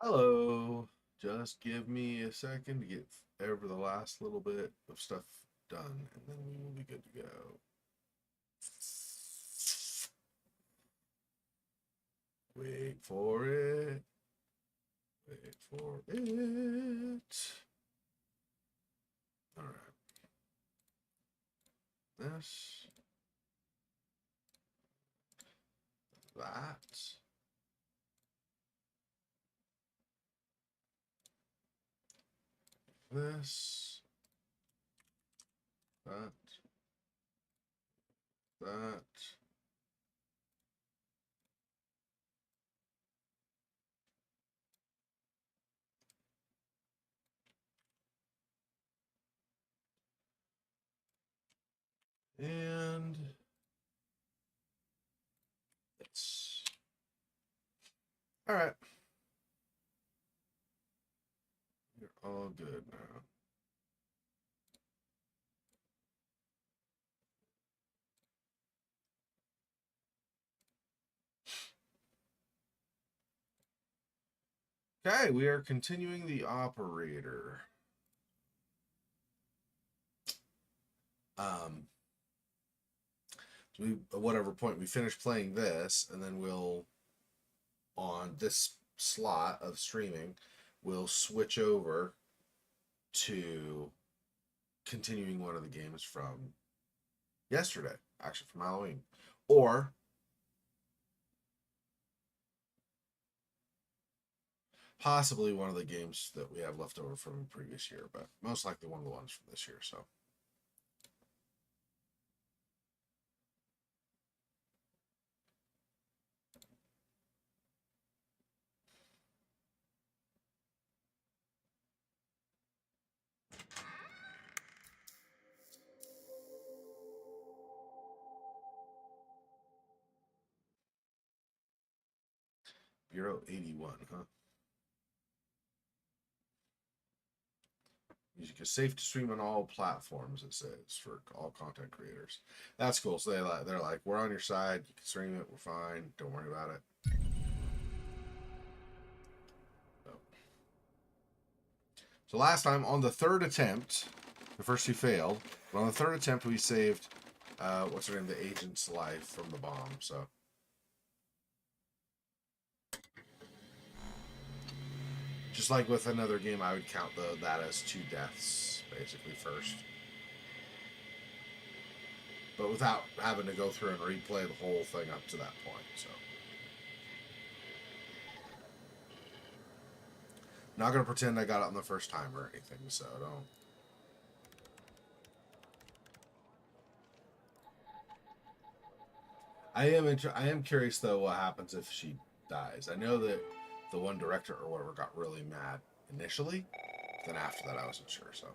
Hello. Just give me a second to get over the last little bit of stuff done, and then we will be good to go. Wait for it. Wait for it. All right. This, that, this, that, that. And it's all right. You're all good now. Okay, we are continuing the operator. Um, so we at whatever point we finish playing this, and then we'll on this slot of streaming, we'll switch over to continuing one of the games from yesterday, actually from Halloween, or possibly one of the games that we have left over from the previous year, but most likely one of the ones from this year. So Bureau 81, huh? Music is safe to stream on all platforms. It says for all content creators. That's cool. So they're like, we're on your side. You can stream it. We're fine. Don't worry about it. So, so last time on the third attempt, the first two failed, but on the third attempt we saved what's her name, the agent's life from the bomb. So just like with another game, I would count that as two deaths basically first, but without having to go through and replay the whole thing up to that point. So not gonna pretend I got it on the first time or anything. So don't. I am curious though what happens if she dies. I know that the one director or whatever got really mad initially. Then after that, I wasn't sure. So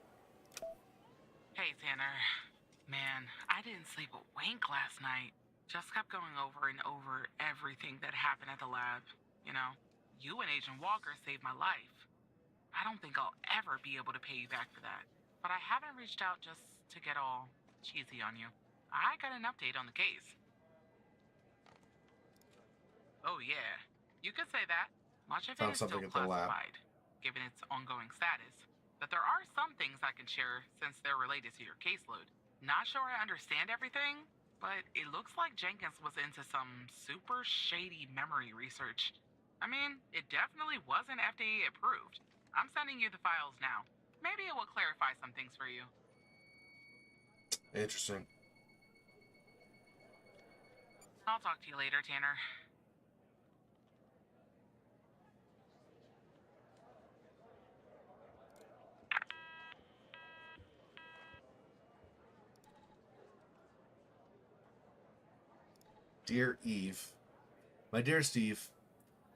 Hey, Tanner. Man, I didn't sleep a wink last night. Just kept going over and over everything that happened at the lab. You know, you and Agent Walker saved my life. I don't think I'll ever be able to pay you back for that. But I haven't reached out just to get all cheesy on you. I got an update on the case. Oh, yeah. You could say that. Much of it found is something still at the lab. classified, given its ongoing status. But there are some things I can share since they're related to your caseload. Not sure I understand everything, but it looks like Jenkins was into some super shady memory research. I mean, it definitely wasn't FDA approved. I'm sending you the files now. Maybe it will clarify some things for you. Interesting. I'll talk to you later, Tanner. Dear Eve, my dear Steve,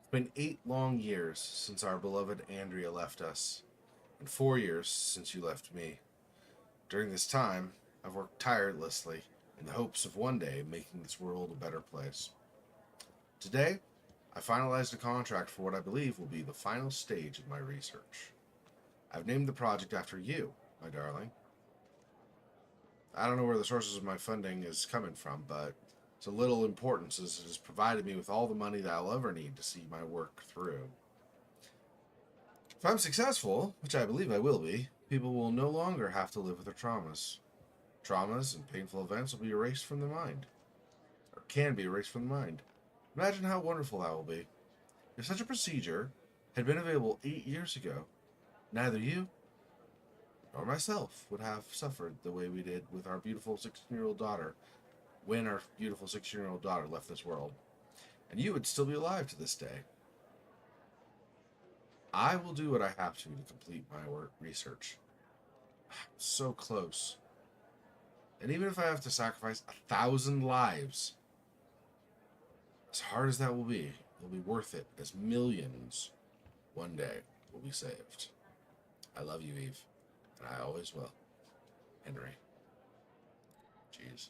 it's been 8 long years since our beloved Andrea left us, and 4 years since you left me. During this time, I've worked tirelessly in the hopes of one day making this world a better place. Today, I finalized a contract for what I believe will be the final stage of my research. I've named the project after you, my darling. I don't know where the sources of my funding is coming from, but it's a little importance as it has provided me with all the money that I'll ever need to see my work through. If I'm successful, which I believe I will be, people will no longer have to live with their traumas. Traumas and painful events will be erased from their mind, or can be erased from the mind. Imagine how wonderful that will be. If such a procedure had been available 8 years ago, neither you nor myself would have suffered the way we did with our beautiful 16-year-old daughter when our beautiful 16-year-old daughter left this world. And you would still be alive to this day. I will do what I have to complete my work research. So close. And even if I have to sacrifice 1,000 lives, as hard as that will be, it'll be worth it, as millions one day will be saved. I love you, Eve, and I always will. Henry. Jeez.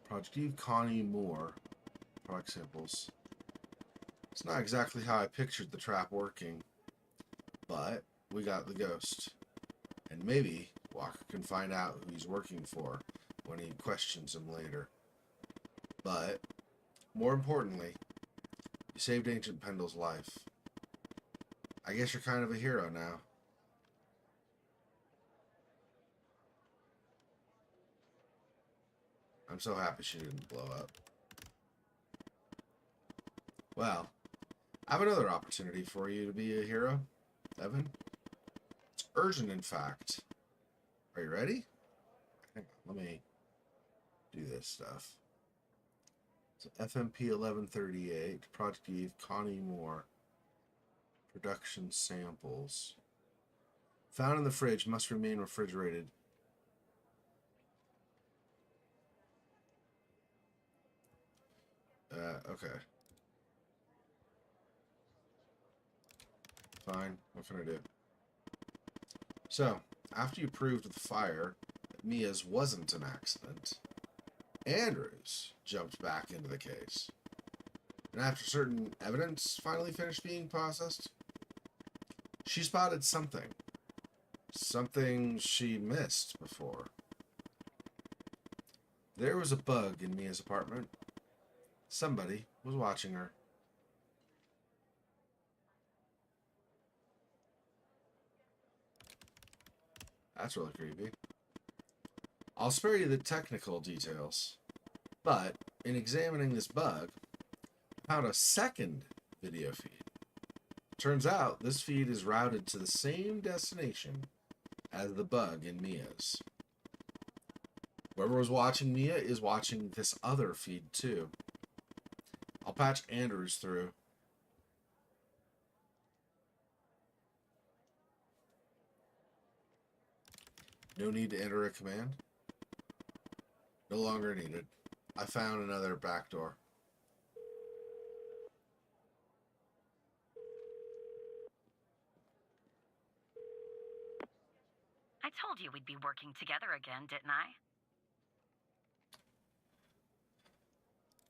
Project Eve, Connie Moore. Product samples. It's not exactly how I pictured the trap working, but we got the ghost. And maybe Walker can find out who he's working for when he questions him later. But, more importantly, you saved Ancient Pendle's life. I guess you're kind of a hero now. I'm so happy she didn't blow up. Well, I have another opportunity for you to be a hero, Evan. It's urgent, in fact. Are you ready? Hang on, let me do this stuff. So FMP 1138, Project Eve, Connie Moore. Production samples. Found in the fridge, must remain refrigerated. Okay. Fine. What can I do? So, after you proved with fire that Mia's wasn't an accident, Andrews jumped back into the case. And after certain evidence finally finished being processed, she spotted something. Something she missed before. There was a bug in Mia's apartment. Somebody was watching her. That's really creepy. I'll spare you the technical details, but in examining this bug, I found a second video feed. Turns out this feed is routed to the same destination as the bug in Mia's. Whoever was watching Mia is watching this other feed too. I'll patch Andrews through. No need to enter a command. No longer needed. I found another backdoor. I told you we'd be working together again, didn't I?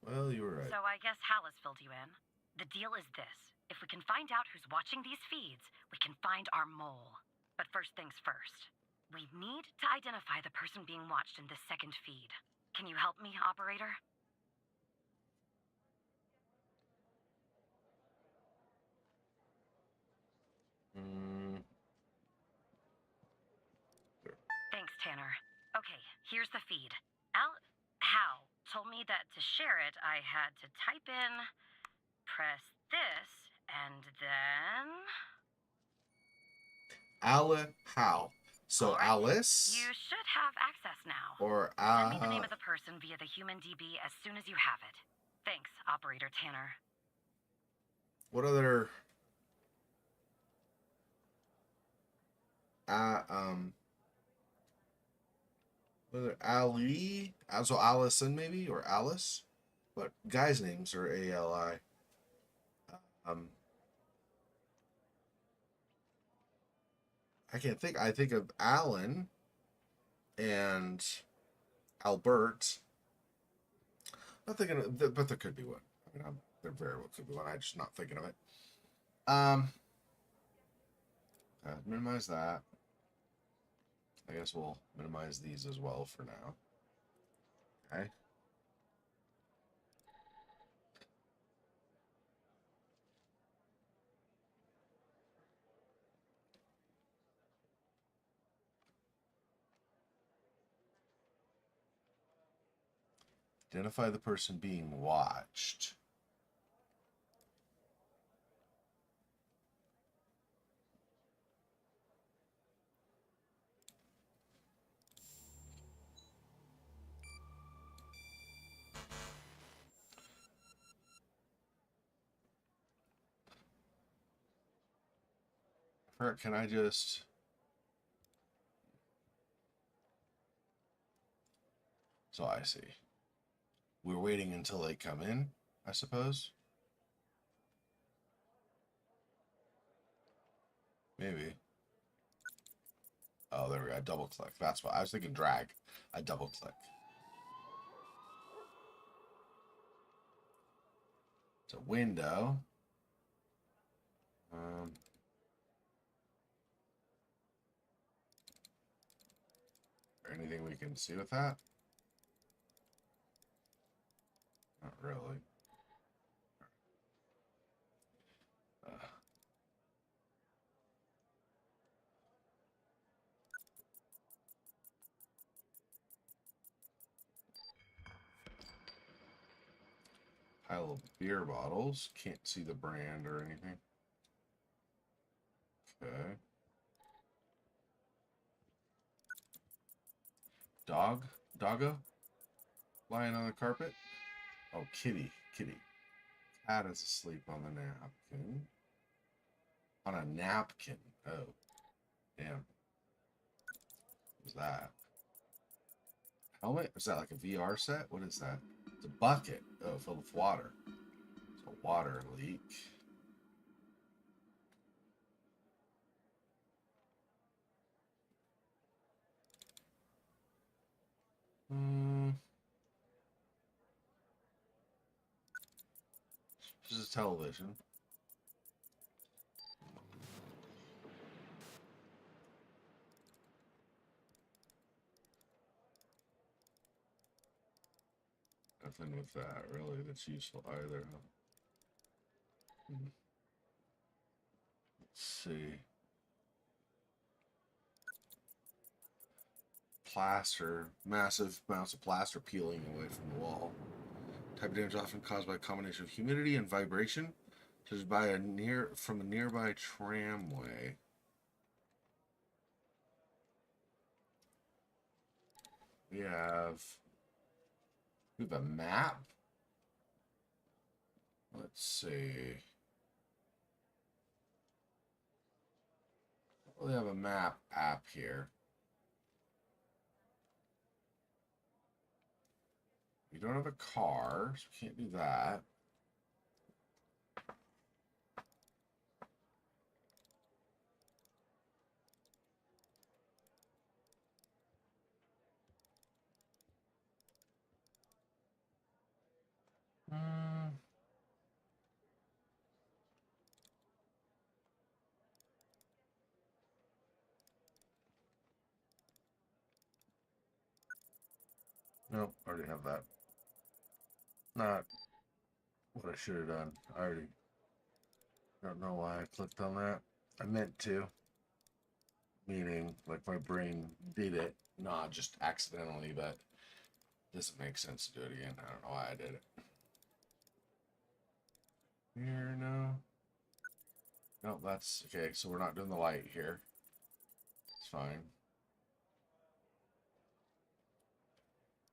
Well, you were right. So I guess Hallis filled you in. The deal is this. If we can find out who's watching these feeds, we can find our mole. But first things first. We need to identify the person being watched in this second feed. Can you help me, operator? Thanks, Tanner. Okay, here's the feed. Hal told me that to share it, I had to type in, press this, and then... How. So Alright, Alice? You should have access now. Or Send me the name of the person via the human DB as soon as you have it. Thanks, Operator Tanner. What other whether Ali, also Allison maybe, or Alice? What guys' names are ALI? I can't think. I think of Alan and Albert. Not thinking of, but there could be one. I mean, there very well could be one. I'm just not thinking of it. Minimize that. I guess we'll minimize these as well for now. Okay. Identify the person being watched. Or can I just... So I see. We're waiting until they come in, I suppose? Maybe. Oh, there we go. I double click. That's what I was thinking. Drag. I double click. It's a window. Anything we can see with that? Not really. Pile of beer bottles. Can't see the brand or anything. Okay. Doggo? Lying on the carpet? Oh, kitty. Cat is asleep on the napkin. On a napkin. Oh. Damn. What's that? Helmet? Is that like a VR set? What is that? It's a bucket. Oh, filled with water. It's a water leak. This is television. Nothing with that really that's useful either. Huh? Let's see. Plaster. Massive amounts of plaster peeling away from the wall. Type of damage often caused by a combination of humidity and vibration, such as from a nearby tramway. We have a map. Let's see. We have a map app here. We don't have a car, so we can't do that. Nope, already have that. Not what I should have done. I already don't know why I clicked on that. I meant to. Meaning, like my brain did it, not just accidentally, but it doesn't make sense to do it again. I don't know why I did it. Here, no. No, that's okay. So we're not doing the light here. It's fine.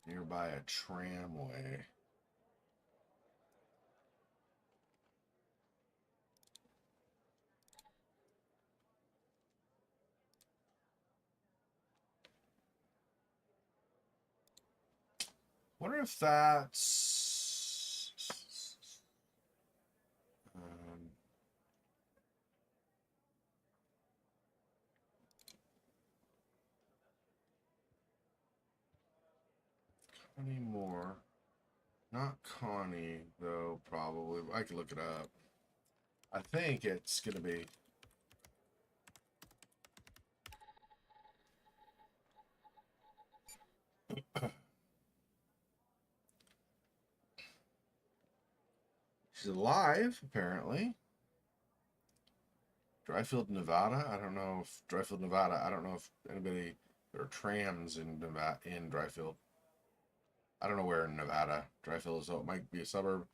Nearby a tramway. Wonder if that's Connie Moore. Not Connie, though, probably. I could look it up. I think it's gonna be she's alive, apparently. Dryfield, Nevada. I don't know if Dryfield, Nevada. I don't know if anybody there are trams in Nevada, in Dryfield. I don't know where in Nevada Dryfield is, so it might be a suburb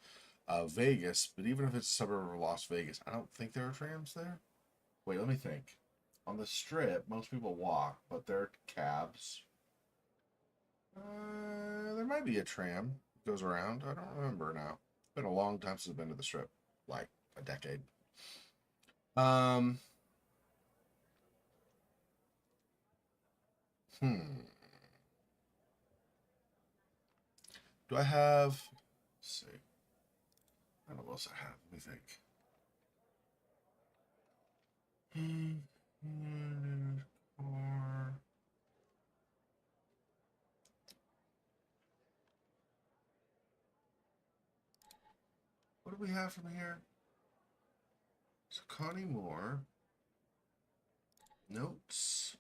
of Vegas, but even if it's a suburb of Las Vegas, I don't think there are trams there. Wait, let me think. On the strip, most people walk, but there are cabs. There might be a tram that goes around. I don't remember now. It's been a long time since I've been to the strip, like a decade. Um, hmm. Do I have? Let's see. I don't know what else I have. Let me think. Car. What do we have from here? So Connie Moore. Notes.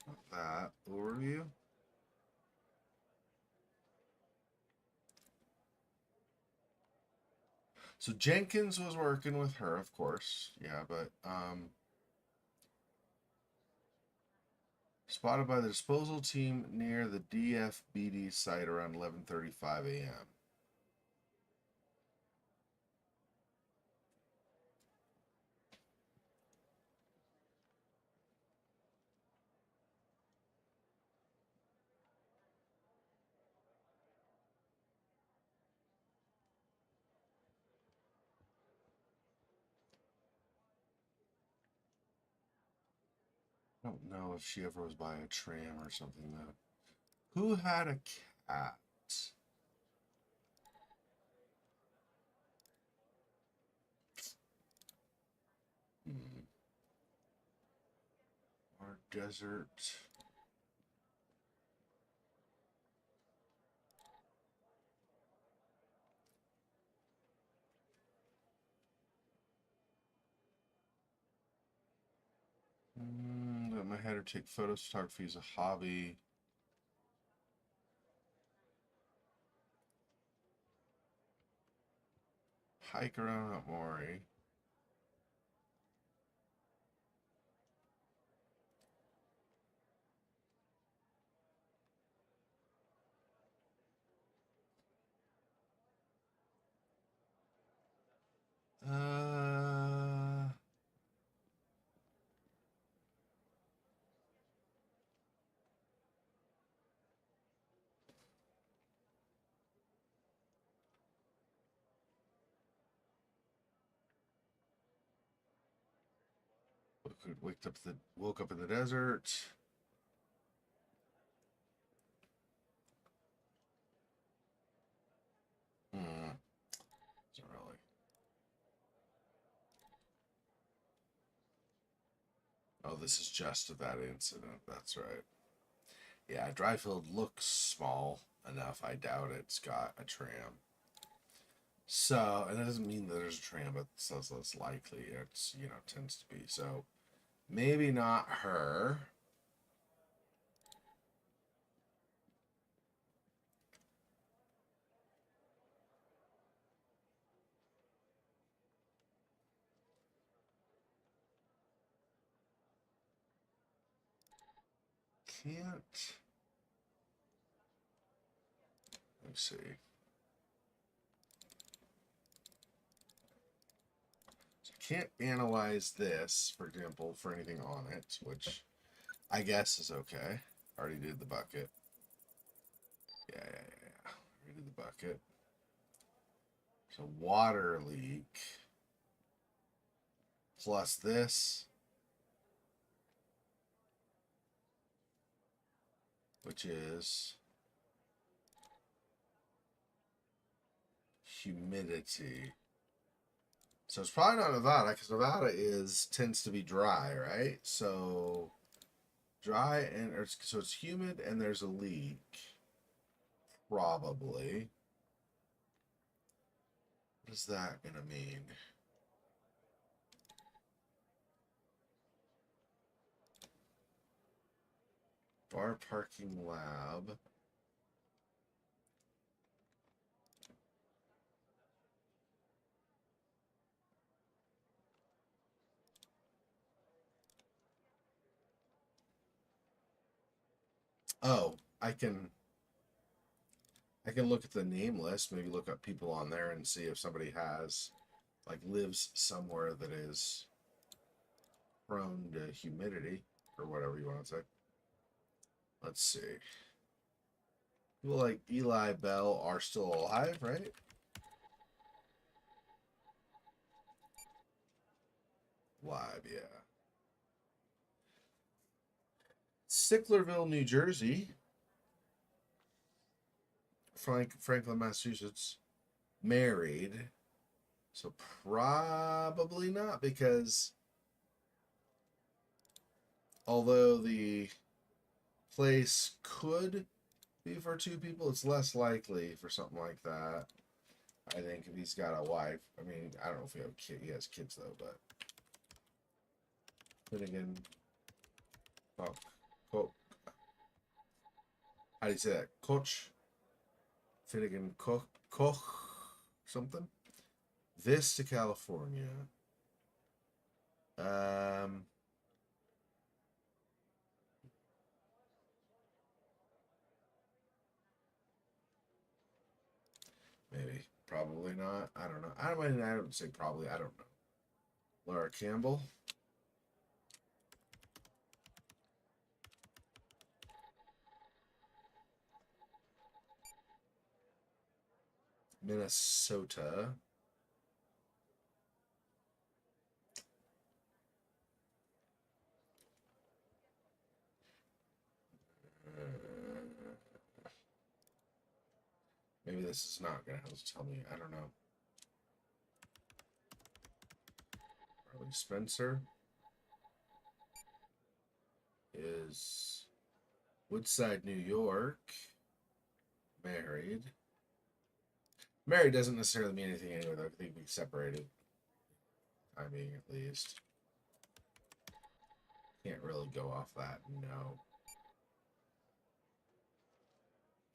Not that. Overview. So Jenkins was working with her, of course. Yeah, but spotted by the disposal team near the DFBD site around 11:35 a.m. I don't know if she ever was by a tram or something though. Who had a cat? Hmm. Our desert. Let my header take photos. Photography is a hobby. Hike around Mount Maury. Uh, woke up in the desert. Hmm. Not really. Oh, this is just of that incident. That's right. Yeah, Dryfield looks small enough. I doubt it's got a tram. So, and that doesn't mean that there's a tram, but so it's likely. It's, tends to be. So, maybe not her. Can't. Let's see. So I can't analyze this, for example, for anything on it, which I guess is okay. Already did the bucket. Yeah. Already did the bucket. So water leak plus this, which is humidity. So it's probably not Nevada because Nevada tends to be dry, right? So dry so it's humid and there's a leak, probably. What is that gonna mean? Bar parking lab. Oh, I can look at the name list, maybe look up people on there and see if somebody has like lives somewhere that is prone to humidity or whatever you want to say. Let's see. People like Eli Bell are still alive, right? Live, yeah. Sicklerville, New Jersey. Franklin, Massachusetts. Married. So probably not, because although the place could be for two people, it's less likely for something like that. I think if he's got a wife, I mean, I don't know if he have a kid. He has kids though, but Finnegan, oh, how do you say that? Koch, Finnegan, Koch, something. Vista, California. Um, maybe, probably not. I don't know. I mean, I don't say probably. I don't know. Laura Campbell. Minnesota. Maybe this is not going to tell me. I don't know. Harley Spencer is Woodside, New York. Married. Married doesn't necessarily mean anything anyway, though. I think we separated. I mean, at least. Can't really go off that. No.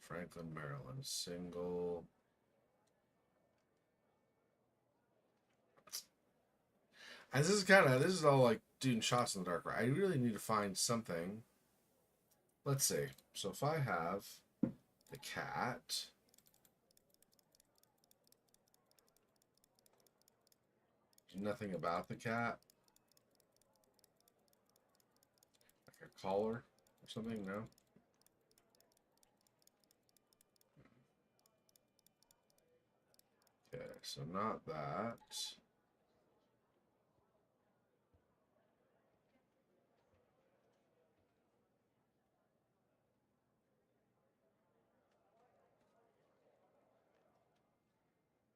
Franklin, Maryland. Single. And this is all like doing shots in the dark. I really need to find something. Let's see. So if I have the cat. Nothing about the cat. Like a collar or something? No. Okay, so not that.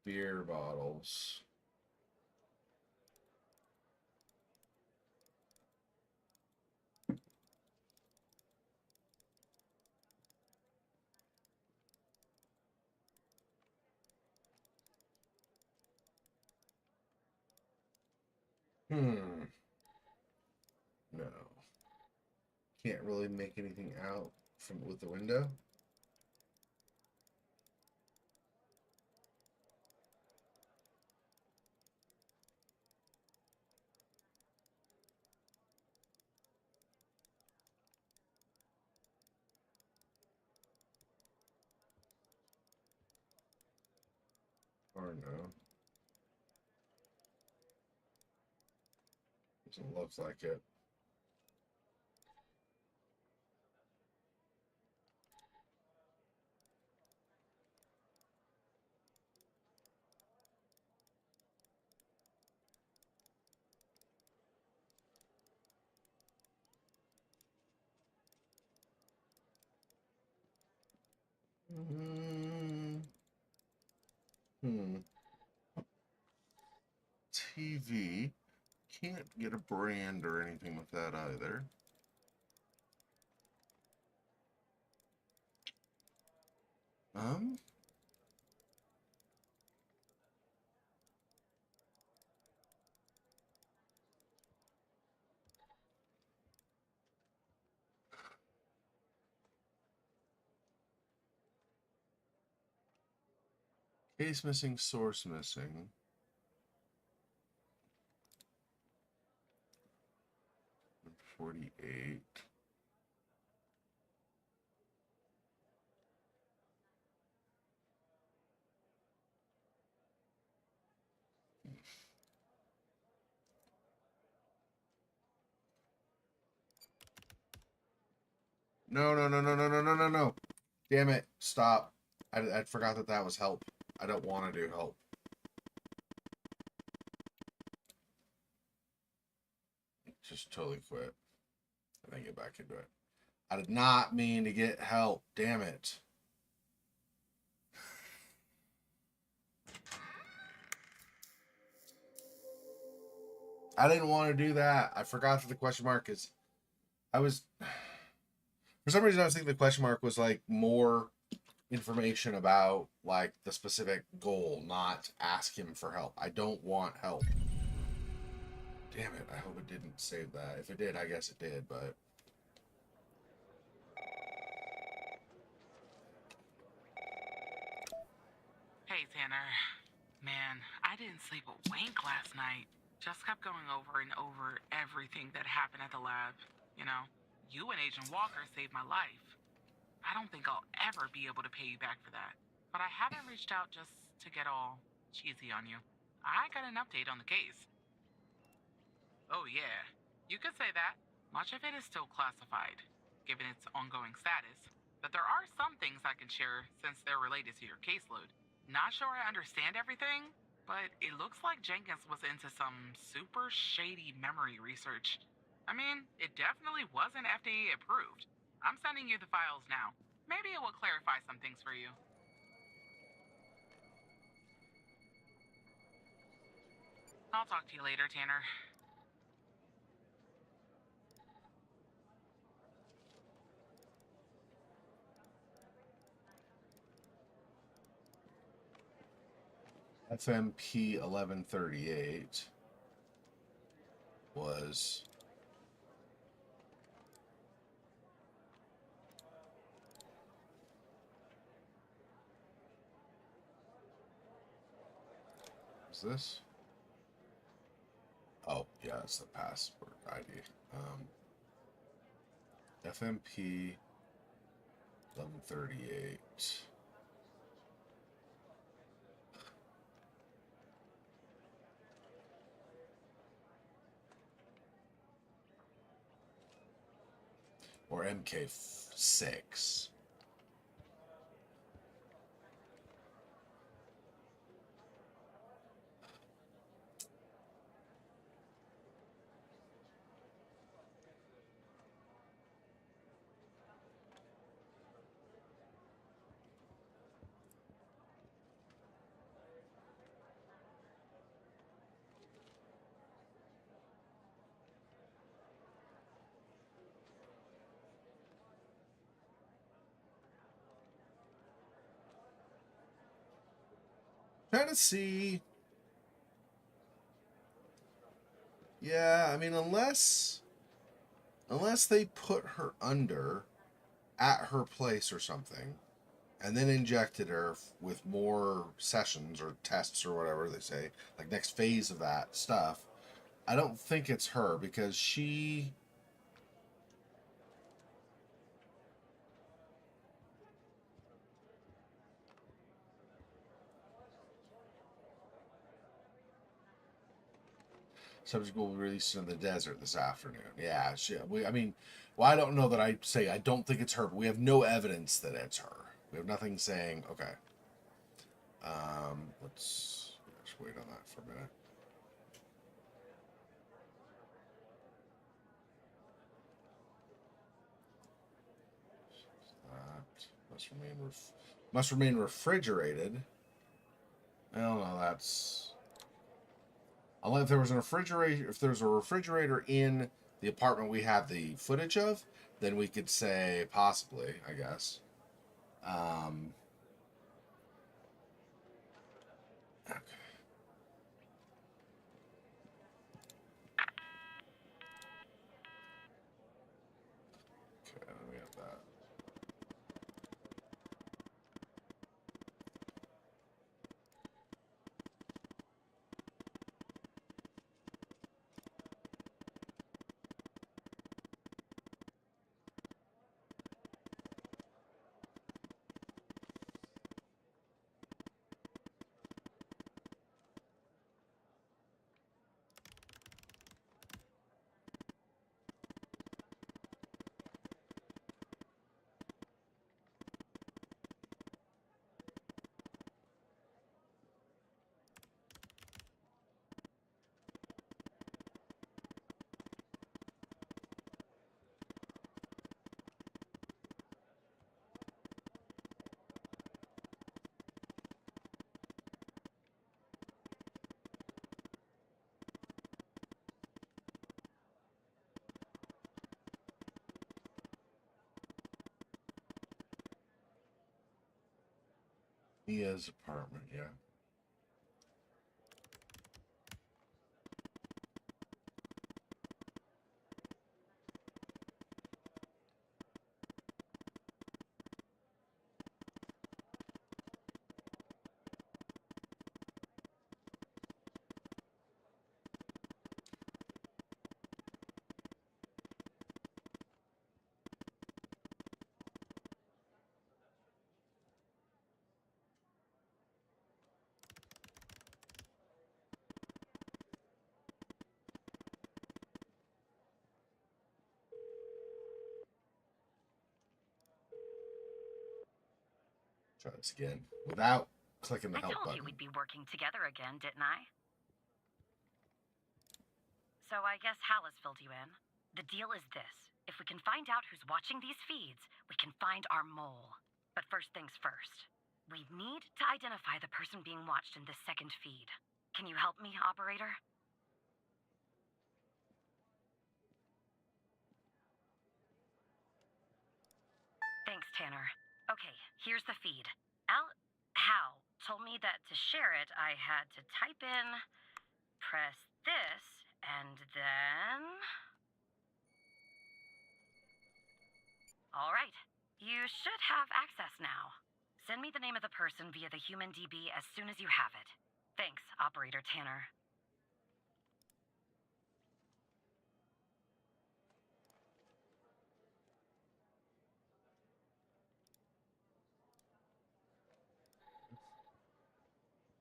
Beer bottles. Hmm. No. Can't really make anything out from with the window. Or no. Doesn't look like it. Mm, hmm. TV. Can't get a brand or anything with that either. Um. Case missing, source missing. $48. No, no, no, no, no, no, no, no, no. Damn it. Stop. I forgot that that was help. I don't want to do help. Just totally quit. And then get back into it. I did not mean to get help. Damn it. I didn't want to do that. I forgot that the question mark is. I was. For some reason, I was thinking the question mark was like more information about like the specific goal, not ask him for help. I don't want help. Damn it. I hope it didn't save that. If it did, I guess it did, but. Hey, Tanner. Man, I didn't sleep a wink last night. Just kept going over and over everything that happened at the lab. You know, you and Agent Walker saved my life. I don't think I'll ever be able to pay you back for that. But I haven't reached out just to get all cheesy on you. I got an update on the case. Oh, yeah. You could say that. Much of it is still classified, given its ongoing status. But there are some things I can share since they're related to your caseload. Not sure I understand everything, but it looks like Jenkins was into some super shady memory research. I mean, it definitely wasn't FDA approved. I'm sending you the files now. Maybe it will clarify some things for you. I'll talk to you later, Tanner. FMP 1138 was this? Oh, yeah, it's the password ID. FMP 1138. Or MK6. Trying to see. Yeah, I mean, unless they put her under at her place or something, and then injected her with more sessions or tests or whatever they say, like next phase of that stuff. I don't think it's her because she. Subject will be released in the desert this afternoon. Yeah, I mean, well, I don't know that I say I don't think it's her, but we have no evidence that it's her. We have nothing saying. Okay. Let's just wait on that for a minute. That must remain refrigerated. I don't know. That's unless there was a refrigerator. If there's a refrigerator in the apartment we have the footage of, then we could say possibly. I guess. Um, okay. Okay. We have that. Mia's apartment, yeah. Try this again without clicking the I help told button. you we'd be working together again, didn't I? So I guess Hal has filled you in. The deal is this. If we can find out who's watching these feeds, we can find our mole. But first things first. We need to identify the person being watched in this second feed. Can you help me, operator? Thanks, Tanner. Okay, here's the feed. Hal told me that to share it, I had to type in, press this, and then... All right. You should have access now. Send me the name of the person via the human DB as soon as you have it. Thanks, Operator Tanner.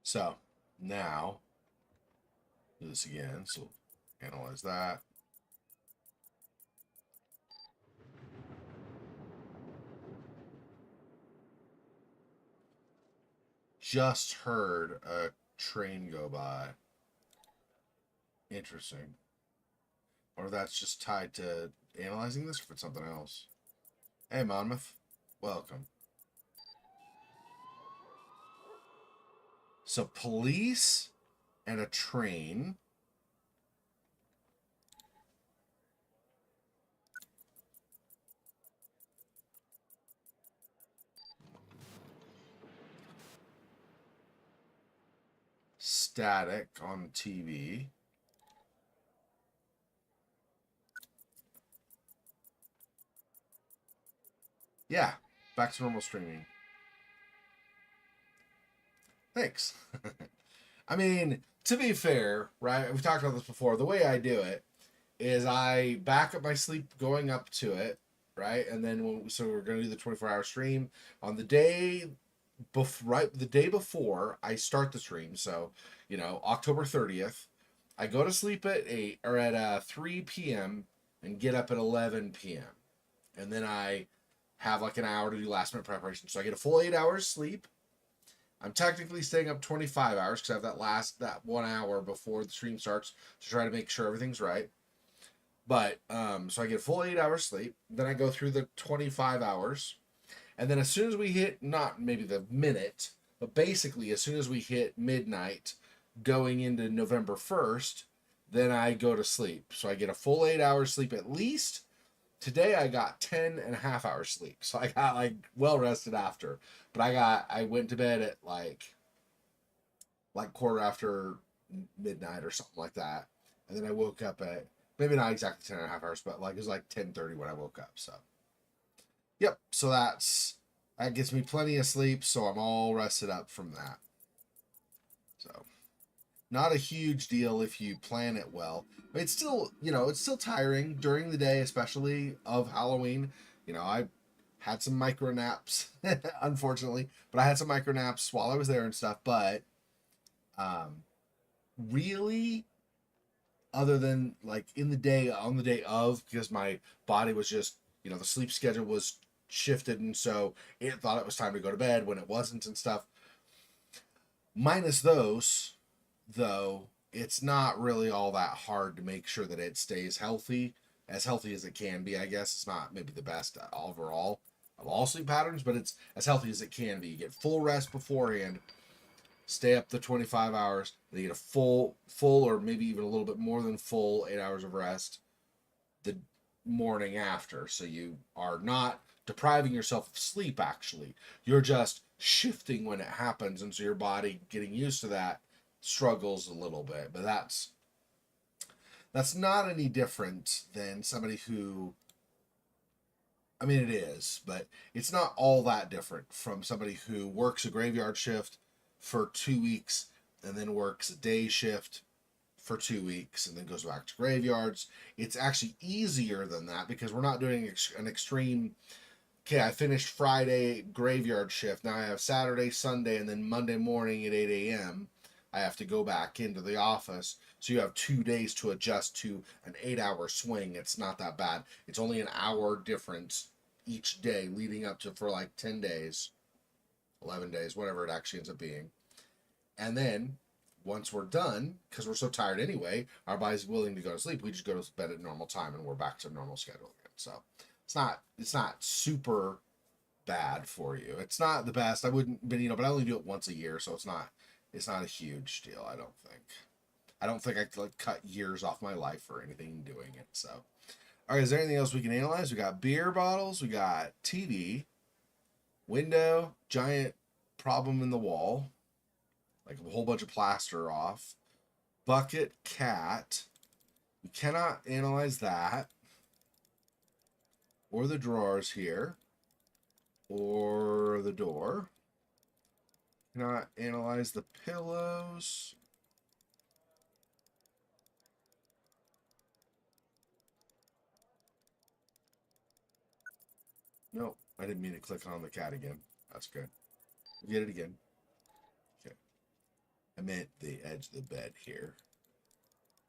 So now do this again. So analyze that. Just heard a train go by. Interesting. Or that's just tied to analyzing this, or if it's something else. Hey, Monmouth. Welcome. So police and a train. Static on TV. Yeah, back to normal streaming. Thanks. I mean, to be fair, right? We've talked about this before. The way I do it is I back up my sleep going up to it, right? And then so we're gonna do the 24-hour stream on the day the day before I start the stream. So October 30th, I go to sleep at 3 p.m. and get up at 11 p.m. and then I have like an hour to do last minute preparation. So I get a full 8 hours sleep. I'm technically staying up 25 hours because I have that 1 hour before the stream starts to try to make sure everything's right. But so I get a full 8 hours sleep. Then I go through the 25 hours. And then as soon as we hit, not maybe the minute, but basically as soon as we hit midnight going into November 1st, then I go to sleep. So I get a full 8 hours sleep at least. Today I got 10 and a half hours sleep. So I got like well rested after. But I went to bed at like quarter after midnight or something like that. And then I woke up at maybe not exactly 10 and a half hours, but like it was like 10:30 when I woke up. So yep, so that gets me plenty of sleep, so I'm all rested up from that. So not a huge deal if you plan it well. But it's still, it's still tiring during the day, especially of Halloween. I had some micro naps, unfortunately, but I had some micro naps while I was there and stuff. But really, other than like on the day of, because my body was just, the sleep schedule was shifted, and so it thought it was time to go to bed when it wasn't and stuff. Minus those, though, it's not really all that hard to make sure that it stays healthy as it can be. I guess it's not maybe the best overall of all sleep patterns, but it's as healthy as it can be. You get full rest beforehand, stay up the 25 hours, then you get a full or maybe even a little bit more than full 8 hours of rest the morning after. So you are not depriving yourself of sleep, actually. You're just shifting when it happens, and so your body getting used to that struggles a little bit. But that's not any different than somebody who, I mean, it is, but it's not all that different from somebody who works a graveyard shift for 2 weeks and then works a day shift for 2 weeks and then goes back to graveyards. It's actually easier than that because we're not doing an extreme. Okay, I finished Friday graveyard shift. Now I have Saturday, Sunday, and then Monday morning at 8 a.m. I have to go back into the office. So you have 2 days to adjust to an 8-hour swing. It's not that bad. It's only an hour difference each day leading up to for like 10 days, 11 days, whatever it actually ends up being. And then once we're done, because we're so tired anyway, our body's willing to go to sleep. We just go to bed at normal time and we're back to normal schedule again. So it's not super bad for you. It's not the best. I wouldn't, but but I only do it once a year, so it's not a huge deal. I don't think I could like cut years off my life or anything doing it. So, all right, is there anything else we can analyze? We got beer bottles, we got TV, window, giant problem in the wall, like a whole bunch of plaster off, bucket, cat. We cannot analyze that, or the drawers here, or the door. Cannot analyze the pillows. Nope, I didn't mean to click on the cat again. That's good. Get it again. Okay. I meant the edge of the bed here.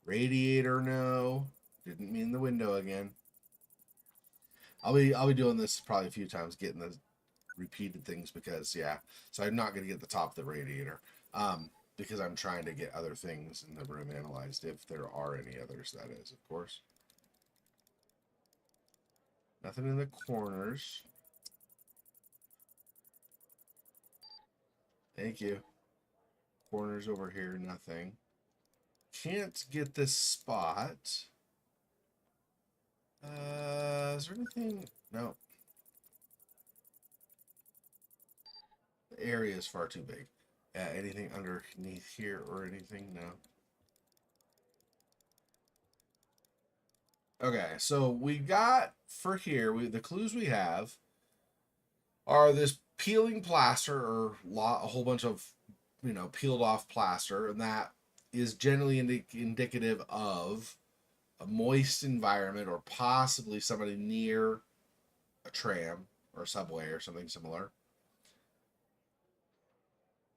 Radiator, no. Didn't mean the window again. I'll be doing this probably a few times, getting the repeated things because yeah. So I'm not gonna get the top of the radiator. Because I'm trying to get other things in the room analyzed, if there are any others, that is, of course. Nothing in the corners. Thank you. Corners over here, nothing. Can't get this spot. Is there anything? No. The area is far too big. Anything underneath here or anything? No. Okay, so we got for here, the clues we have are this peeling plaster or a whole bunch of, peeled off plaster, and that is generally indicative of a moist environment or possibly somebody near a tram or a subway or something similar.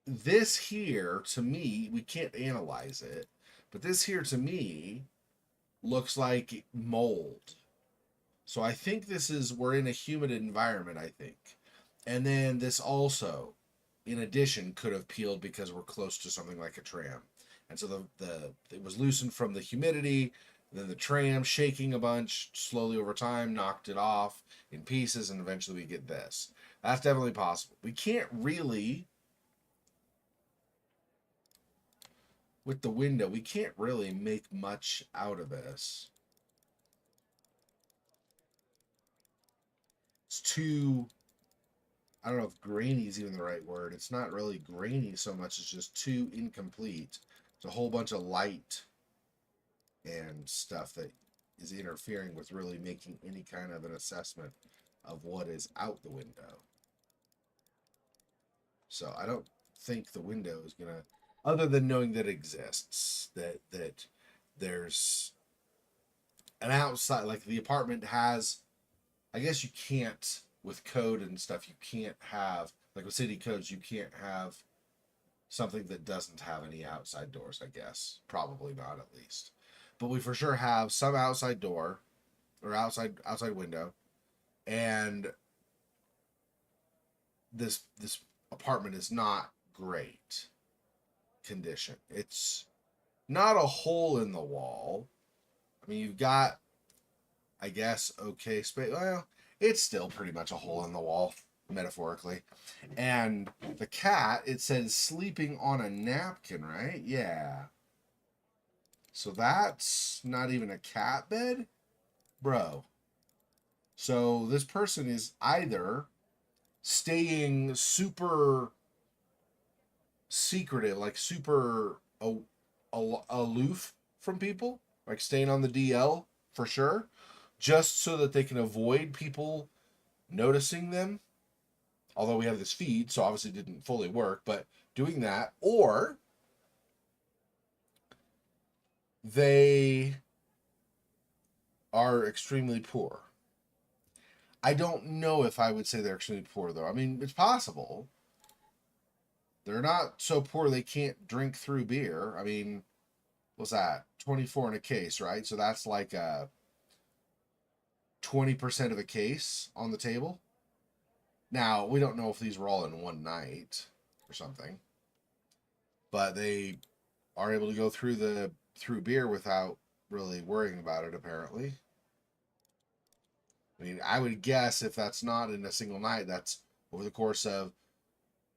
This here, to me, we can't analyze it, but this here to me looks like mold. So I think we're in a humid environment, I think. And then this also, in addition, could have peeled because we're close to something like a tram. And so it was loosened from the humidity, then the tram shaking a bunch slowly over time knocked it off in pieces, and eventually we get this. That's definitely possible. We can't really, with the window, we can't really make much out of this. It's too, I don't know if grainy is even the right word. It's not really grainy so much, it's just too incomplete. It's a whole bunch of light and stuff that is interfering with really making any kind of an assessment of what is out the window. So I don't think the window is gonna, other than knowing that it exists, that there's an outside, like the apartment has, I guess you can't, with code and stuff, you can't have, like with city codes, you can't have something that doesn't have any outside doors, I guess. Probably not, at least. But we for sure have some outside door or outside window, and this apartment is not great condition. It's not a hole in the wall. I mean, you've got, I guess, okay space. Well, it's still pretty much a hole in the wall, metaphorically. And the cat, it says sleeping on a napkin, right? Yeah. So that's not even a cat bed? Bro. So this person is either staying super secretive, like super aloof from people, like staying on the DL for sure, just so that they can avoid people noticing them. Although we have this feed, so obviously it didn't fully work, but doing that, or they are extremely poor. I don't know if I would say they're extremely poor, though. I mean, it's possible. They're not so poor they can't drink through beer. I mean, what's that? 24 in a case, right? So that's like 20% of a case on the table. Now, we don't know if these were all in one night or something, but they are able to go through beer without really worrying about it, apparently. I mean, I would guess if that's not in a single night, that's over the course of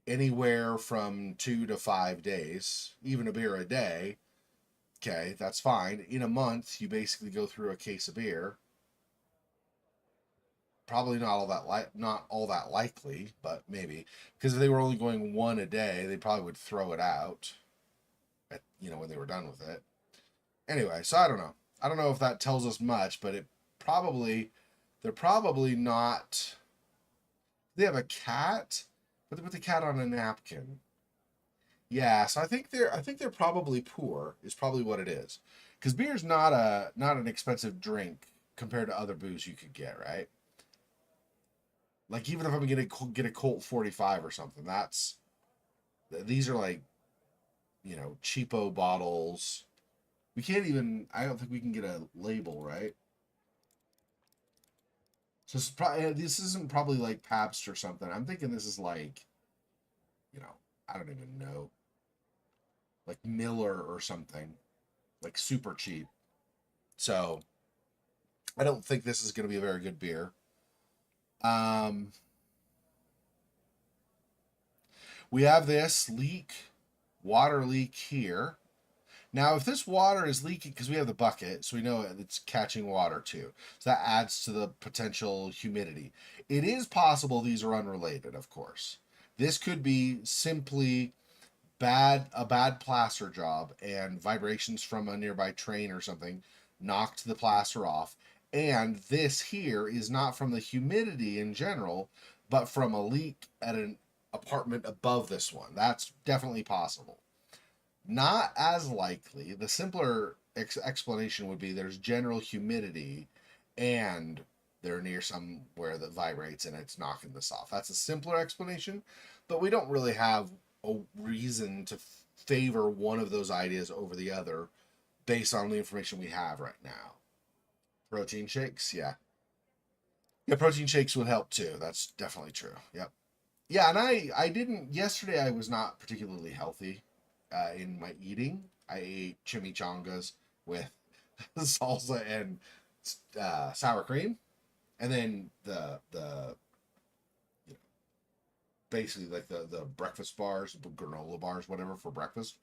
anywhere from 2 to 5 days, even a beer a day. Okay, that's fine. In a month, you basically go through a case of beer. Probably not all that likely, but maybe because if they were only going one a day, they probably would throw it out. When they were done with it. Anyway, so I don't know. I don't know if that tells us much, but they're probably not. They have a cat, but they put the cat on a napkin. Yeah, so I think they're probably poor is probably what it is, because beer's not an expensive drink compared to other booze you could get, right? Like even if I'm gonna get a Colt 45 or something, these are like cheapo bottles. We can't even. I don't think we can get a label, right? So this isn't probably like Pabst or something. I'm thinking this is like, you know, I don't even know, like Miller or something, like super cheap. So I don't think this is going to be a very good beer. Um, we have this water leak here. Now, if this water is leaking, because we have the bucket, so we know it's catching water too. So that adds to the potential humidity. It is possible these are unrelated, of course. This could be simply a bad plaster job and vibrations from a nearby train or something knocked the plaster off. And this here is not from the humidity in general, but from a leak at an apartment above this one. That's definitely possible. Not as likely. The simpler explanation would be there's general humidity and they're near somewhere that vibrates and it's knocking this off. That's a simpler explanation, but we don't really have a reason to favor one of those ideas over the other based on the information we have right now. Protein shakes, yeah. Yeah, protein shakes would help too. That's definitely true. Yep. Yeah, and I didn't yesterday. I was not particularly healthy in my eating. I ate chimichangas with salsa and sour cream, and then the you know, basically like the breakfast bars, granola bars, whatever for breakfast.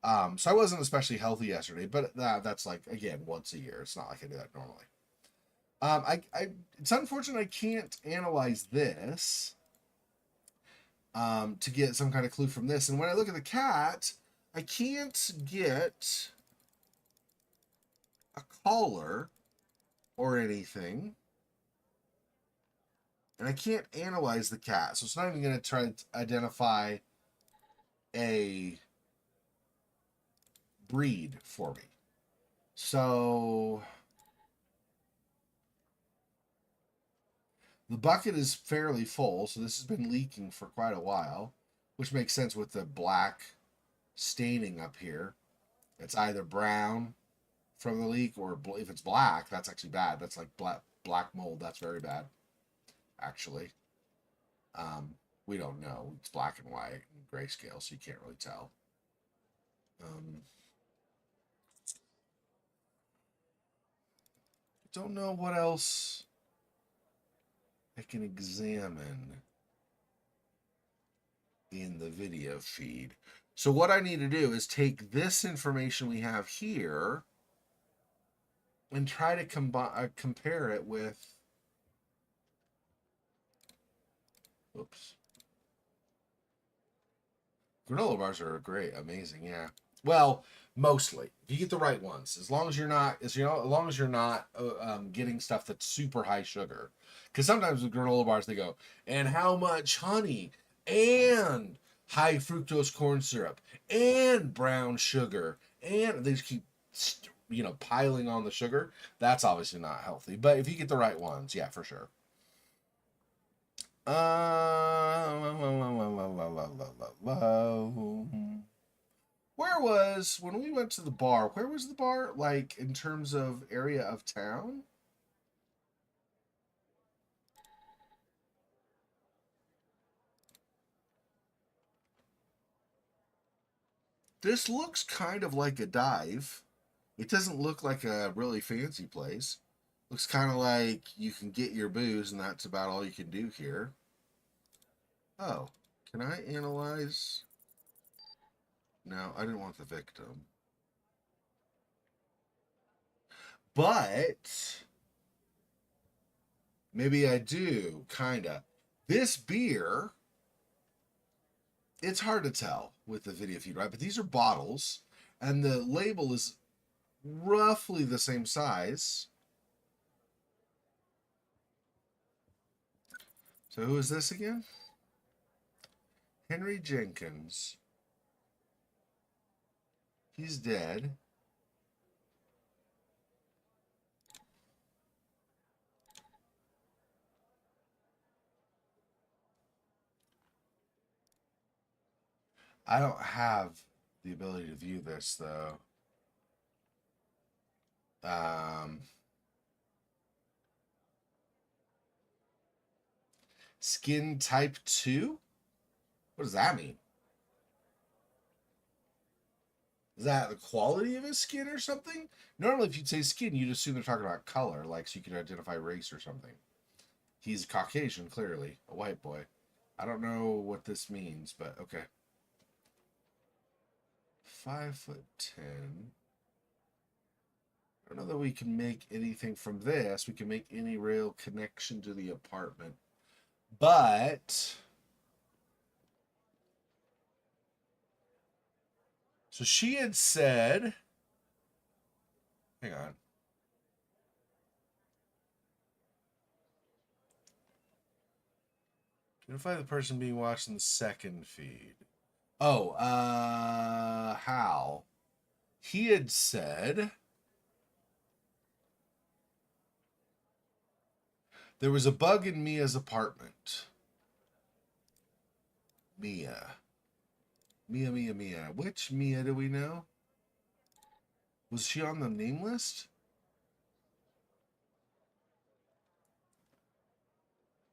So I wasn't especially healthy yesterday, but that's like again once a year. It's not like I do that normally. It's unfortunate I can't analyze this to get some kind of clue from this. And when I look at the cat, I can't get a collar or anything. And I can't analyze the cat. So it's not even going to try to identify a breed for me. So the bucket is fairly full. So this has been leaking for quite a while, which makes sense with the black staining up here. It's either brown from the leak, or if it's black, that's actually bad. That's like black mold. That's very bad, actually. We don't know. It's black and white and grayscale, so you can't really tell. Don't know what else I can examine in the video feed. So what I need to do is take this information we have here and try to compare it with Oops. Granola bars are great, amazing, yeah. Well, mostly if you get the right ones, as long as you're not, as long as you're not getting stuff that's super high sugar, because sometimes with granola bars they go, and how much honey and high fructose corn syrup and brown sugar, and they just keep piling on the sugar. That's obviously not healthy. But if you get the right ones, yeah, for sure. Where was when we went to the bar? Where was the bar, like in terms of area of town? This looks kind of like a dive. It doesn't look like a really fancy place. Looks kind of like you can get your booze and that's about all you can do here. Oh, can I analyze? No, I didn't want the victim. But maybe I do, kinda. This beer, it's hard to tell with the video feed, right? But these are bottles, and the label is roughly the same size. So who is this again? Henry Jenkins. He's dead. I don't have the ability to view this though. Skin type 2? What does that mean? Is that the quality of his skin or something? Normally, if you'd say skin, you'd assume they're talking about color, like so you could identify race or something. He's Caucasian, clearly, a white boy. I don't know what this means, but okay. 5'10". I don't know that we can make anything from this. We can make any real connection to the apartment. But so she had said, hang on. Identify the person being watched in the second feed. Oh, Hal. He had said there was a bug in Mia's apartment. Mia. Mia. Which Mia do we know? Was she on the name list?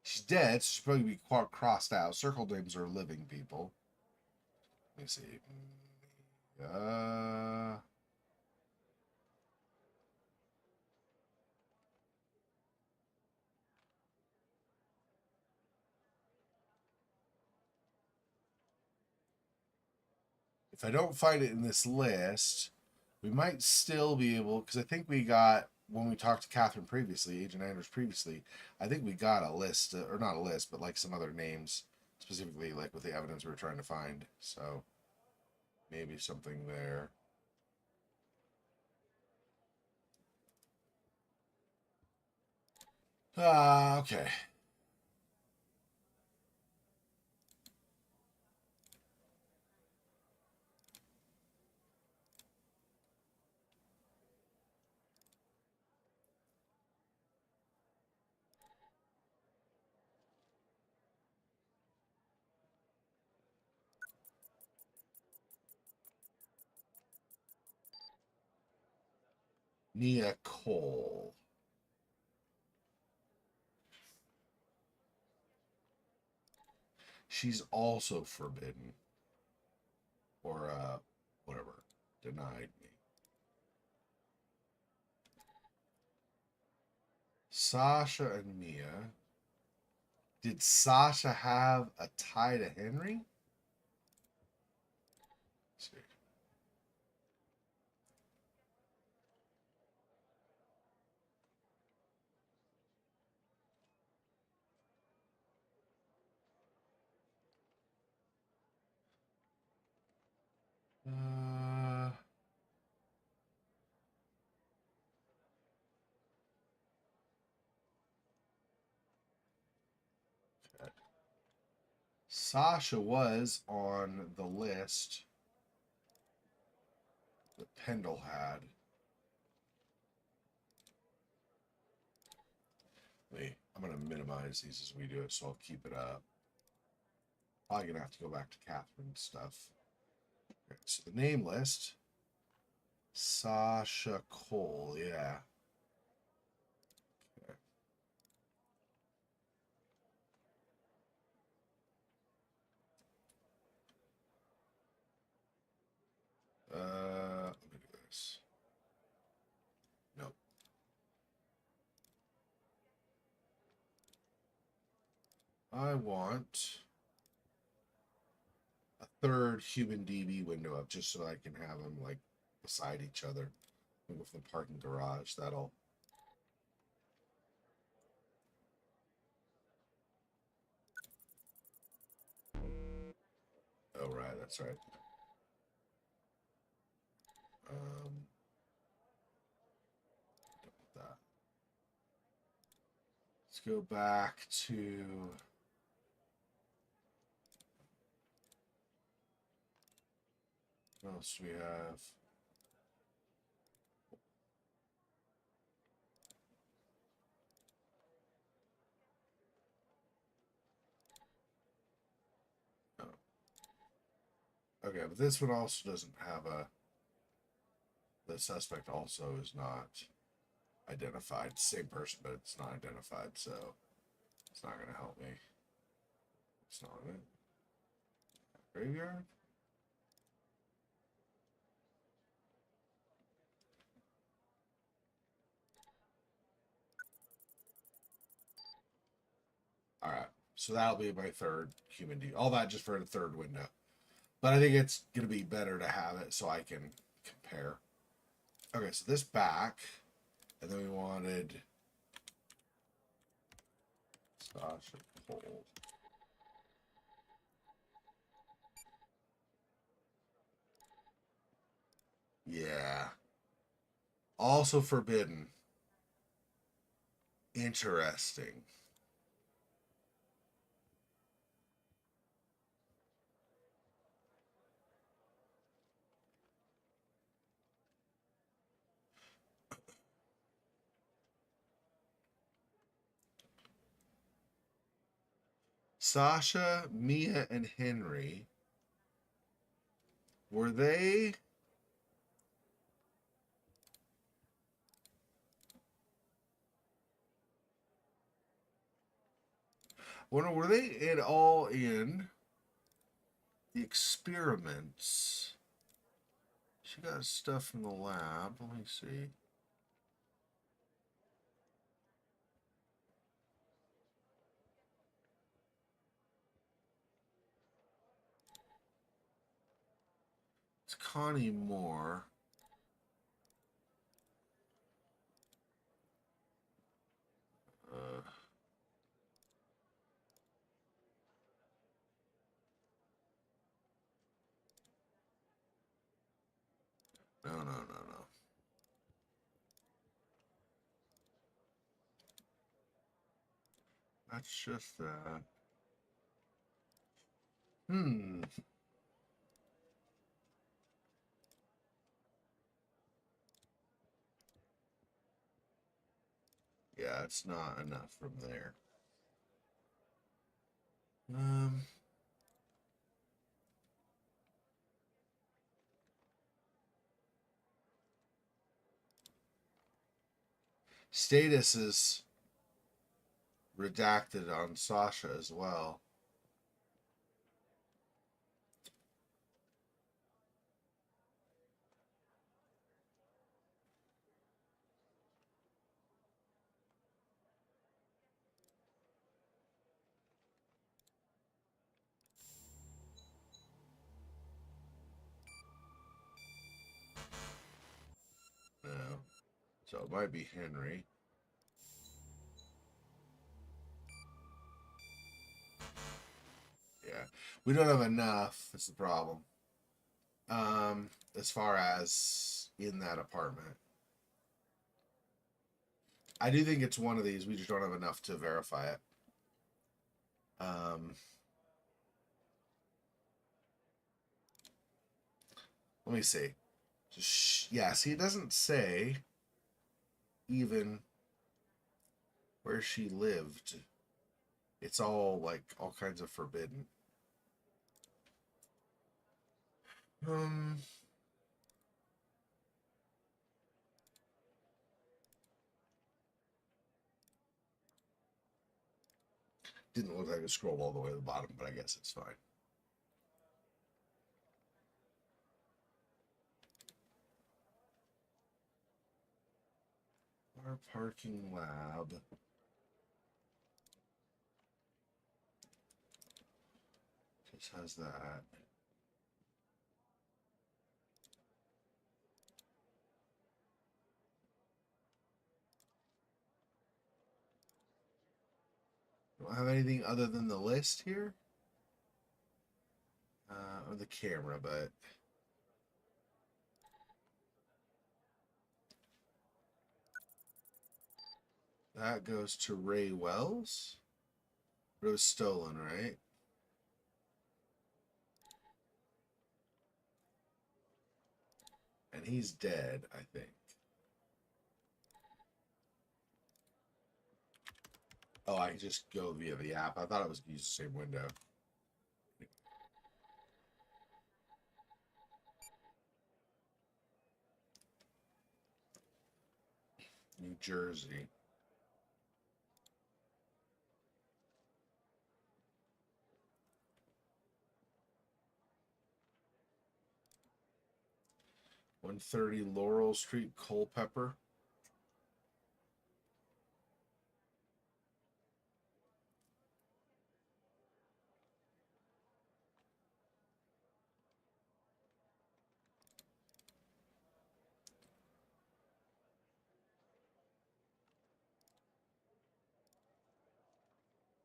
She's dead, so she's probably be crossed out. Circle names are living people. Let me see. If I don't find it in this list, we might still be able, because I think we got, when we talked to Catherine previously, Agent Anders previously, I think we got a list, or not a list, but like some other names, specifically like with the evidence we were trying to find. So maybe something there. Okay. Nia Cole. She's also forbidden. Or, whatever. Denied me. Sasha and Mia. Did Sasha have a tie to Henry? Let's see. Sasha was on the list that Pendle had. Wait, I'm going to minimize these as we do it, so I'll keep it up. Probably going to have to go back to Catherine's stuff. Okay, so the name list. Sasha Cole, yeah. Okay. Let me do this. Nope. I want a third human DB window up just so I can have them like beside each other. With the parking garage, that'll. Oh right, that's right. That. Let's go back to. What else do we have? Oh. Okay, but this one also doesn't have a. The suspect also is not identified. Same person, but it's not identified, so it's not going to help me. It's not it. Graveyard? All right, so that'll be my third human D. All that just for the third window. But I think it's going to be better to have it so I can compare. Okay, so this back, and then we wanted Sasha Cole. Yeah. Also forbidden. Interesting. Sasha, Mia, and Henry. Were they? Were they at all in the experiments? She got stuff from the lab. Let me see. It's Connie Moore. Uh, no. That's just that. Hmm. Yeah, it's not enough from there. Um. Status is redacted on Sasha as well. No. So it might be Henry. Yeah. We don't have enough, that's the problem. As far as in that apartment. I do think it's one of these. We just don't have enough to verify it. Let me see. Yeah, see, it doesn't say even where she lived. It's all like all kinds of forbidden. Um, didn't look like a scroll all the way to the bottom, but I guess it's fine. Our parking lab. Just has that. Don't have anything other than the list here. Or the camera, but that goes to Ray Wells. It was stolen, right? And he's dead, I think. Oh, I can just go via the app. I thought it was use the same window. New Jersey. "130 Laurel Street, Culpeper."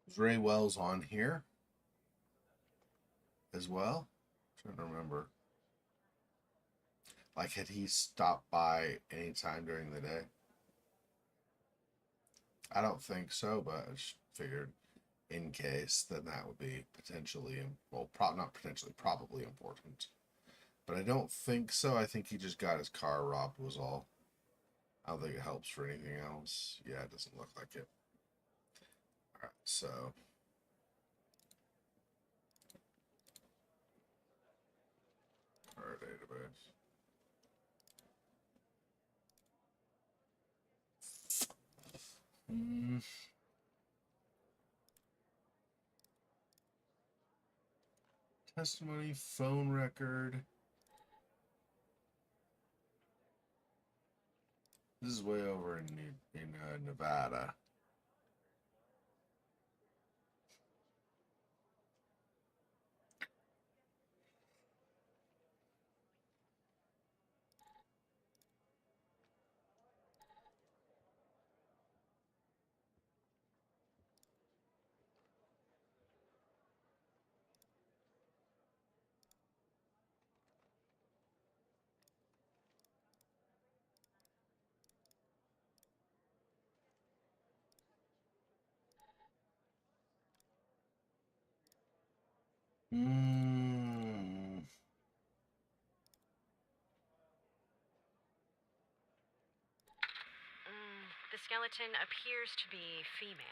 Is Ray Wells on here as well? I'm trying to remember. Like, had he stopped by any time during the day? I don't think so, but I just figured in case, then that would be potentially, well, not potentially, probably important. But I don't think so. I think he just got his car robbed, was all. I don't think it helps for anything else. Yeah, it doesn't look like it. All right, so our database. Testimony, phone record. This is way over in Nevada. Mm. The skeleton appears to be female.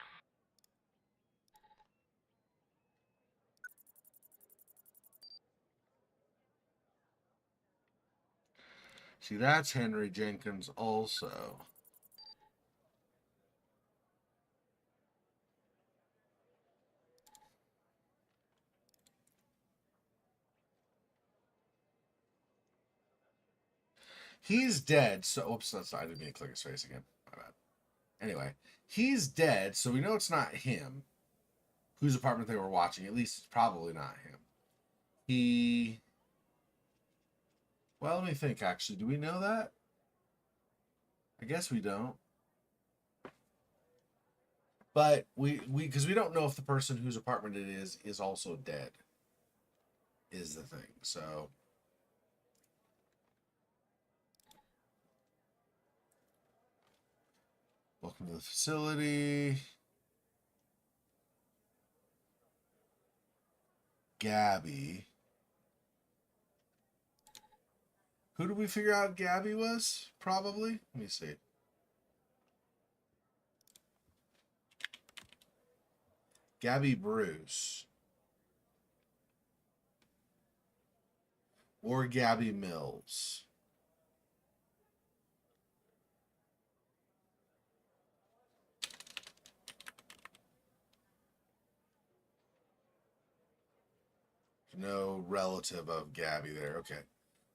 See, that's Henry Jenkins also. He's dead, so oops, I didn't mean to click his face again. My bad. Anyway, he's dead, so we know it's not him. Whose apartment they were watching? At least it's probably not him. Well, let me think. Actually, do we know that? I guess we don't. But because we don't know if the person whose apartment it is also dead. Is the thing. So welcome to the facility. Gabby. Who did we figure out Gabby was? Probably. Let me see. Gabby Bruce. Or Gabby Mills. No relative of Gabby there. Okay.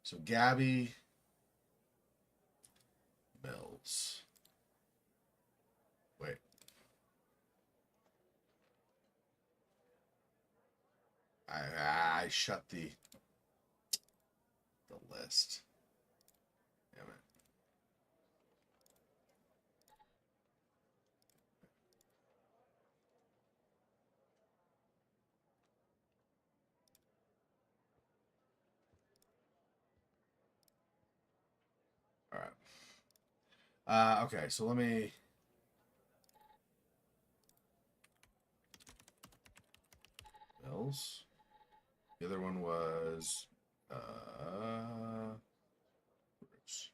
So Gabby Mills. Wait. I shut the list. Damn it. All right. Okay, so let me. Mills. The other one was Bruce.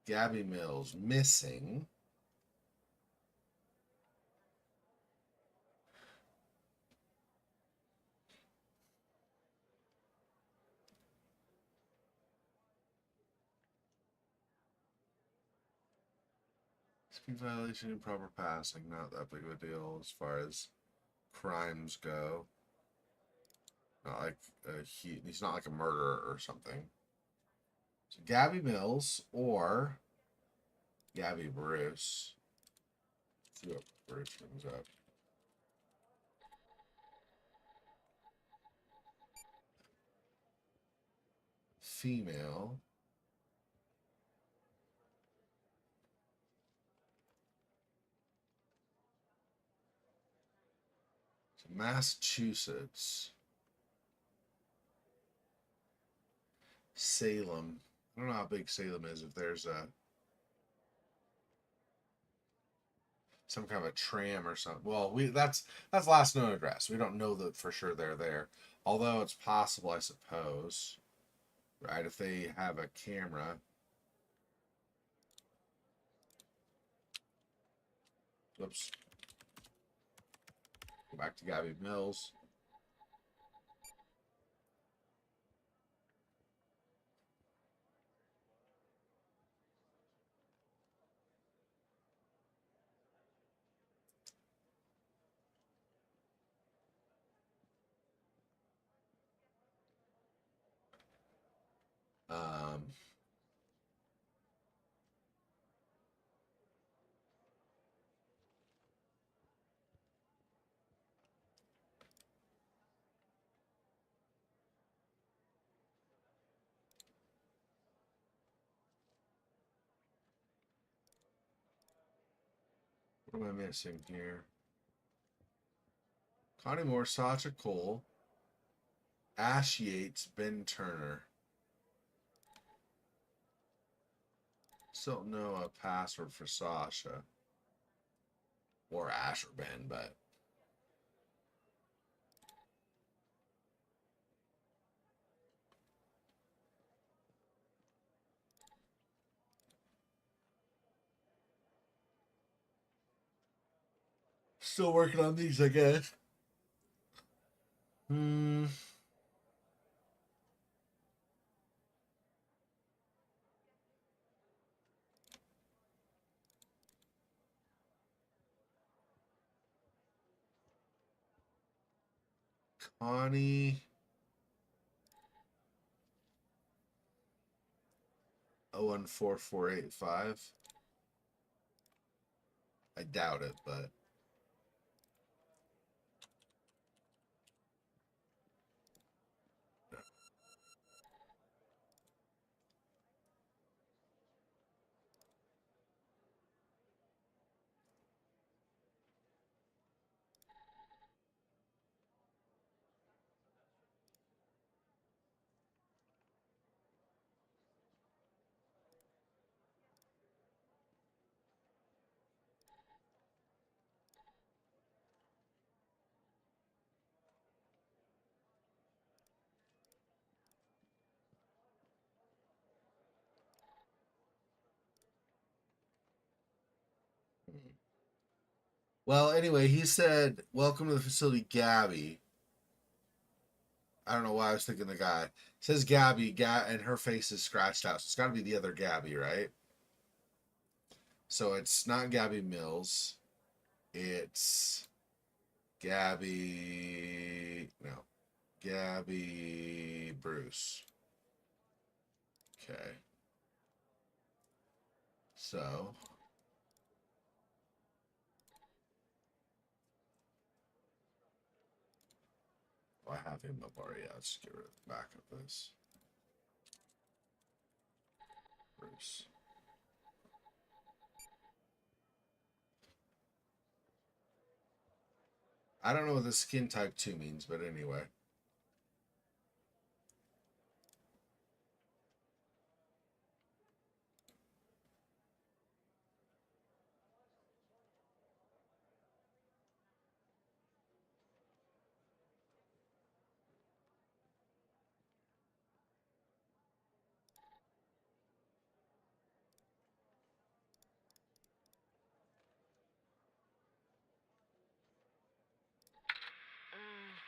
Gabby Mills missing. Speed violation, improper passing. Not that big of a deal as far as crimes go. Not like he's not like a murderer or something. So Gabby Mills or Gabby Bruce. Let's see what Bruce brings up. Female. So Massachusetts. Salem. I don't know how big Salem is. If there's some kind of a tram or something. Well, that's last known address. We don't know that for sure they're there. Although it's possible, I suppose, right? If they have a camera. Whoops. Go back to Gabby Mills. Um, what am I missing here? Connie Moore, Sasha Cole, Ash Yates, Ben Turner. Still don't know a password for Sasha. Or Ash or Ben, but. Still working on these, I guess. Hmm. Connie 014485. I doubt it, but Well, anyway, he said, "Welcome to the facility, Gabby." I don't know why I was thinking the guy. It says Gabby, and her face is scratched out. So it's got to be the other Gabby, right? So it's not Gabby Mills. It's Gabby. No, Gabby Bruce. Okay. So I have him up already. Let's get rid of the back of this. Bruce. I don't know what the skin type 2 means, but anyway.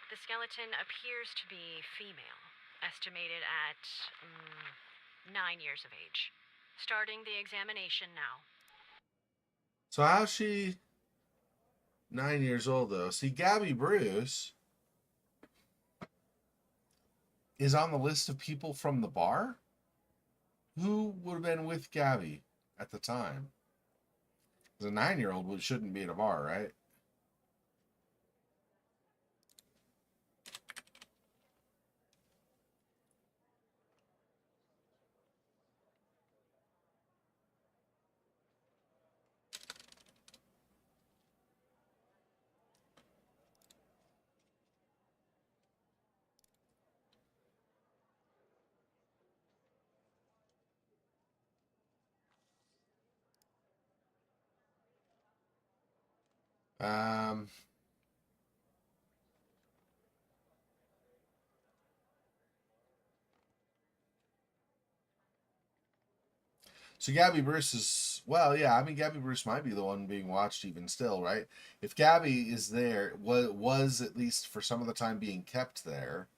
The skeleton appears to be female, estimated at 9 years of age. Starting the examination now. So how's she 9 years old though? See, Gabby Bruce is on the list of people from the bar. Who would have been with Gabby at the time? Because a 9-year-old shouldn't be at a bar, right? Um, so Gabby Bruce is, well, yeah. I mean, Gabby Bruce might be the one being watched even still, right? If Gabby is there, was at least for some of the time being kept there,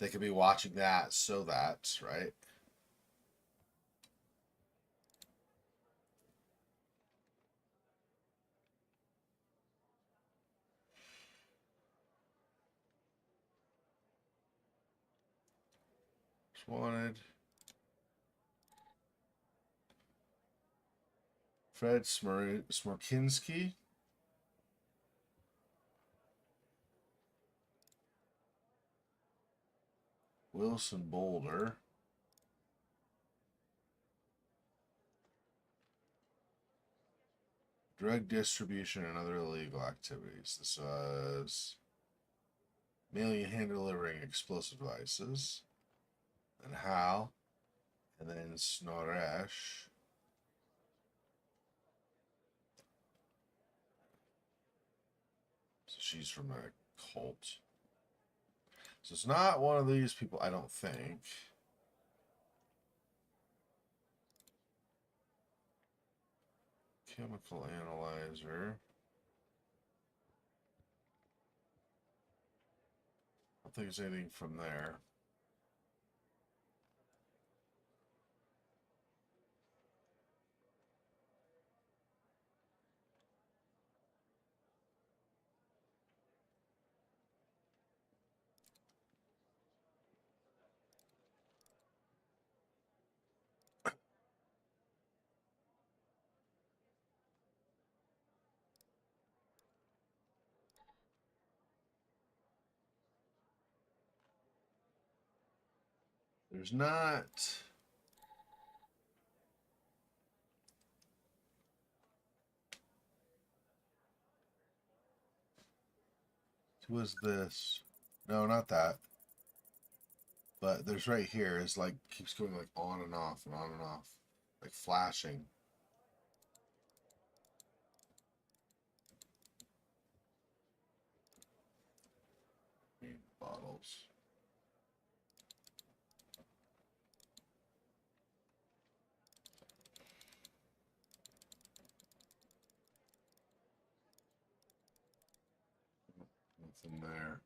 they could be watching that, so that, right? Just wanted Fred Smorkinski. Wilson Boulder. Drug distribution and other illegal activities. This was mailing and hand delivering explosive devices. And Hal. And then Snoresh. So she's from a cult. So it's not one of these people, I don't think. Chemical analyzer. I don't think there's anything from there. There's not. Who is this? No, not that. But there's right here is like keeps going like on and off and on and off, like flashing. Bottles. Nothing there.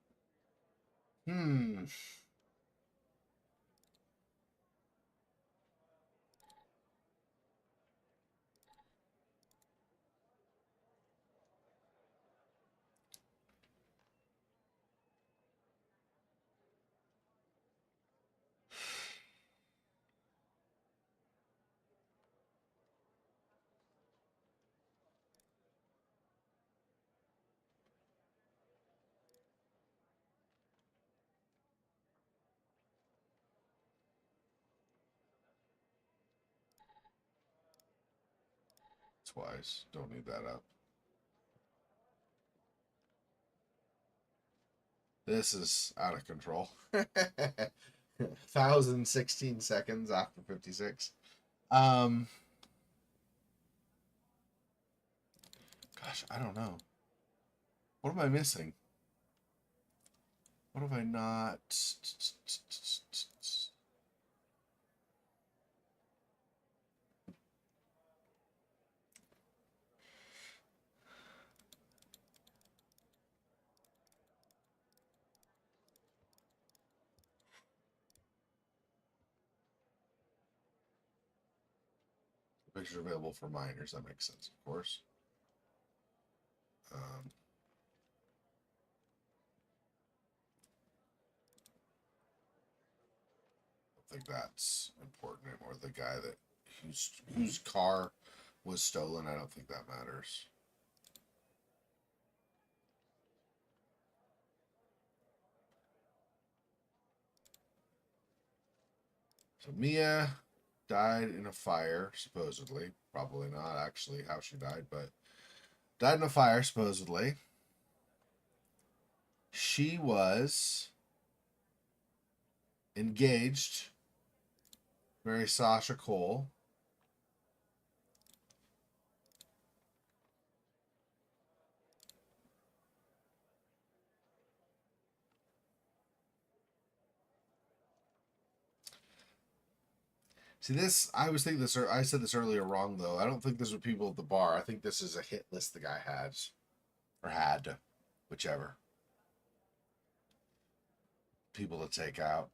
Twice. Don't need that up. This is out of control. 1,016 seconds after 56. Gosh, I don't know. What am I missing? What have I not? Pictures available for minors. That makes sense, of course. I think that's important anymore. The guy that whose car was stolen, I don't think that matters. So Mia died in a fire, supposedly. Probably not actually how she died, but died in a fire, supposedly. She was engaged, Mary Sasha Cole. See this, I was thinking this. I said this earlier wrong though. I don't think this were people at the bar. I think this is a hit list the guy has, or had, whichever. People to take out.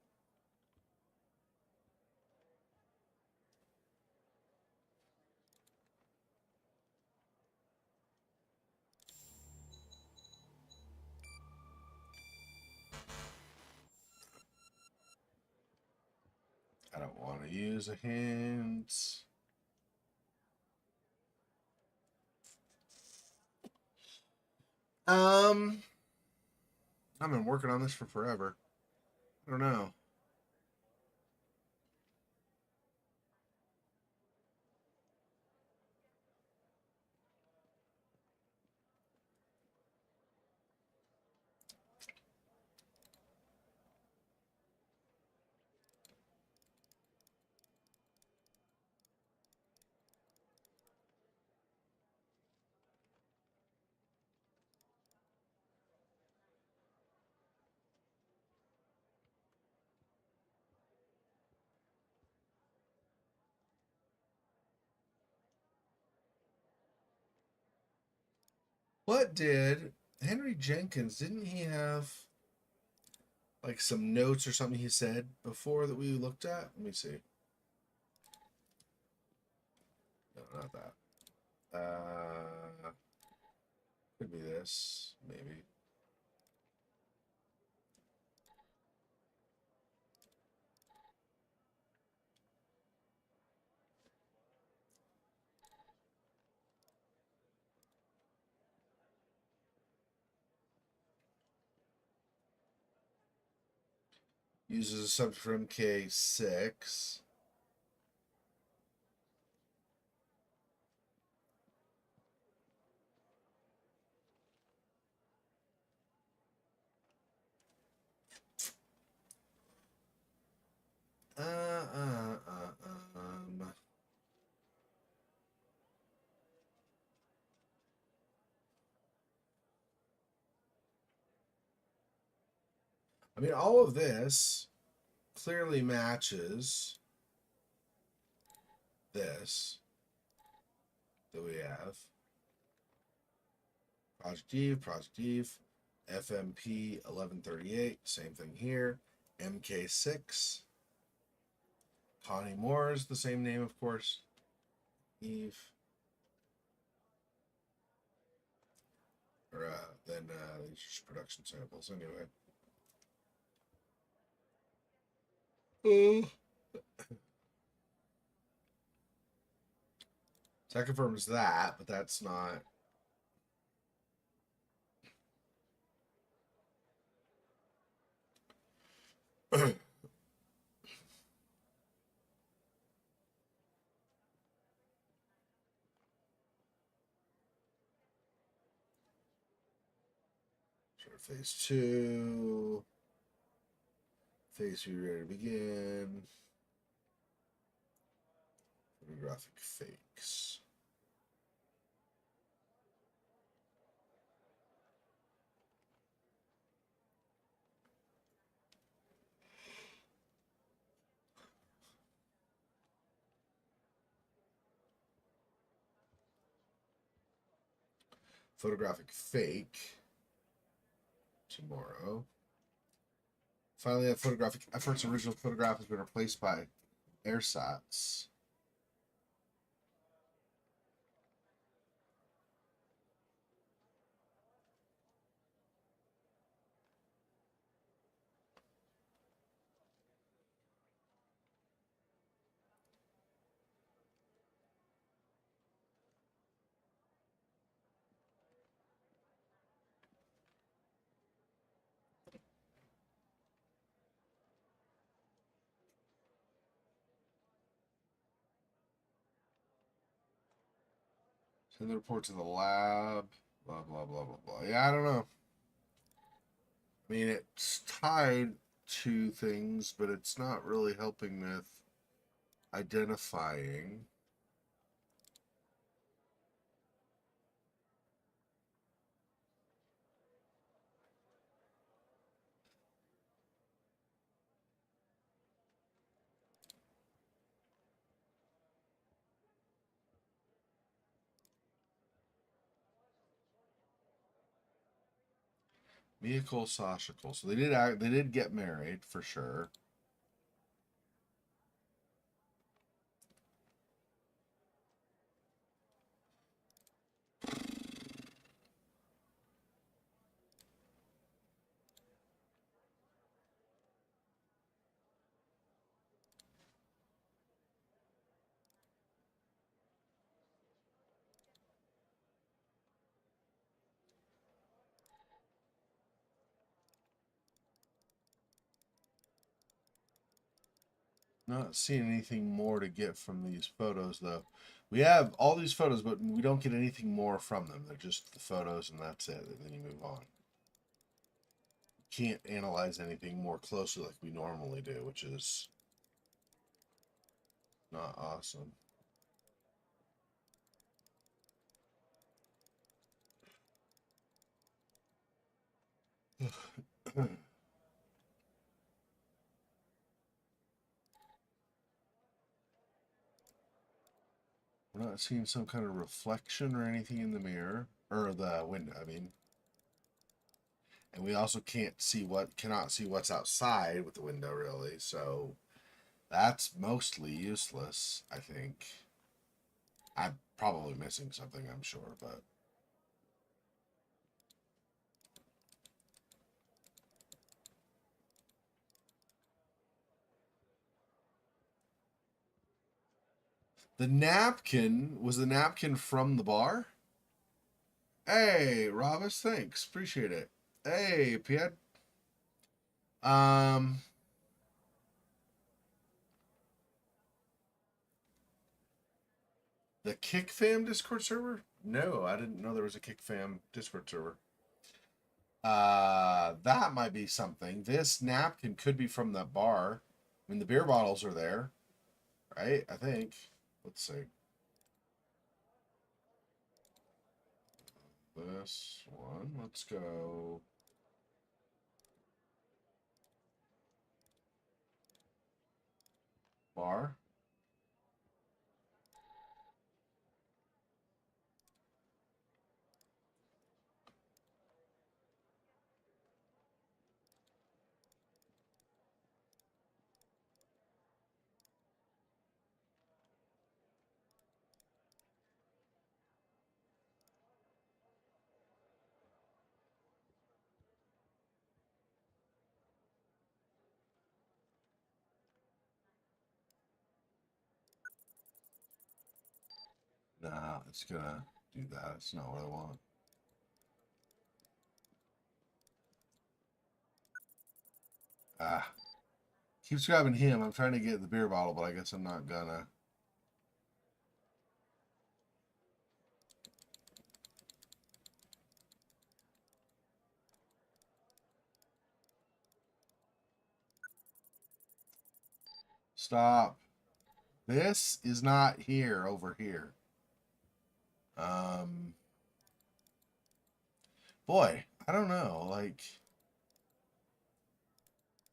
I don't want to use a hint. I've been working on this for forever. I don't know. What did Henry Jenkins, didn't he have like some notes or something he said before that we looked at? Let me see. No, not that. Could be this, maybe. Uses a subject from K6. I mean, all of this clearly matches this that we have. Project Eve, Project Eve. FMP 1138, same thing here. MK6. Connie Moore is the same name, of course. Eve. Or then these are production samples anyway. So that confirms that, but that's not. Phase 2. Phase 3 ready to begin. Photographic fakes. Photographic fake tomorrow. Finally, that photographic effort's original photograph has been replaced by airsats. Send the report to the lab. Blah, blah, blah, blah, blah. Yeah, I don't know. I mean, it's tied to things, but it's not really helping with identifying. Vehicle Sashical. So they did get married for sure. Not seeing anything more to get from these photos, though. We have all these photos, but we don't get anything more from them. They're just the photos, and that's it. And then you move on. Can't analyze anything more closely like we normally do, which is not awesome. We're not seeing some kind of reflection or anything in the mirror or the window, I mean. And we also cannot see what's outside with the window really. So that's mostly useless, I think. I'm probably missing something, I'm sure, but the napkin was the napkin from the bar? Hey, Robus, thanks. Appreciate it. Hey, Piet. Um, the KickFam Discord server? No, I didn't know there was a KickFam Discord server. That might be something. This napkin could be from the bar. I mean, the beer bottles are there, right? I think. Let's see. This one. Let's go. Bar. Nah, it's gonna do that. It's not what I want. Ah. Keeps grabbing him. I'm trying to get the beer bottle, but I guess I'm not gonna. Stop. This is not here, over here. Boy, I don't know. Like,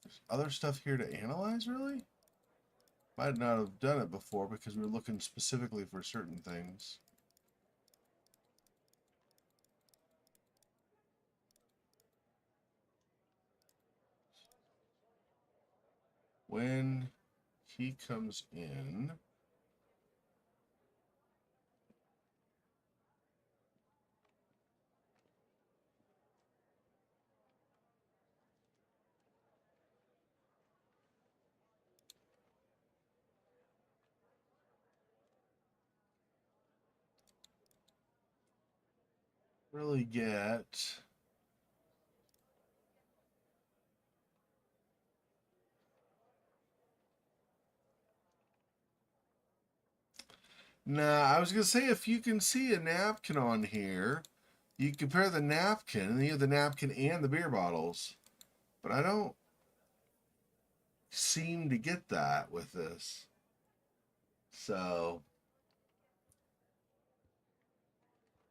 there's other stuff here to analyze, really? Might not have done it before because we were looking specifically for certain things. When he comes in, really get. Nah, I was gonna say if you can see a napkin on here, you compare the napkin, and you have the napkin and the beer bottles. But I don't seem to get that with this. So,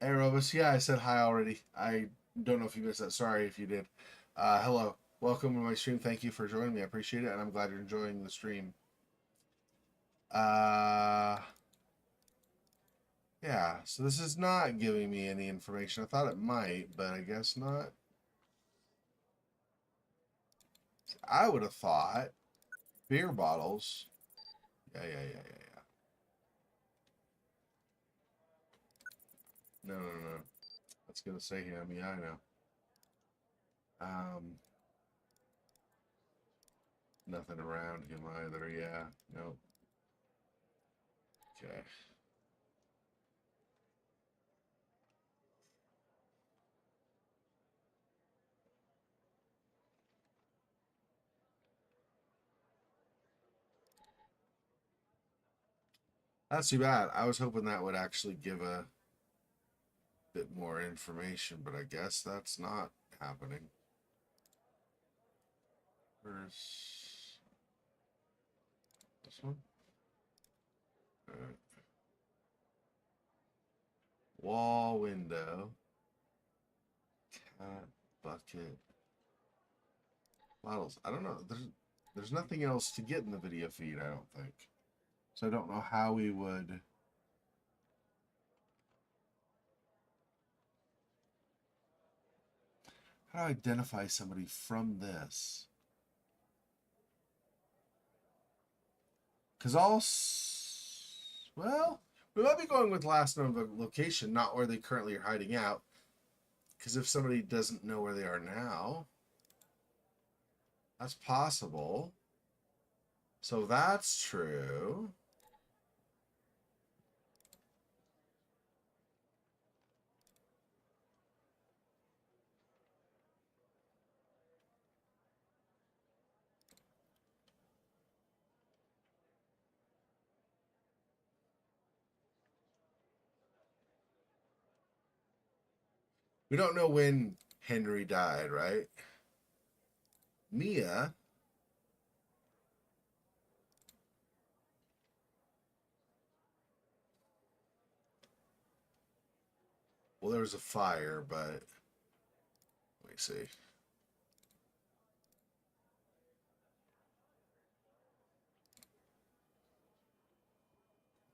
Aerobus, yeah, I said hi already. I don't know if you missed that. Sorry if you did. Hello. Welcome to my stream. Thank you for joining me. I appreciate it, and I'm glad you're enjoying the stream. Yeah, so this is not giving me any information. I thought it might, but I guess not. I would have thought beer bottles. Yeah. No. That's gonna say him. Yeah, I know. Nothing around him either. Yeah, nope. Okay. That's too bad. I was hoping that would actually give a bit more information, but I guess that's not happening. Where's this one? Wall window. Cat bucket. Models. I don't know. There's nothing else to get in the video feed, I don't think. So I don't know how we would. How do I identify somebody from this? Because well, we might be going with last known location, not where they currently are hiding out. Because if somebody doesn't know where they are now, that's possible. So that's true. We don't know when Henry died, right? Mia. Well, there was a fire, but let me see.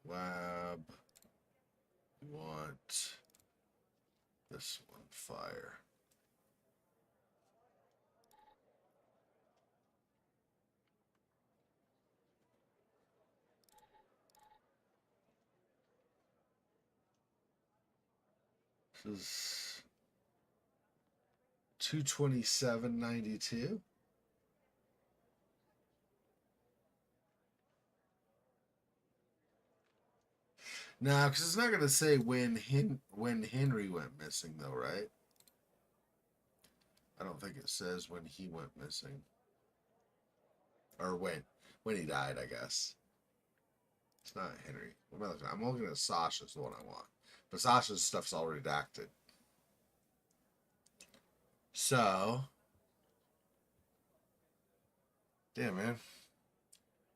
Lab. We want this one, fire. This is 227.92. No, because it's not going to say when Henry went missing, though, right? I don't think it says when he went missing, or when he died. I guess it's not Henry. What am I looking at? I'm looking at Sasha's the one I want, but Sasha's stuff's all redacted. So, damn man,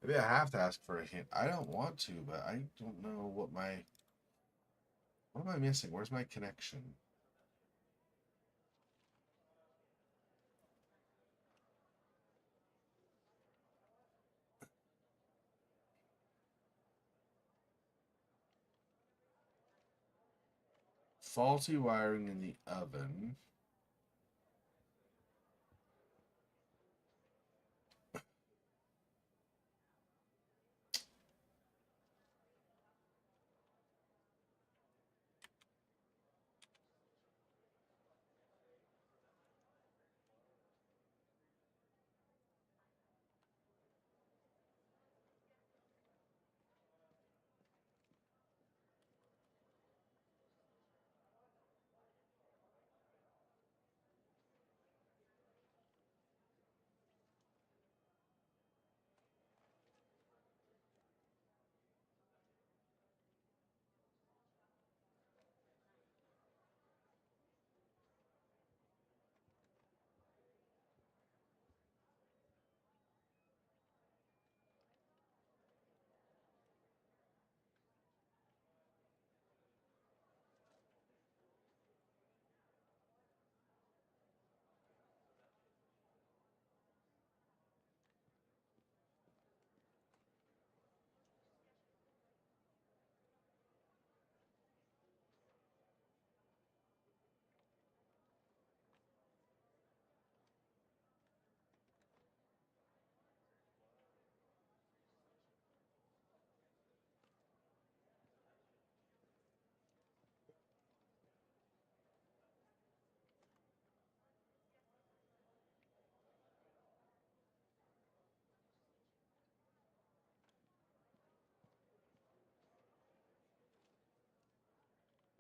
maybe I have to ask for a hint. I don't want to, but I don't know what am I missing? Where's my connection? Faulty wiring in the oven.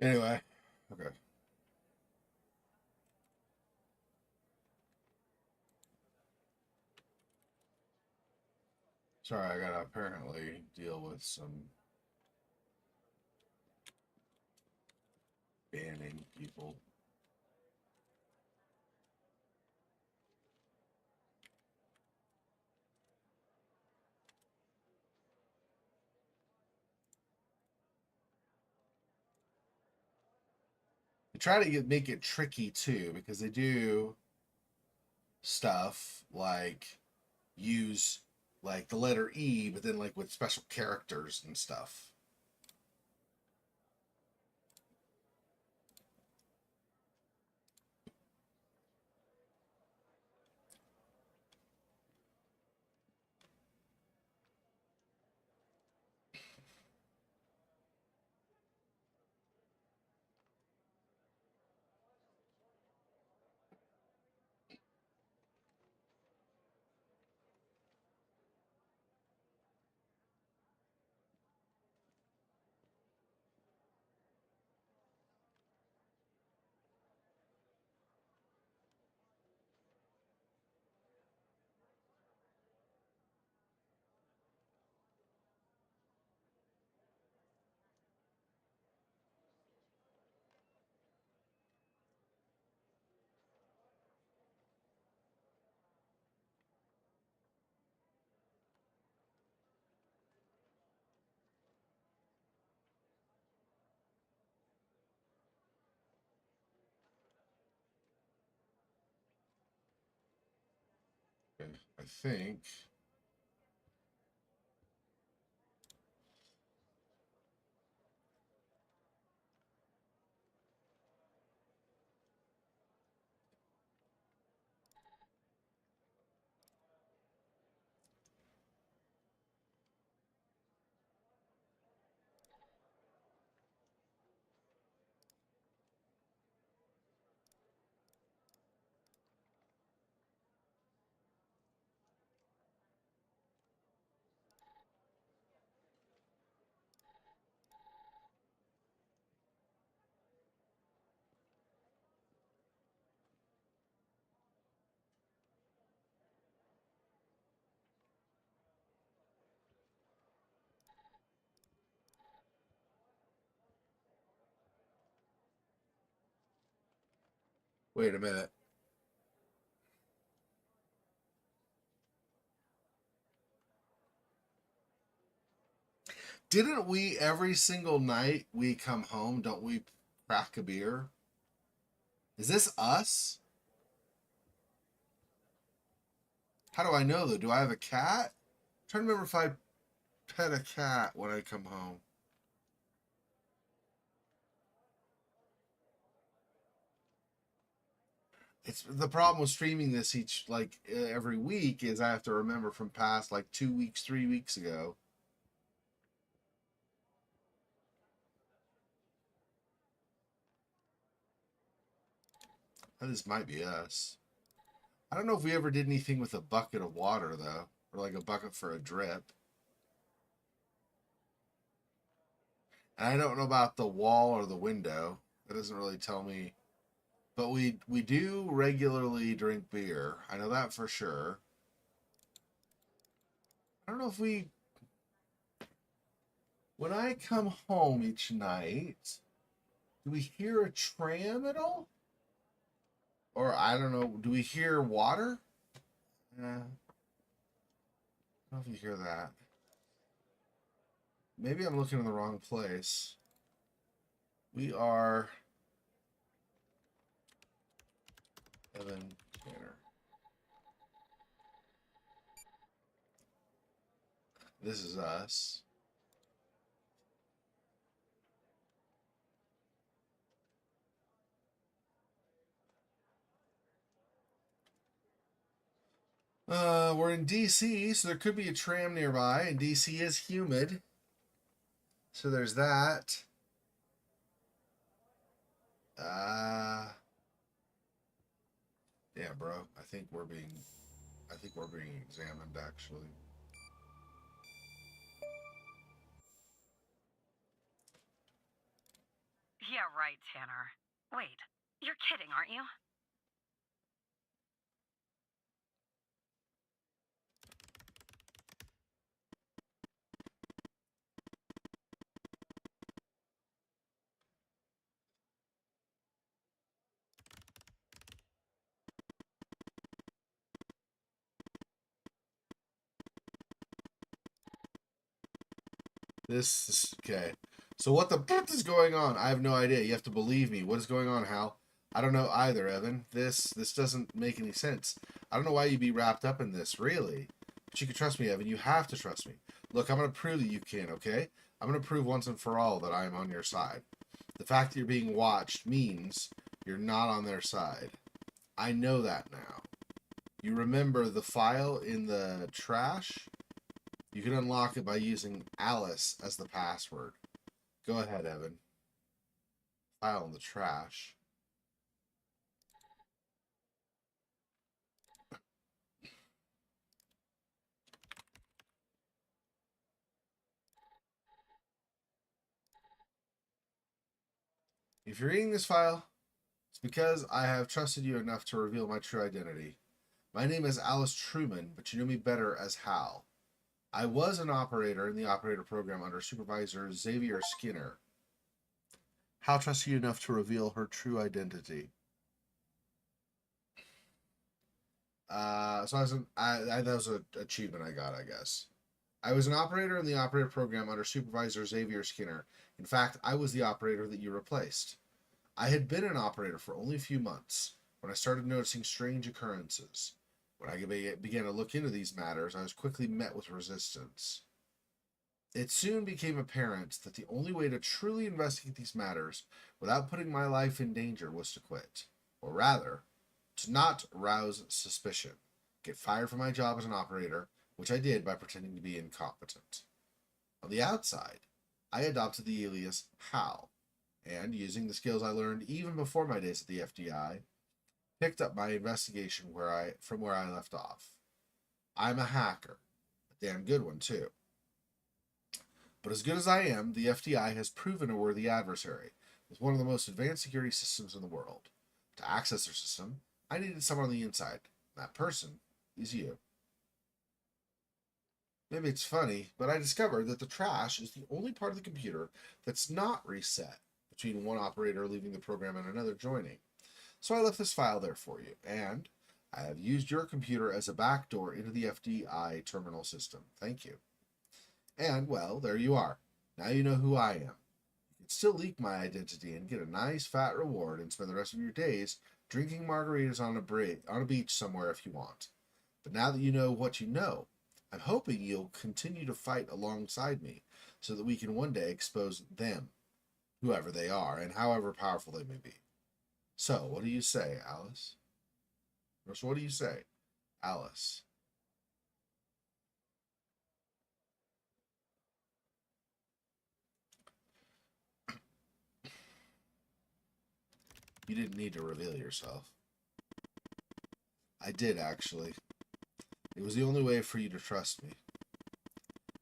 Anyway, okay. Sorry, I gotta apparently deal with some banning people. They try to make it tricky too because they do stuff like use like the letter E, but then like with special characters and stuff. Okay, I think. Wait a minute. Didn't we every single night we come home, don't we crack a beer? Is this us? How do I know though? Do I have a cat? I'm trying to remember if I pet a cat when I come home. It's the problem with streaming this each every week is I have to remember from past like 2 weeks, 3 weeks ago. This might be us. I don't know if we ever did anything with a bucket of water though, or like a bucket for a drip. And I don't know about the wall or the window. That doesn't really tell me. But we do regularly drink beer. I know that for sure. I don't know if we. When I come home each night, do we hear a tram at all? Or I don't know. Do we hear water? I don't know if you hear that. Maybe I'm looking in the wrong place. We are Evan Tanner. This is us. We're in DC, so there could be a tram nearby, and DC is humid. So there's that. Yeah, bro. I think we're being examined actually. Yeah, right, Tanner. Wait, you're kidding, aren't you? This is okay. So what is going on? I have no idea. You have to believe me. What is going on, Hal? I don't know either, Evan. This doesn't make any sense. I don't know why you'd be wrapped up in this, really. But you can trust me, Evan. You have to trust me. Look, I'm going to prove that you can, okay? I'm going to prove once and for all that I am on your side. The fact that you're being watched means you're not on their side. I know that now. You remember the file in the trash? You can unlock it by using Alice as the password. Go ahead, Evan. File in the trash. If you're reading this file, it's because I have trusted you enough to reveal my true identity. My name is Alice Truman, but you know me better as Hal. I was an operator in the operator program under supervisor Xavier Skinner. Hal trusted you enough to reveal her true identity. So that was an achievement I got, I guess. I was an operator in the operator program under supervisor Xavier Skinner. In fact, I was the operator that you replaced. I had been an operator for only a few months when I started noticing strange occurrences. When I began to look into these matters, I was quickly met with resistance. It soon became apparent that the only way to truly investigate these matters without putting my life in danger was to quit. Or rather, to not rouse suspicion, get fired from my job as an operator, which I did by pretending to be incompetent. On the outside, I adopted the alias Hal, and using the skills I learned even before my days at the FDI, picked up my investigation from where I left off. I'm a hacker, a damn good one too. But as good as I am, the FDI has proven a worthy adversary, with one of the most advanced security systems in the world. To access their system, I needed someone on the inside. That person is you. Maybe it's funny, but I discovered that the trash is the only part of the computer that's not reset between one operator leaving the program and another joining. So I left this file there for you, and I have used your computer as a backdoor into the FDI terminal system. Thank you. And, well, there you are. Now you know who I am. You can still leak my identity and get a nice fat reward and spend the rest of your days drinking margaritas on a beach somewhere if you want. But now that you know what you know, I'm hoping you'll continue to fight alongside me so that we can one day expose them, whoever they are, and however powerful they may be. So, what do you say, Alice? First, what do you say, Alice? You didn't need to reveal yourself. I did, actually. It was the only way for you to trust me.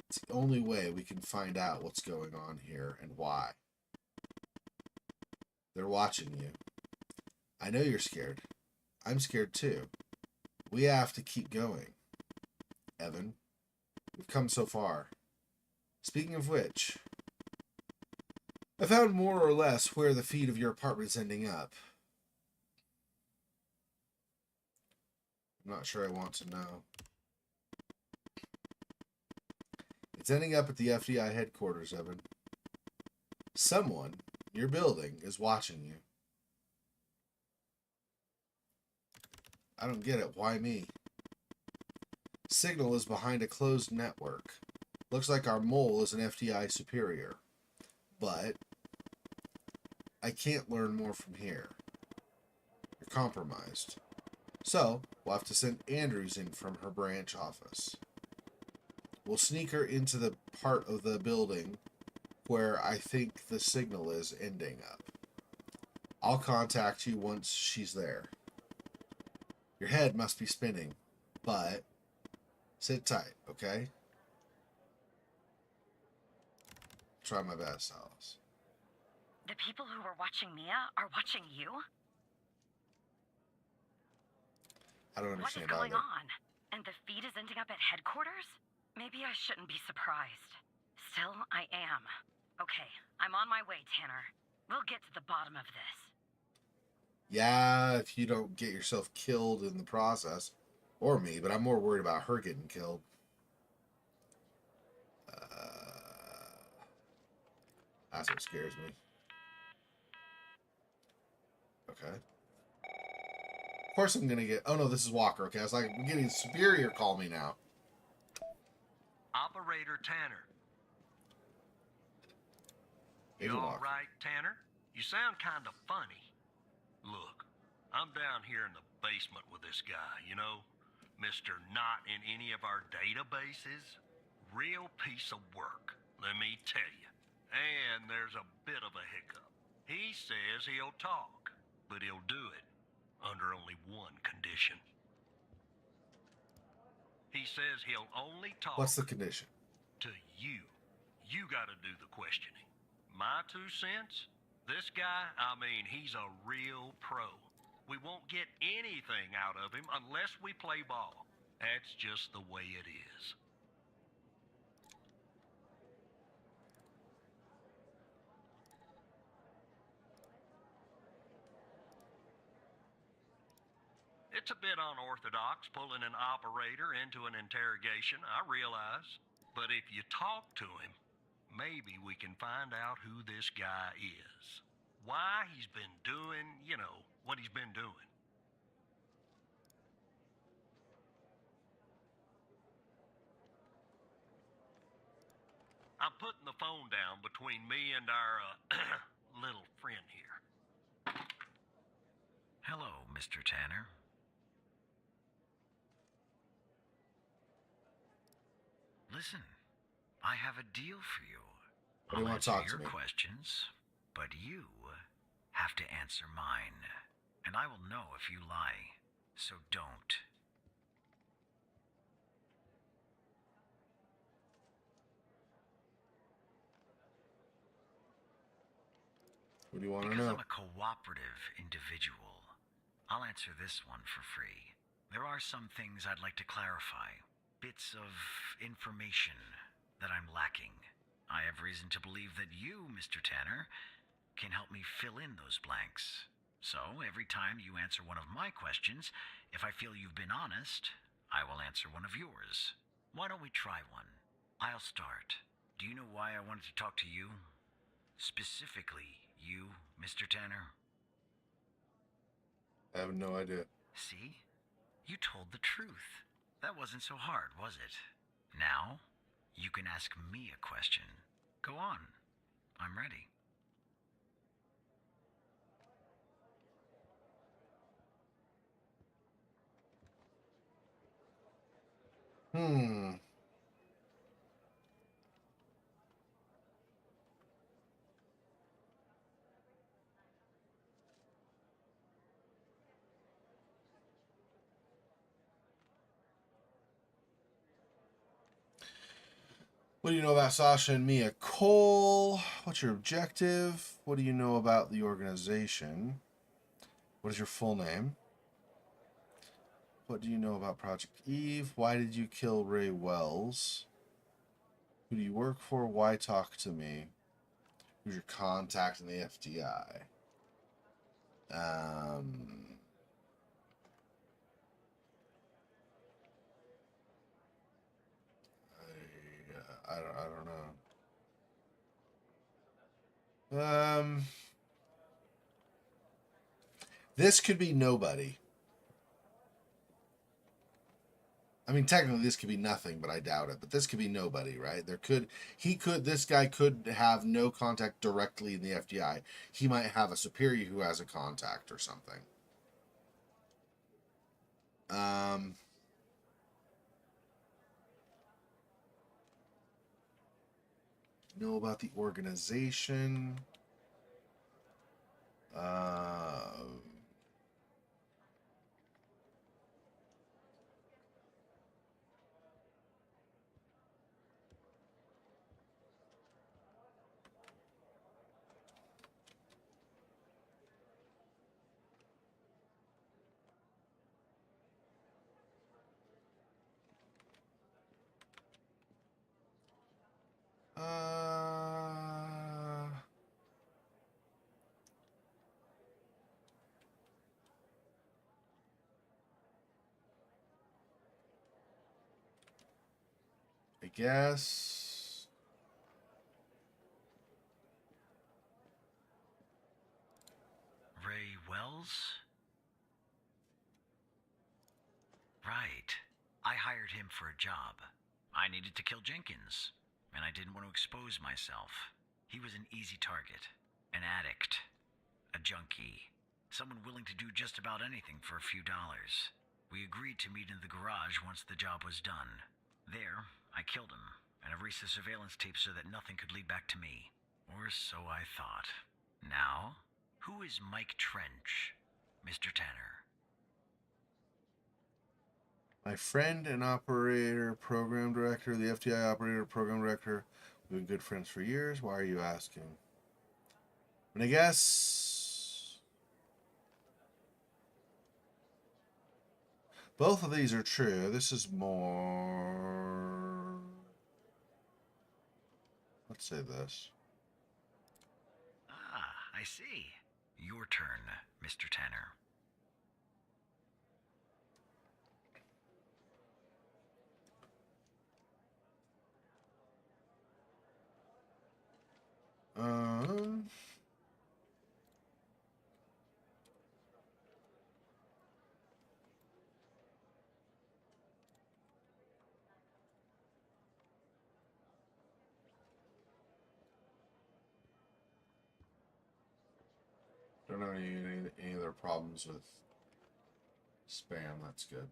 It's the only way we can find out what's going on here and why. They're watching you. I know you're scared. I'm scared too. We have to keep going. Evan, we've come so far. Speaking of which, I found more or less where the feed of your apartment is ending up. I'm not sure I want to know. It's ending up at the FDI headquarters, Evan. Someone in your building is watching you. I don't get it. Why me? Signal is behind a closed network. Looks like our mole is an FDI superior. But I can't learn more from here. You're compromised. So, we'll have to send Andrews in from her branch office. We'll sneak her into the part of the building where I think the signal is ending up. I'll contact you once she's there. Your head must be spinning, but sit tight, okay? Try my best, Alice. The people who were watching Mia are watching you? I don't What is understand going either. on? And the feed is ending up at headquarters? Maybe I shouldn't be surprised. Still, I am. Okay, I'm on my way, Tanner. We'll get to the bottom of this. Yeah, if you don't get yourself killed in the process. Or me, but I'm more worried about her getting killed. That's what scares me. Okay. Of course I'm gonna get... Oh no, this is Walker, okay? I was like, I'm getting Superior call me now. Operator Tanner. You Agent all Walker. right, Tanner? You sound kind of funny. Look, I'm down here in the basement with this guy, you know? Mr. Not in any of our databases. Real piece of work, let me tell you. And there's a bit of a hiccup. He says he'll talk, but he'll do it under only one condition. He says he'll only talk What's the condition? to you. You gotta do the questioning. My 2 cents? This guy, I mean, he's a real pro. We won't get anything out of him unless we play ball. That's just the way it is. It's a bit unorthodox pulling an operator into an interrogation, I realize. But if you talk to him, maybe we can find out who this guy is. Why he's been doing, you know, what he's been doing. I'm putting the phone down between me and our little friend here. Hello, Mr. Tanner. Listen, I have a deal for you. What do you I'll want to answer talk to your me? questions, but you have to answer mine. And I will know if you lie, so don't. What do you want to Because know? I'm a cooperative individual, I'll answer this one for free. There are some things I'd like to clarify. Bits of information that I'm lacking. I have reason to believe that you, Mr. Tanner, can help me fill in those blanks. So, every time you answer one of my questions, if I feel you've been honest, I will answer one of yours. Why don't we try one? I'll start. Do you know why I wanted to talk to you? Specifically, you, Mr. Tanner? I have no idea. See? You told the truth. That wasn't so hard, was it? Now, you can ask me a question. Go on. I'm ready. Hmm. What do you know about Sasha and Mia Cole? What's your objective? What do you know about the organization? What is your full name? What do you know about Project Eve? Why did you kill Ray Wells? Who do you work for? Why talk to me? Who's your contact in the FDI? I don't know. This could be nobody. I mean, technically, this could be nothing, but I doubt it. But this could be nobody, right? This guy could have no contact directly in the FDI. He might have a superior who has a contact or something. Know about the organization. I guess. Ray Wells? Right. I hired him for a job. I needed to kill Jenkins, and I didn't want to expose myself. He was an easy target. An addict. A junkie. Someone willing to do just about anything for a few dollars. We agreed to meet in the garage once the job was done. There, I killed him, and erased the surveillance tape so that nothing could lead back to me. Or so I thought. Now, who is Mike Trench, Mr. Tanner? My friend and operator, program director, the FDI operator, program director. We've been good friends for years. Why are you asking? And I guess both of these are true. This is more. Let's say this. Ah, I see. Your turn, Mr. Tanner. Um. Don't have any other problems with spam. That's good.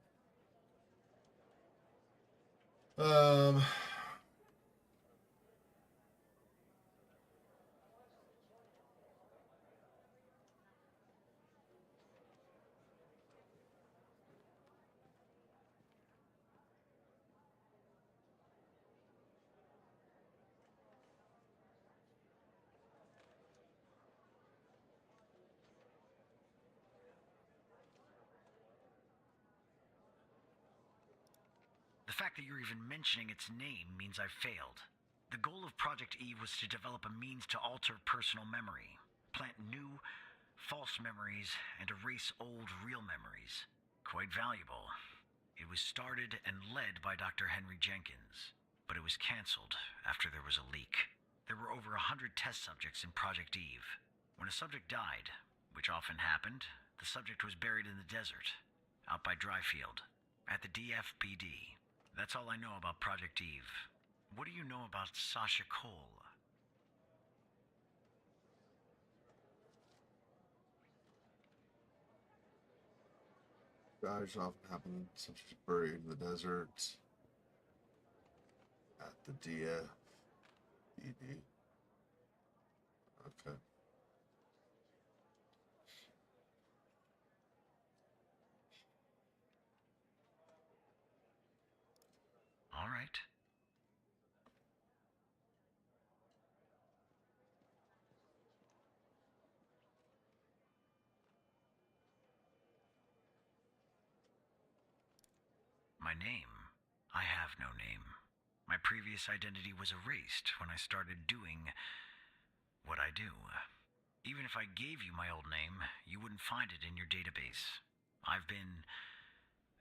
The fact that you're even mentioning its name means I've failed. The goal of Project Eve was to develop a means to alter personal memory, plant new, false memories and erase old real memories. Quite valuable. It was started and led by Dr. Henry Jenkins, but it was canceled after there was a leak. There were over 100 test subjects in Project Eve. When a subject died, which often happened, the subject was buried in the desert, out by Dryfield, at the DFPD. That's all I know about Project Eve. What do you know about Sasha Cole? Dies often happen such as buried in the desert at the DFPD. Okay. All right. My name? I have no name. My previous identity was erased when I started doing what I do. Even if I gave you my old name, you wouldn't find it in your database. I've been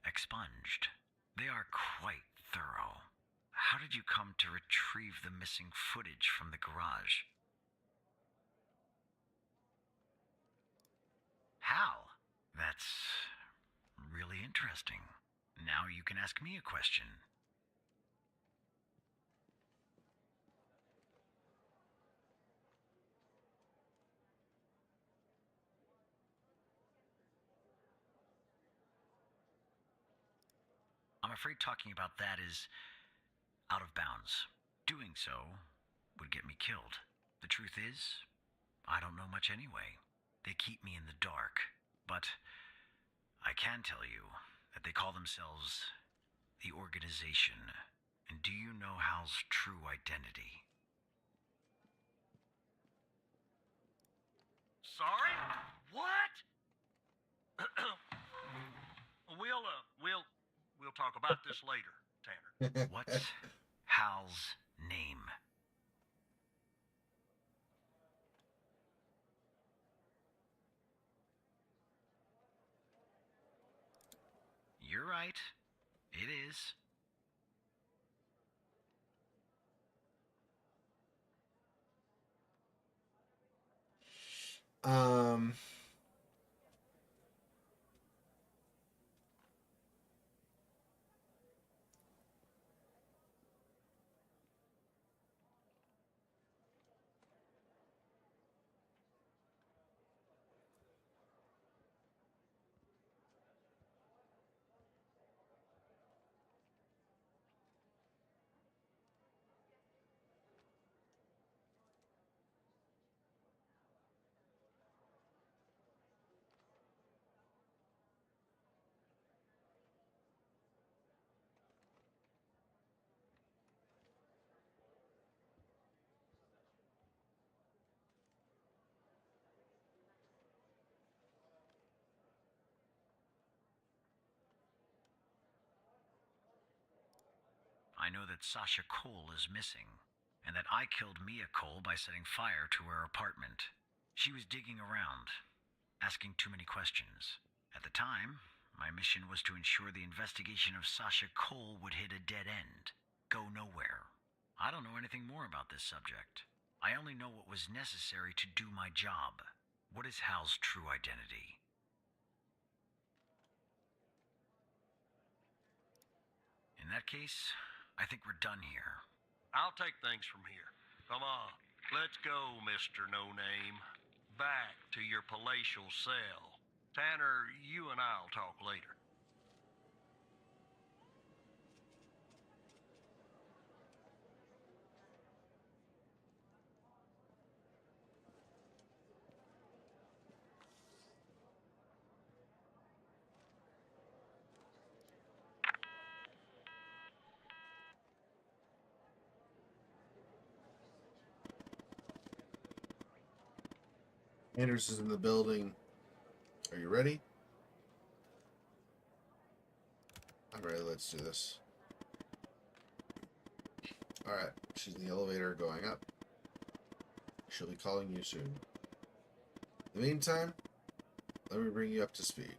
expunged. They are quite thorough. How did you come to retrieve the missing footage from the garage? How? That's really interesting. Now you can ask me a question. I'm afraid talking about that is out of bounds. Doing so would get me killed. The truth is, I don't know much anyway. They keep me in the dark. But I can tell you that they call themselves the Organization. And do you know Hal's true identity? Sorry? What? We'll talk about this later, Tanner. What's Hal's name? You're right. It is. Um. I know that Sasha Cole is missing, and that I killed Mia Cole by setting fire to her apartment. She was digging around, asking too many questions. At the time, my mission was to ensure the investigation of Sasha Cole would hit a dead end, go nowhere. I don't know anything more about this subject. I only know what was necessary to do my job. What is Hal's true identity? In that case, I think we're done here. I'll take things from here. Come on, let's go, Mr. No Name. Back to your palatial cell. Tanner, you and I'll talk later. Anders is in the building. Are you ready? I'm ready. Let's do this. Alright. She's in the elevator going up. She'll be calling you soon. In the meantime, Let me bring you up to speed.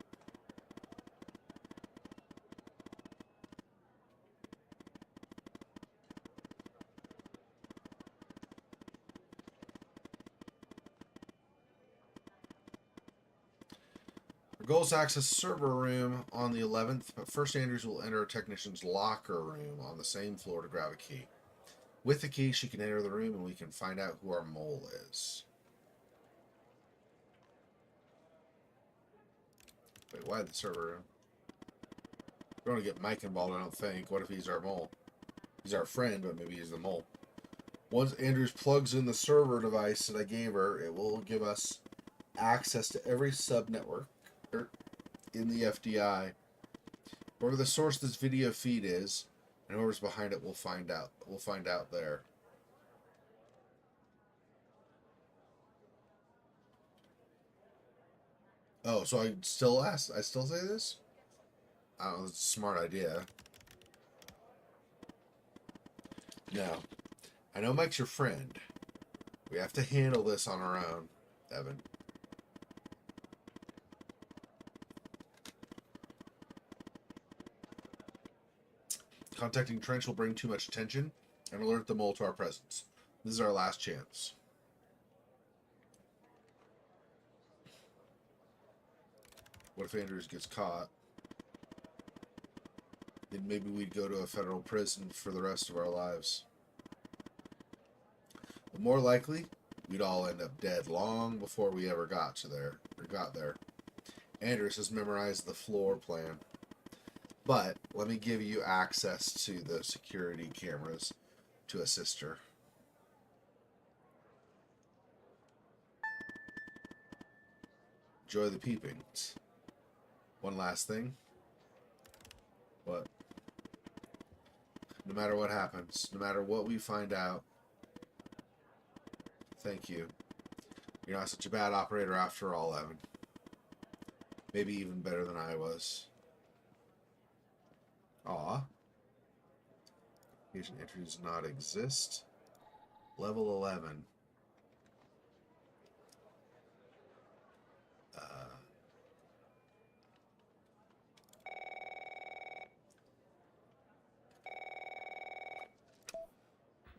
Our goal is to access server room on the 11th, but first Andrews will enter a technician's locker room on the same floor to grab a key. With the key, she can enter the room and we can find out who our mole is. Wait, why the server room? We don't want to get Mike involved, I don't think. What if he's our mole? He's our friend, but maybe he's the mole. Once Andrews plugs in the server device that I gave her, it will give us access to every subnetwork in the FDI. Wherever the source of this video feed is, and whoever's behind it, we'll find out. We'll find out there. Oh, so I still say this? I don't know, it's a smart idea. No. I know Mike's your friend. We have to handle this on our own, Evan. Contacting Trench will bring too much attention and alert the mole to our presence. This is our last chance. What if Andrews gets caught? Then maybe we'd go to a federal prison for the rest of our lives. But more likely, we'd all end up dead long before we ever got there. Andrews has memorized the floor plan. But let me give you access to the security cameras to assist her. Enjoy the peepings. One last thing. What? No matter what happens, no matter what we find out, thank you. You're not such a bad operator after all, Evan. Maybe even better than I was. Aw. Patient entry does not exist. Level 11.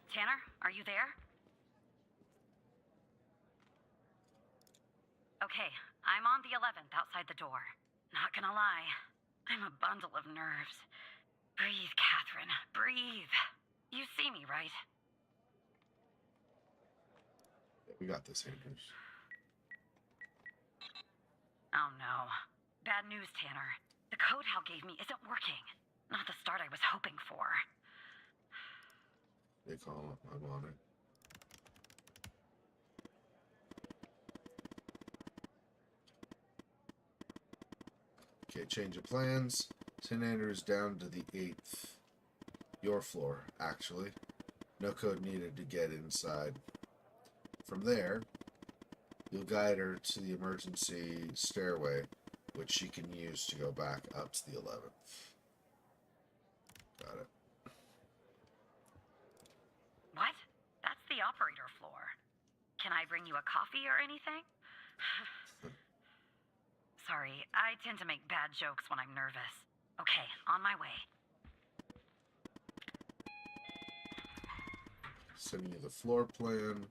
Tanner, are you there? Okay, I'm on the 11th outside the door. Not gonna lie, I'm a bundle of nerves. Breathe, Catherine, breathe. You see me, right? We got this, Andrews. Oh no. Bad news, Tanner. The code Hal gave me isn't working. Not the start I was hoping for. They call it. I'm on it. Okay, change of plans. Send Andrews down to the 8th. Your floor, actually. No code needed to get inside. From there, you'll guide her to the emergency stairway, which she can use to go back up to the 11th. Got it. What? That's the operator floor. Can I bring you a coffee or anything? Sorry, I tend to make bad jokes when I'm nervous. Okay, on my way. Sending you the floor plan.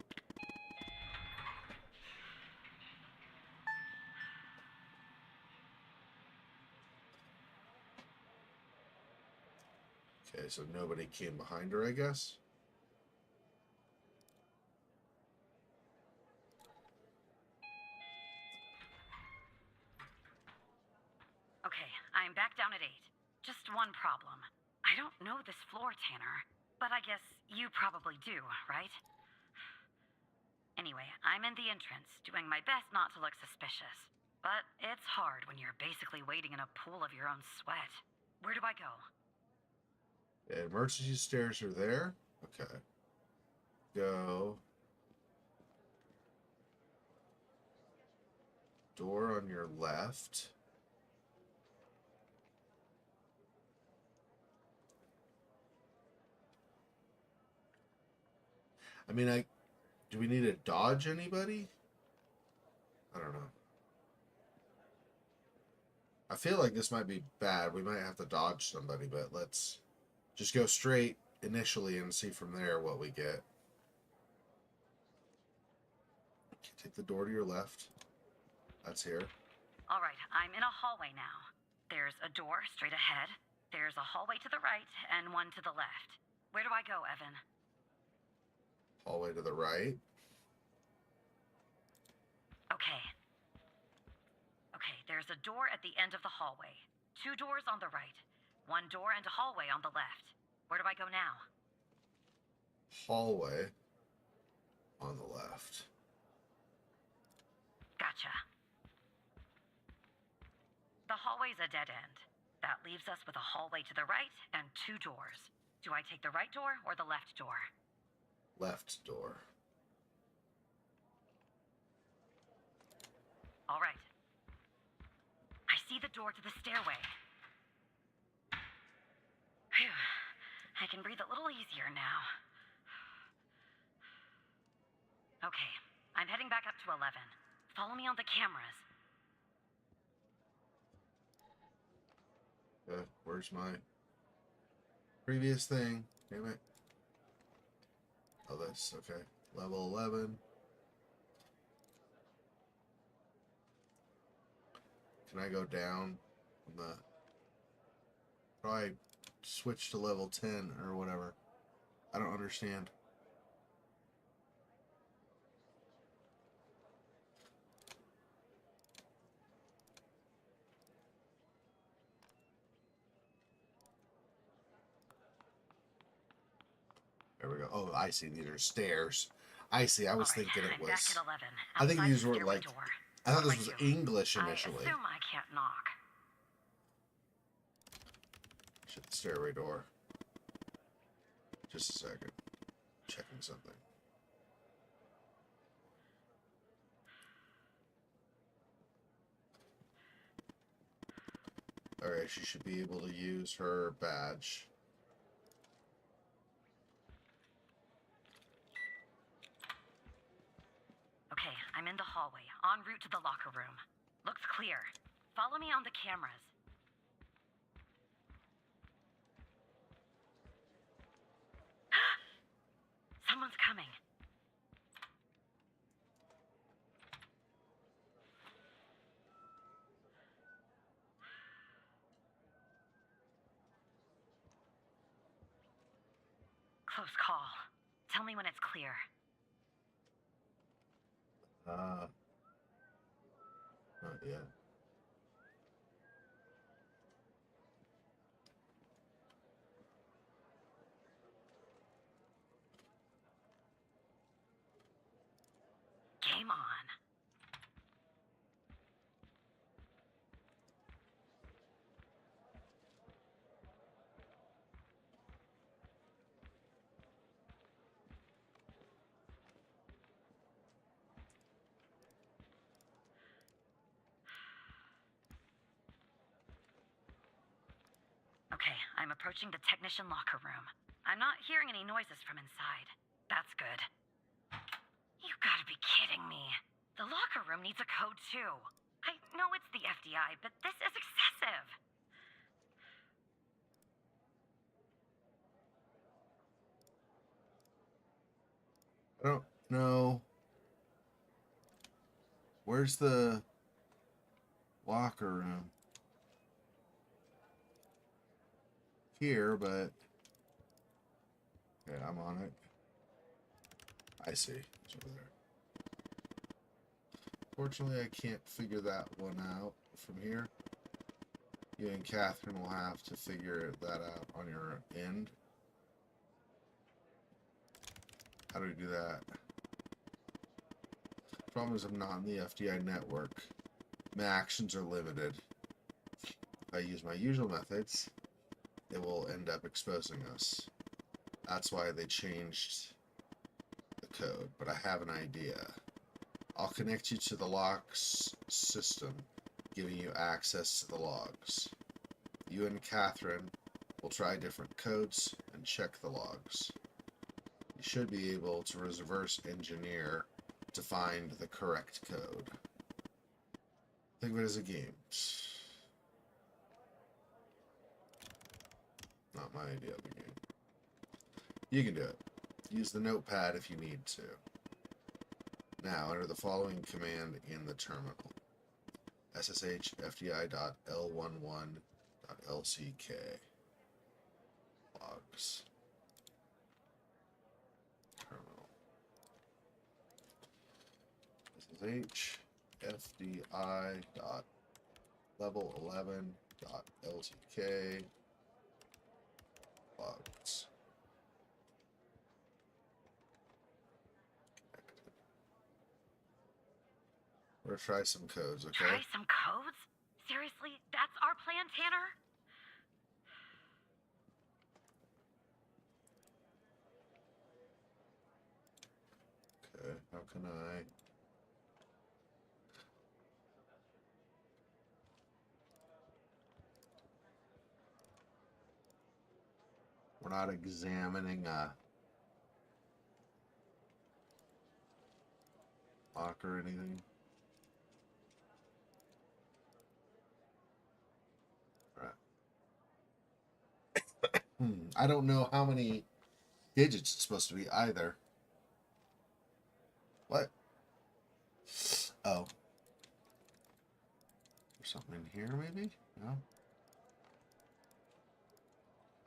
Okay, so nobody came behind her, I guess. Okay, I'm back down at 8. Just one problem. I don't know this floor, Tanner. But I guess you probably do, right? Anyway, I'm in the entrance, doing my best not to look suspicious. But it's hard when you're basically waiting in a pool of your own sweat. Where do I go? Emergency stairs are there. Okay. Go. Door on your left. I mean, do we need to dodge anybody? I don't know. I feel like this might be bad. We might have to dodge somebody, but let's just go straight initially and see from there what we get. Take the door to your left. That's here. All right, I'm in a hallway now. There's a door straight ahead. There's a hallway to the right and one to the left. Where do I go, Evan? Hallway to the right. Okay. Okay, there's a door at the end of the hallway. 2 doors on the right. 1 door and a hallway on the left. Where do I go now? Hallway on the left. Gotcha. The hallway's a dead end. That leaves us with a hallway to the right and 2 doors. Do I take the right door or the left door? Left door. All right. I see the door to the stairway. Phew. I can breathe a little easier now. Okay, I'm heading back up to 11. Follow me on the cameras. Where's my previous thing? Damn it. Oh, this. Okay. Level 11. Can I go down on the... Probably switch to level 10 or whatever. I don't understand. There we go. Oh, I see. These are stairs. I see. I was All right, thinking it I'm was... back at 11. I think outside these the were stairway like... door. I thought What this do was I do? English initially. I assume I can't knock. Shut the stairway door. Just a second. Checking something. Alright, she should be able to use her badge. Okay, I'm in the hallway, en route to the locker room. Looks clear. Follow me on the cameras. Someone's coming. Close call. Tell me when it's clear. Not yet. Game on. Okay, I'm approaching the technician locker room. I'm not hearing any noises from inside. That's good. You gotta be kidding me. The locker room needs a code too. I know it's the FDI, but this is excessive. I don't know. Where's the locker room? Here, but... Okay, I'm on it. I see. It's over there. Fortunately, I can't figure that one out from here. You and Catherine will have to figure that out on your end. How do we do that? Problem is I'm not in the FDI network. My actions are limited. If I use my usual methods, it will end up exposing us. That's why they changed the code, but I have an idea. I'll connect you to the logs system, giving you access to the logs. You and Catherine will try different codes and check the logs. You should be able to reverse engineer to find the correct code. Think of it as a game. Not my idea of the game. You can do it. Use the notepad if you need to. Now, enter the following command in the terminal. ssh fdi.l11.lck. Logs. Terminal. ssh fdi.level11.lck. Logs. We're gonna try some codes, okay? Try some codes? Seriously? That's our plan, Tanner? Okay, how can I... We're not examining a lock or anything. I don't know how many digits it's supposed to be either. What? Oh. There's something in here, maybe? No?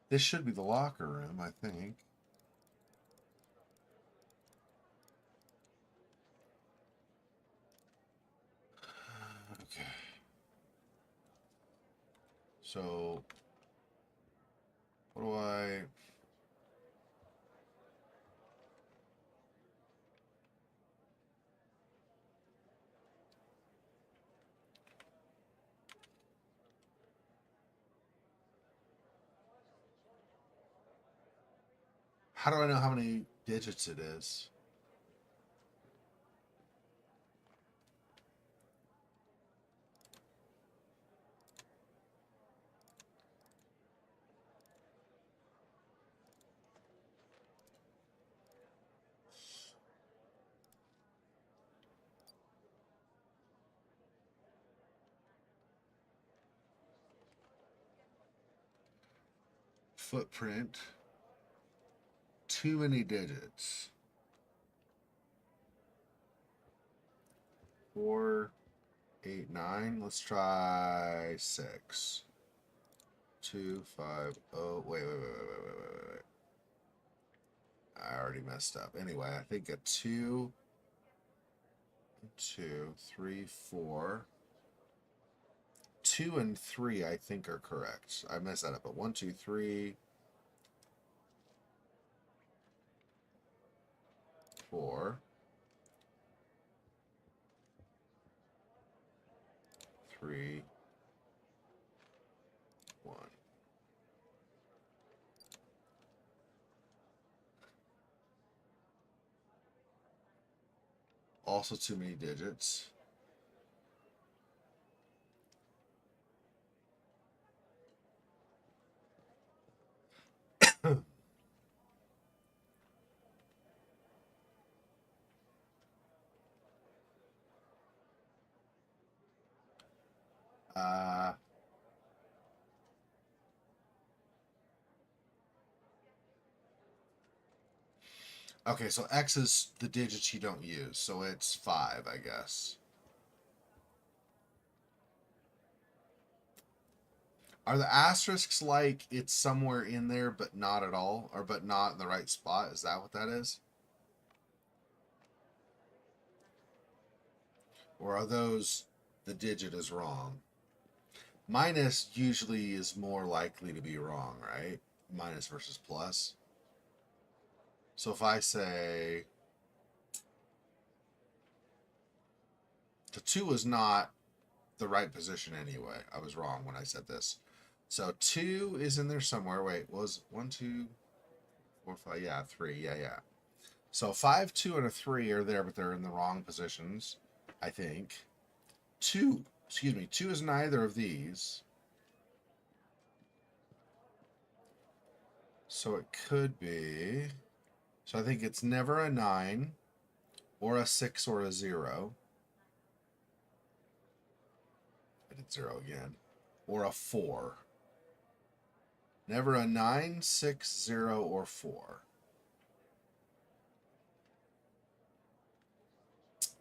This should be the locker room, I think. Okay. So, what do I... How do I know how many digits it is? Footprint. Too many digits. 4, 8, 9. Let's try 6. 2, 5, oh, wait. I already messed up. Anyway, I think a 2, 2, 3, 4. 2 and 3, I think, are correct. I messed that up. But 1, 2, 3, 4, 3, 1. Also too many digits. uh, okay, so X is the digits you don't use, so it's 5, I guess. Are the asterisks like it's somewhere in there but not at all? Or but not in the right spot? Is that what that is? Or are those the digit is wrong? Minus usually is more likely to be wrong, right? Minus versus plus. So if I say the 2 is not the right position anyway. I was wrong when I said this. So 2 is in there somewhere. Wait, was 1, 2, 4, 5? Yeah, 3. Yeah. So 5, 2, and a 3 are there, but they're in the wrong positions, I think. 2 is neither of these. So it could be. So I think it's never a 9 or a 6 or a 0. I did 0 again. Or a 4. Never a 9, 6, 0, or 4.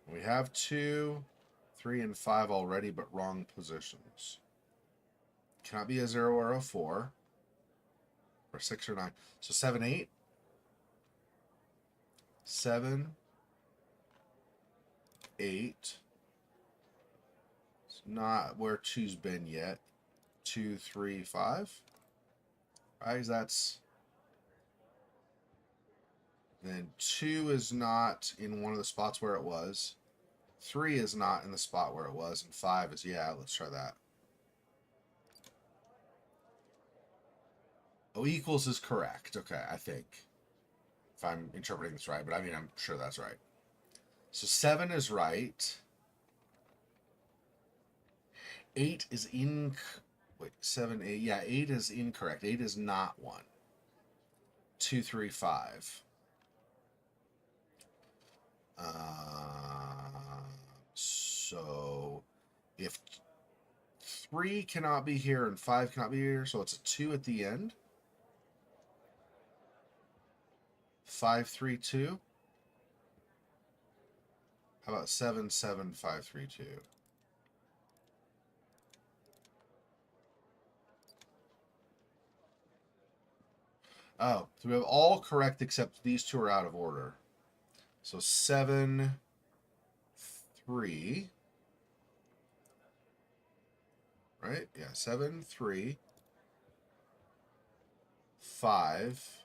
We have 2, 3, and 5 already, but wrong positions. Cannot be a 0 or a 4. Or 6 or 9. So 7, 8. 7, 8. It's not where 2's been yet. 2, 3, 5. Right, that's... Then 2 is not in one of the spots where it was. 3 is not in the spot where it was. And 5 is, yeah, let's try that. Oh, equals is correct. Okay, I think. If I'm interpreting this right, but I mean, I'm sure that's right. So 7 is right. 8 is wait, 7, 8. Yeah, 8 is incorrect. 8 is not 1. 2, 3, 5. So if 3 cannot be here and 5 cannot be here, so it's a 2 at the end. 5, 3, 2. How about 7, 7, 5, 3, 2? Oh, so we have all correct except these two are out of order. So 7, 3. Right? Yeah, 7, 3, 5.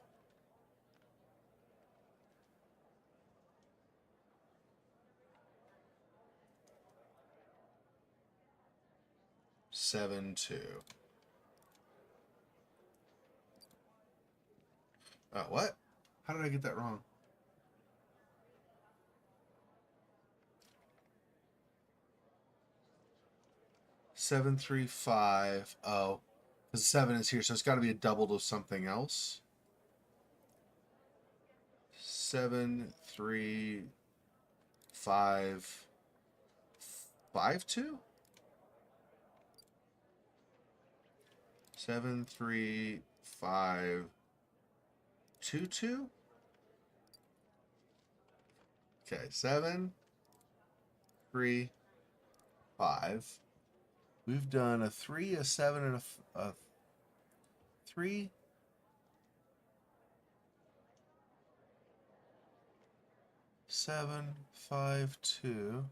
7, 2. Oh, what? How did I get that wrong? Seven, 3, 5. Oh, because 7 is here, so it's got to be a double to something else. 7, 3, 5, 5, 2. 7, 3, 5, 2, 2. Okay, 7, 3, 5. We've done a 3, a 7, and a 3. 7, 5, 2.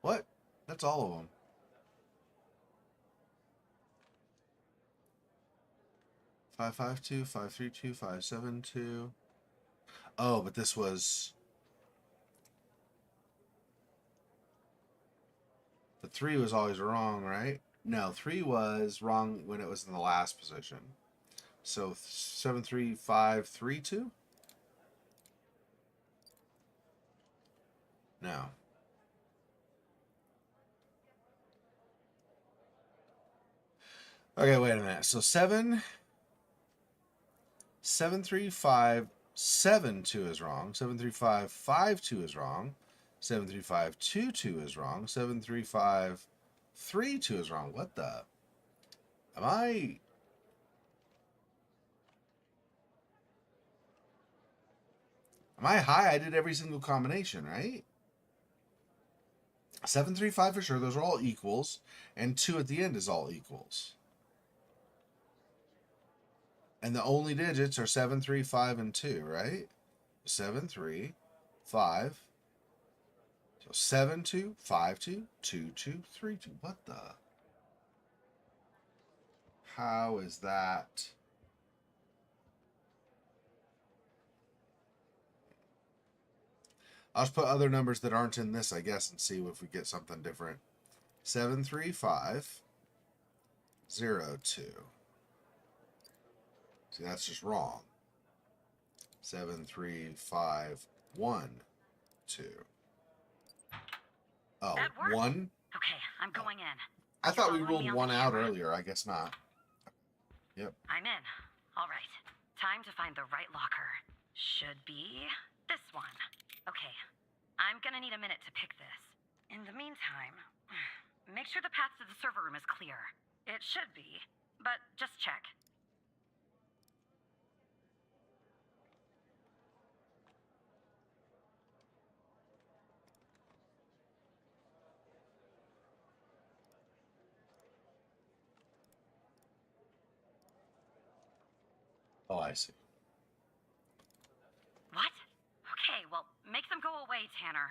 What? That's all of them. 5, 5, 2, 5, 3, 2, 5, 7, 2. Oh, but this was... The 3 was always wrong, right? No, 3 was wrong when it was in the last position. So 7, 3, 5, 3, 2? No. Okay, wait a minute. So 7, 7, 3, 5, 7, 2 is wrong. 7, 3, 5, 5, 2 is wrong. 7, 3, 5, 2, 2 is wrong. 7, 3, 5, 3, 2 is wrong. What the? Am I high? I did every single combination, right? 7, 3, 5 for sure. Those are all equals. And 2 at the end is all equals. And the only digits are 7, 3, 5, and 2, right? 7, 3, 5. So 7, 2, 5, 2, 2, 2, 3, 2. What the? How is that? I'll just put other numbers that aren't in this, I guess, and see if we get something different. 7, 3, 5, 0, 2. See, that's just wrong. 7, 3, 5, 1, 2. Oh, That worked? 1? Okay, I'm going in. I thought we Following me ruled on the 1 out camera? earlier. I guess not. Yep. I'm in. All right. Time to find the right locker. Should be this one. Okay. I'm gonna need a minute to pick this. In the meantime, make sure the path to the server room is clear. It should be, but just check. Oh, I see. What? Okay, well, make them go away, Tanner.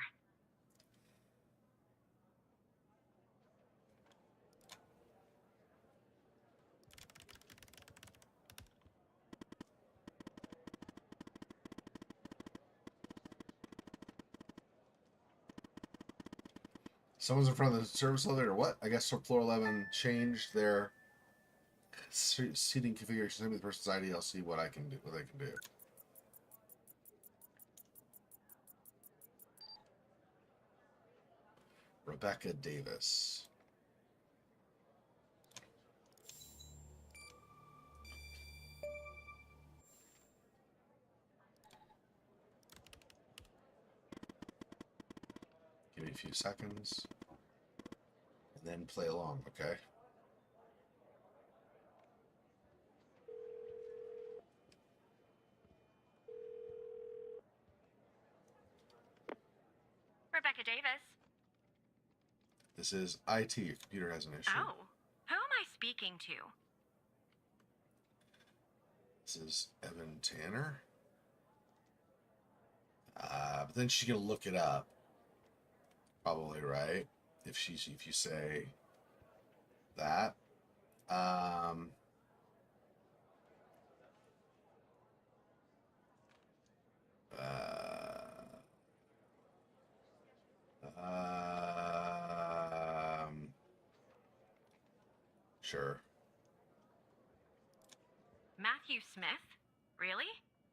Someone's in front of the service elevator. What? I guess floor 11 changed their seating configuration. Send me the person's ID. I'll see what I can do. What they can do. Rebecca Davis. Give me a few seconds. And then play along, okay? Rebecca Davis. This is IT. Your computer has an issue. Oh, who am I speaking to? This is Evan Tanner. But then she's gonna look it up. Probably, right? If you say that. Sure. Matthew Smith? Really?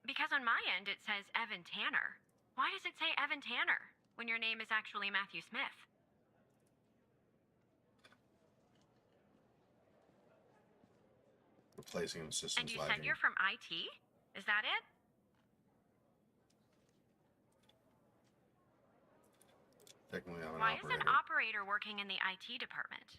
Because on my end it says Evan Tanner. Why does it say Evan Tanner when your name is actually Matthew Smith? Replacing systems. And you said you're from IT? Is that it? Technically, I'm an Why operator. is an operator working in the IT department?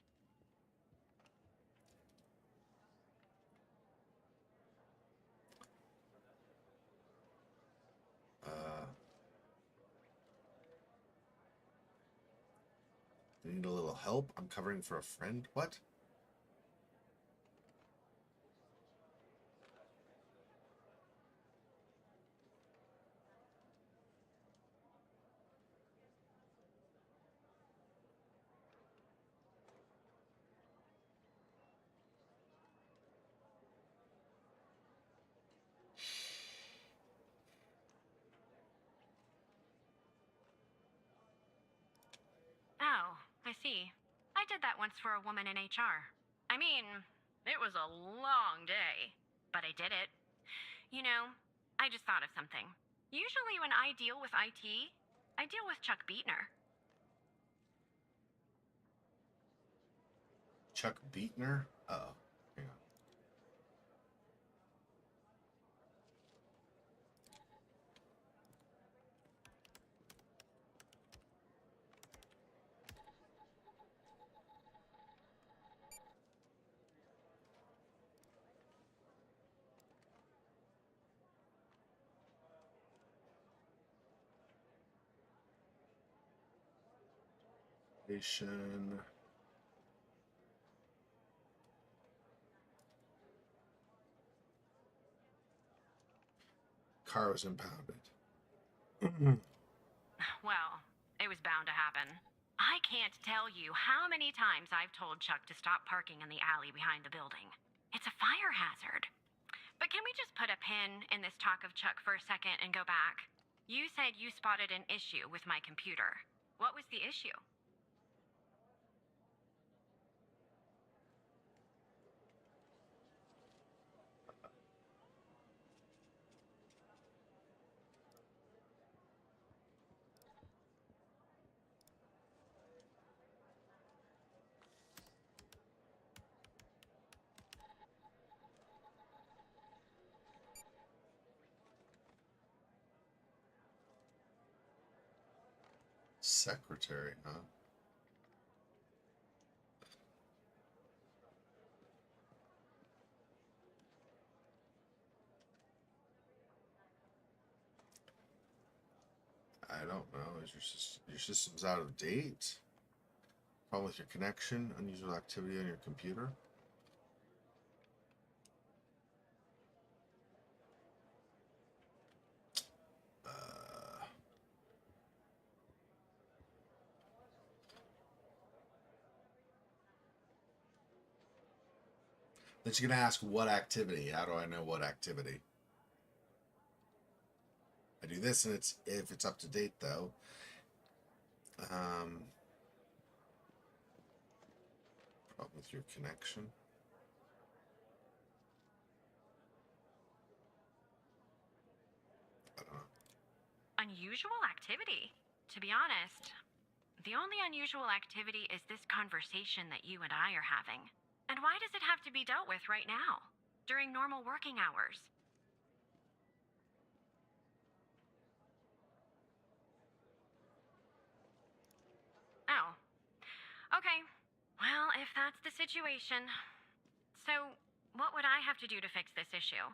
I need a little help. I'm covering for a friend. What? Oh, I see. I did that once for a woman in HR. I mean, it was a long day, but I did it. You know, I just thought of something. Usually when I deal with IT, I deal with Chuck Beatner. Chuck Beatner? Uh-oh. Hang on. Station. Car was impounded. Well, it was bound to happen. I can't tell you how many times I've told Chuck to stop parking in the alley behind the building. It's a fire hazard. But can we just put a pin in this talk of Chuck for a second and go back? You said you spotted an issue with my computer. What was the issue? Secretary, huh? don't know. Is your system's out of date? Problem with your connection? Unusual activity on your computer? Then she's gonna ask what activity. How do I know what activity? I do this, and it's if it's up to date though. Problem with your connection. I don't know. Unusual activity? To be honest, the only unusual activity is this conversation that you and I are having. And why does it have to be dealt with right now, during normal working hours? Oh. Okay. Well, if that's the situation. So, what would I have to do to fix this issue?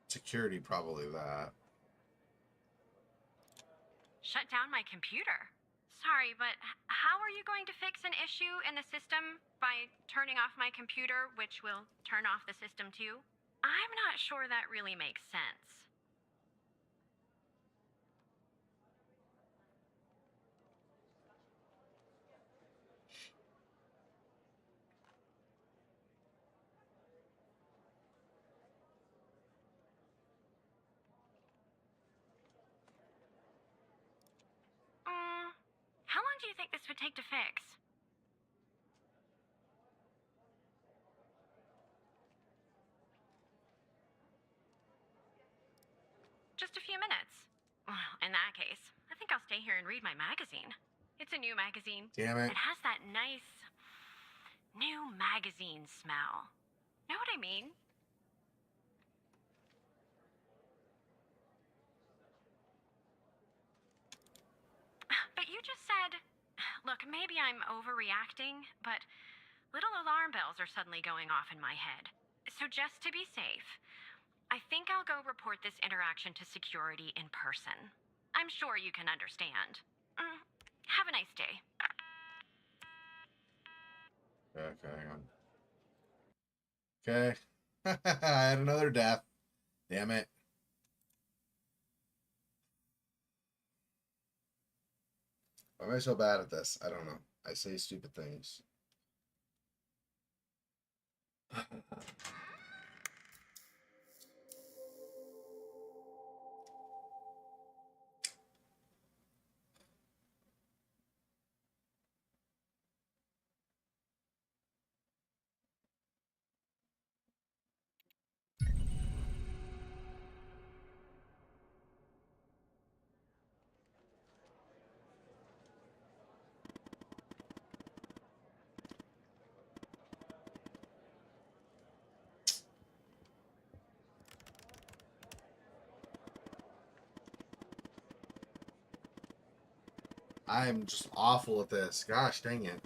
Security, probably that. Shut down my computer? Sorry, but how are you going to fix an issue in the system by turning off my computer, which will turn off the system too? I'm not sure that really makes sense. How long do you think this would take to fix? Just a few minutes. Well, in that case, I think I'll stay here and read my magazine. It's a new magazine. Damn it. It has that nice new magazine smell. Know what I mean? But you just said, look, maybe I'm overreacting, but little alarm bells are suddenly going off in my head. So just to be safe, I think I'll go report this interaction to security in person. I'm sure you can understand. Have a nice day. Okay, hang on. Okay. I had another death. Damn it. Why am I so bad at this? I don't know. I say stupid things. I'm just awful at this. Gosh dang it.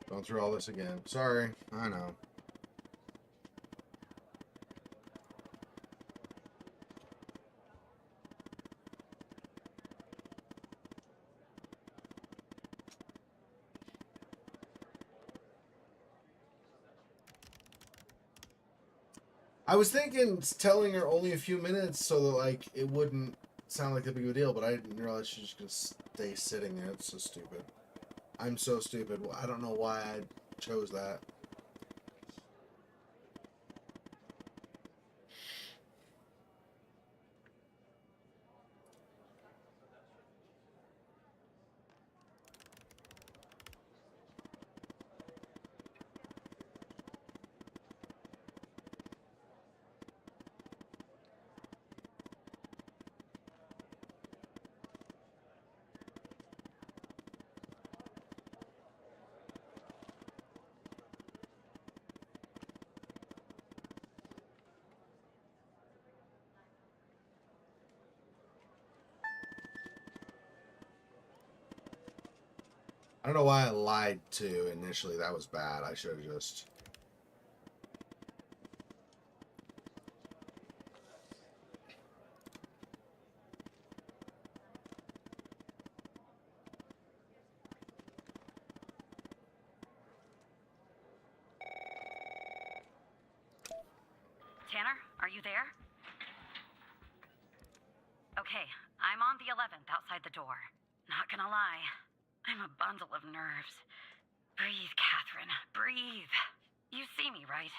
Going through all this again. Sorry. I know. I was thinking telling her only a few minutes so that like it wouldn't sound like a big of a deal, but I didn't realize she's just gonna stay sitting there. It's so stupid. I'm so stupid. Well, I don't know why I chose that. I don't know why I lied to initially. That was bad. I should have just... Tanner, are you there? Okay, I'm on the 11th outside the door. Not gonna lie, I'm a bundle of nerves. Breathe, Catherine, breathe. You see me, right?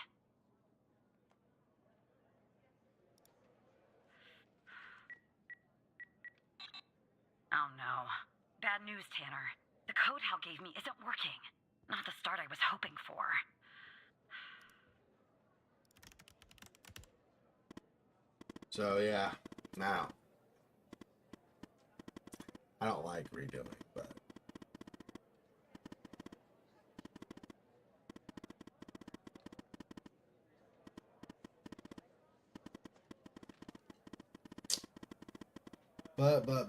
Oh no. Bad news, Tanner. The code Hal gave me isn't working. Not the start I was hoping for. So, yeah. Now. I don't like redoing, but...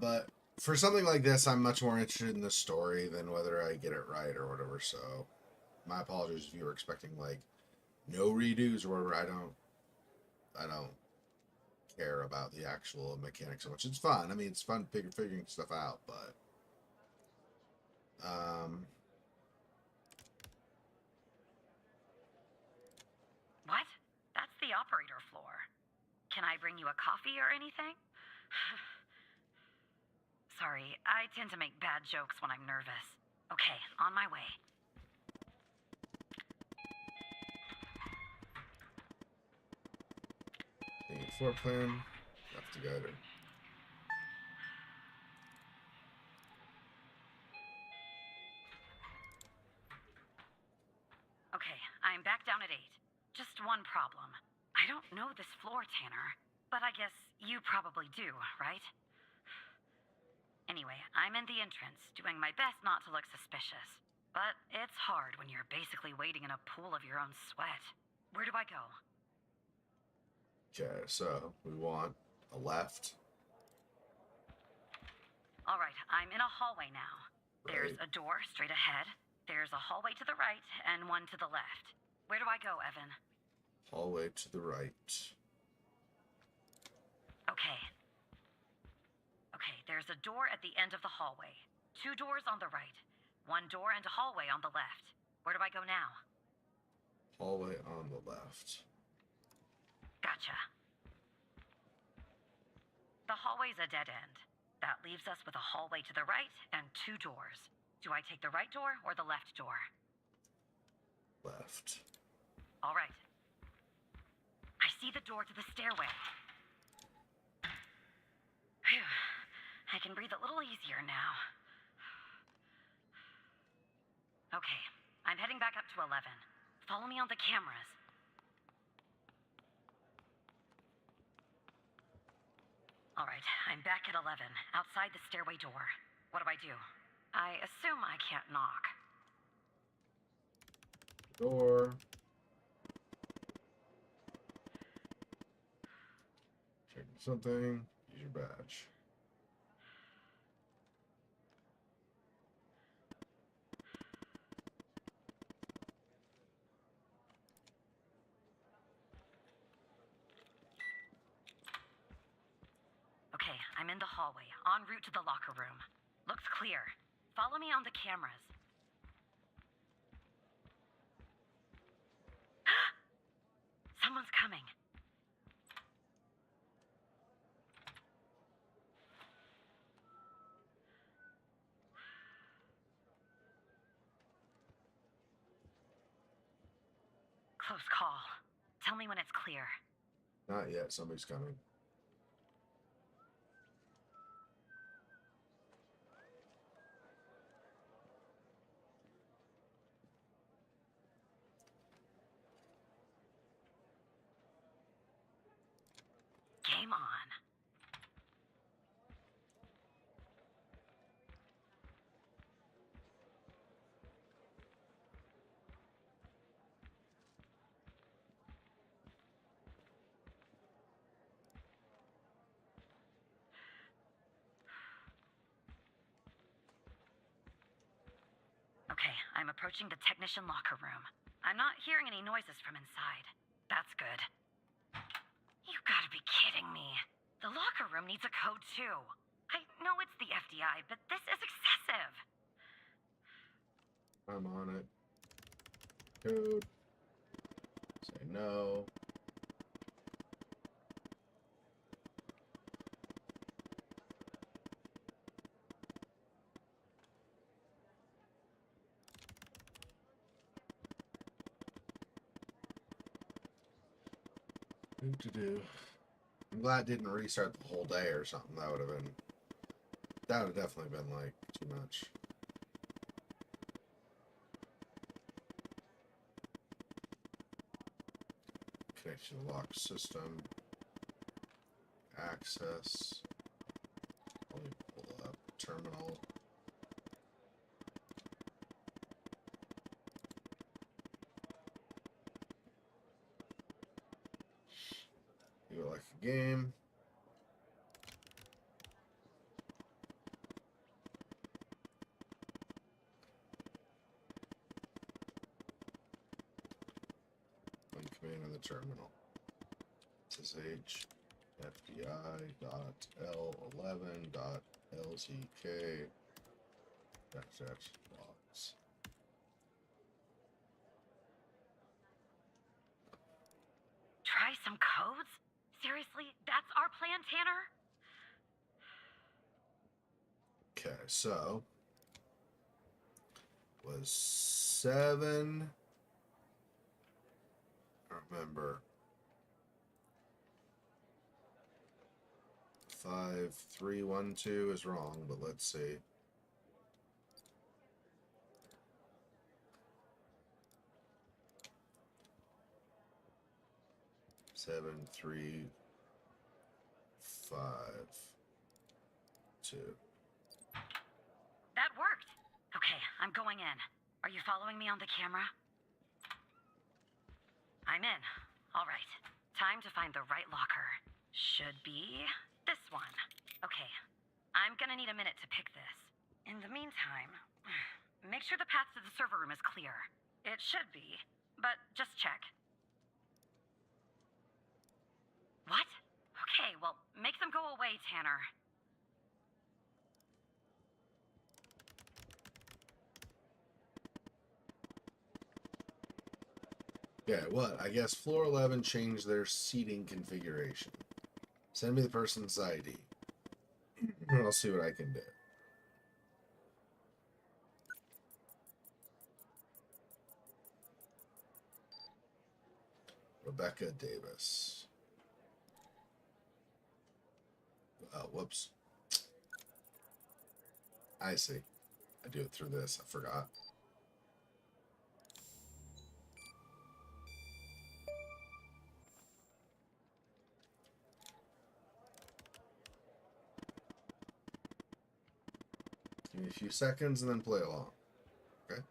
But, for something like this, I'm much more interested in the story than whether I get it right or whatever, so... My apologies if you were expecting, like, no redos or whatever. I don't care about the actual mechanics so much. It's fun. I mean, it's fun figuring stuff out, but... What? That's the operator floor. Can I bring you a coffee or anything? Sorry, I tend to make bad jokes when I'm nervous. Okay, on my way. The floor plan. Left to go to. Okay, I'm back down at 8. Just one problem. I don't know this floor, Tanner. But I guess you probably do, right? Anyway, I'm in the entrance, doing my best not to look suspicious. But it's hard when you're basically waiting in a pool of your own sweat. Where do I go? Okay, so we want a left. Alright, I'm in a hallway now. There's Right. a door straight ahead. There's a hallway to the right, and one to the left. Where do I go, Evan? Hallway to the right. Okay. Okay, there's a door at the end of the hallway. 2 doors on the right. 1 door and a hallway on the left. Where do I go now? Hallway on the left. Gotcha. The hallway's a dead end. That leaves us with a hallway to the right and 2 doors. Do I take the right door or the left door? Left. All right. I see the door to the stairway. Phew. I can breathe a little easier now. Okay, I'm heading back up to 11. Follow me on the cameras. All right, I'm back at 11, outside the stairway door. What do? I assume I can't knock. Door. Checking something. Use your badge. Okay, I'm in the hallway, en route to the locker room. Looks clear. Follow me on the cameras. Someone's coming. Close call. Tell me when it's clear. Not yet. Somebody's coming. Game on. I'm approaching the technician locker room. I'm not hearing any noises from inside. That's good. You've got to be kidding me. The locker room needs a code too. I know it's the FDI, but this is excessive. I'm on it. Code. Say no. Do. I'm glad it didn't restart the whole day or something. That would have definitely been like too much. Connection to lock system. Access. Let me pull up terminal. Do it like a game. One command in the terminal. SSH FBI.L11.LZK --logs. Try some codes? Seriously, that's our plan, Tanner? Okay, so was 7. I remember 5312 is wrong, but let's see. Seven, 3, 5, 2. That worked. Okay, I'm going in. Are you following me on the camera? I'm in. All right. Time to find the right locker. Should be this one. Okay. I'm gonna need a minute to pick this. In the meantime, make sure the path to the server room is clear. It should be, but just check. What? Okay, well, make them go away, Tanner. Yeah, what? I guess floor 11 changed their seating configuration. Send me the person's ID. And I'll see what I can do. Rebecca Davis. Whoops. I see. I do it through this. I forgot. Give me a few seconds and then play along. Okay?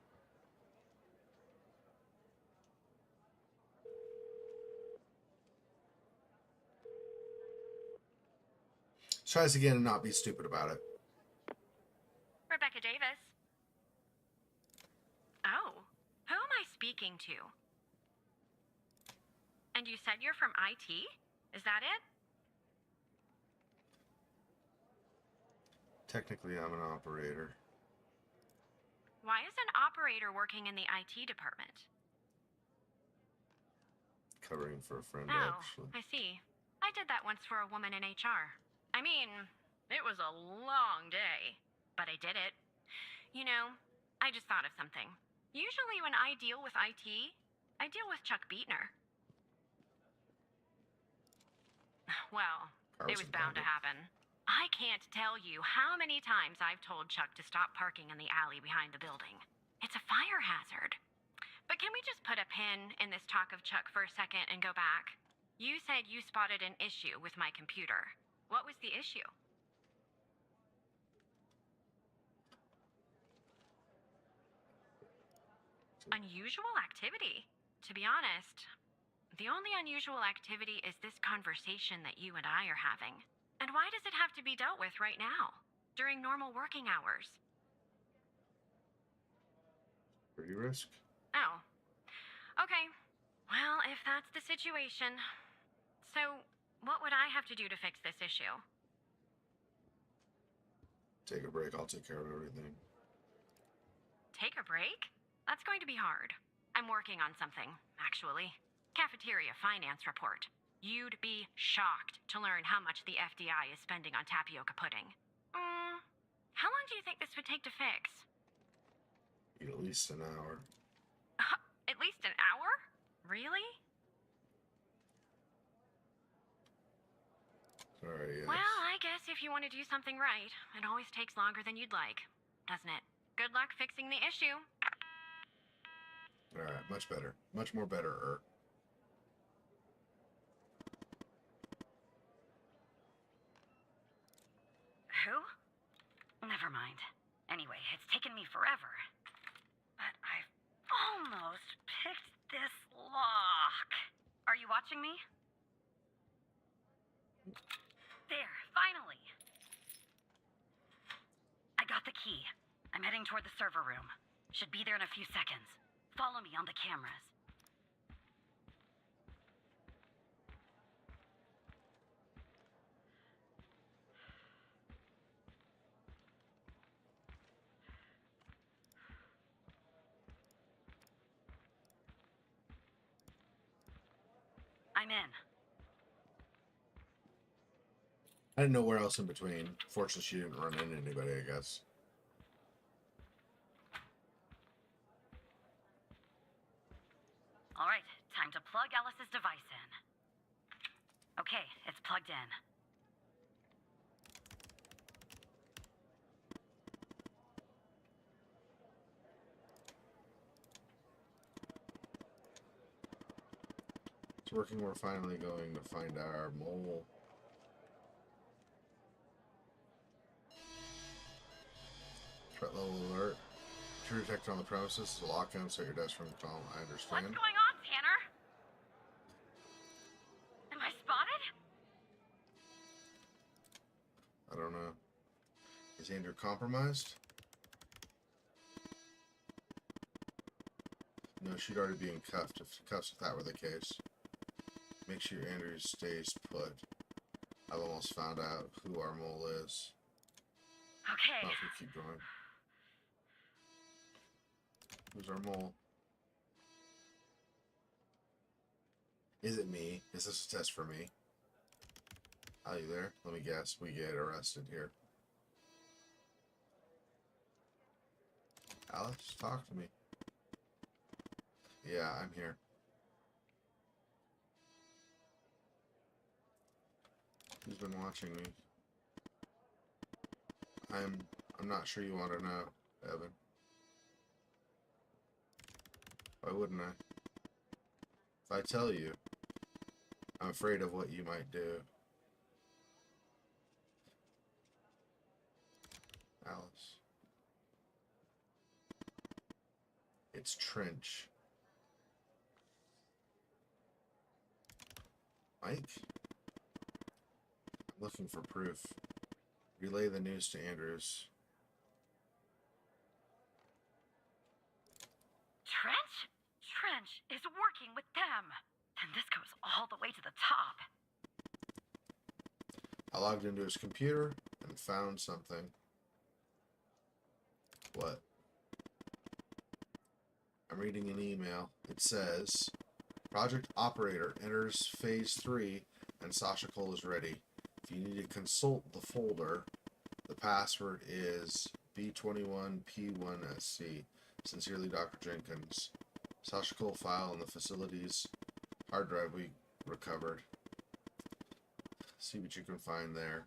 Let's try this again and not be stupid about it. Rebecca Davis. Oh, who am I speaking to? And you said you're from IT? Is that it? Technically, I'm an operator. Why is an operator working in the IT department? Covering for a friend, Oh, actually. I see. I did that once for a woman in HR. I mean, it was a long day, but I did it. You know, I just thought of something. Usually when I deal with IT, I deal with Chuck Beatner. Well, it was Carson bound to Bender. happen. I can't tell you how many times I've told Chuck to stop parking in the alley behind the building. It's a fire hazard. But can we just put a pin in this talk of Chuck for a second and go back? You said you spotted an issue with my computer. What was the issue? Unusual activity. To be honest, the only unusual activity is this conversation that you and I are having. And why does it have to be dealt with right now, during normal working hours? you risk? Oh. Okay. Well, if that's the situation. So, what would I have to do to fix this issue? Take a break. I'll take care of everything. Take a break? That's going to be hard. I'm working on something, actually. Cafeteria finance report. You'd be shocked to learn how much the FDI is spending on tapioca pudding. How long do you think this would take to fix? At least an hour. At least an hour? Really? Sorry, yes. Well, I guess if you want to do something right, it always takes longer than you'd like, doesn't it? Good luck fixing the issue. Alright, much better. Much more better. Who? Never mind. Anyway, it's taken me forever. But I've almost picked this lock. Are you watching me? There, finally. I got the key. I'm heading toward the server room. Should be there in a few seconds. Follow me on the cameras. I'm in. I didn't know where else in between. Fortunately, she didn't run into anybody, I guess. All right, time to plug Alice's device in. Okay, it's plugged in. It's working. We're finally going to find our mole. Threat level alert. Intruder detected on the premises. The lockdown. Set your desk from the column. I understand. What's going on, Tanner? Am I spotted? I don't know. Is Andrew compromised? No, she'd already be in cuffed if that were the case. Make sure Andrew stays put. I've almost found out who our mole is. Okay. Not if we keep going. Who's our mole? Is it me? Is this a test for me? Are you there? Let me guess. We get arrested here. Alice, talk to me. Yeah, I'm here. Who's been watching me? I'm not sure you want to know, Evan. Why wouldn't I? If I tell you, I'm afraid of what you might do. Alice. It's Trench. Mike? I'm looking for proof. Relay the news to Andrews. Trench? Trench is working with them. Then this goes all the way to the top. I logged into his computer and found something. What? I'm reading an email. It says, Project Operator enters Phase 3 and Sasha Cole is ready. If you need to consult the folder, the password is B21P1SC. Sincerely, Dr. Jenkins. Sasha Cole file on the facility's hard drive we recovered. See what you can find there.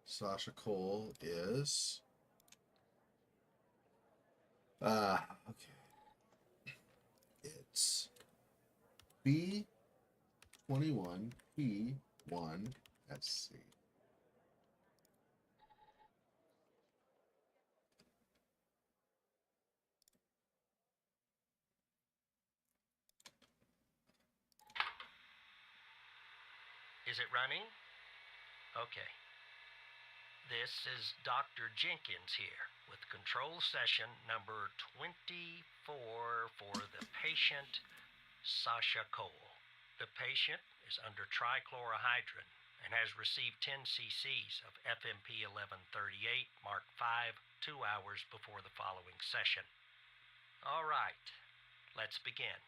Sasha Cole is... okay. It's B21P1SC. Is it running? Okay. This is Dr. Jenkins here with control session number 24 for the patient Sasha Cole. The patient is under trichlorohydrin and has received 10 cc's of FMP 1138 Mark 5 2 hours before the following session. All right, let's begin.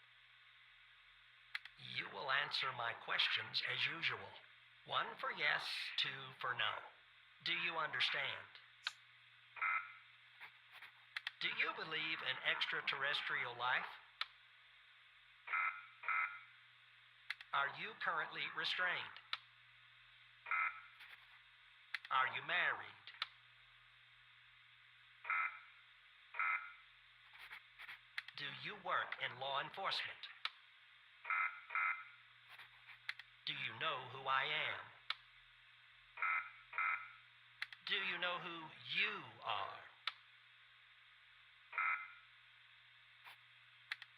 You will answer my questions as usual. 1 for yes, 2 for no. Do you understand? Do you believe in extraterrestrial life? Are you currently restrained? Are you married? Do you work in law enforcement? Do you know who I am? Do you know who you are?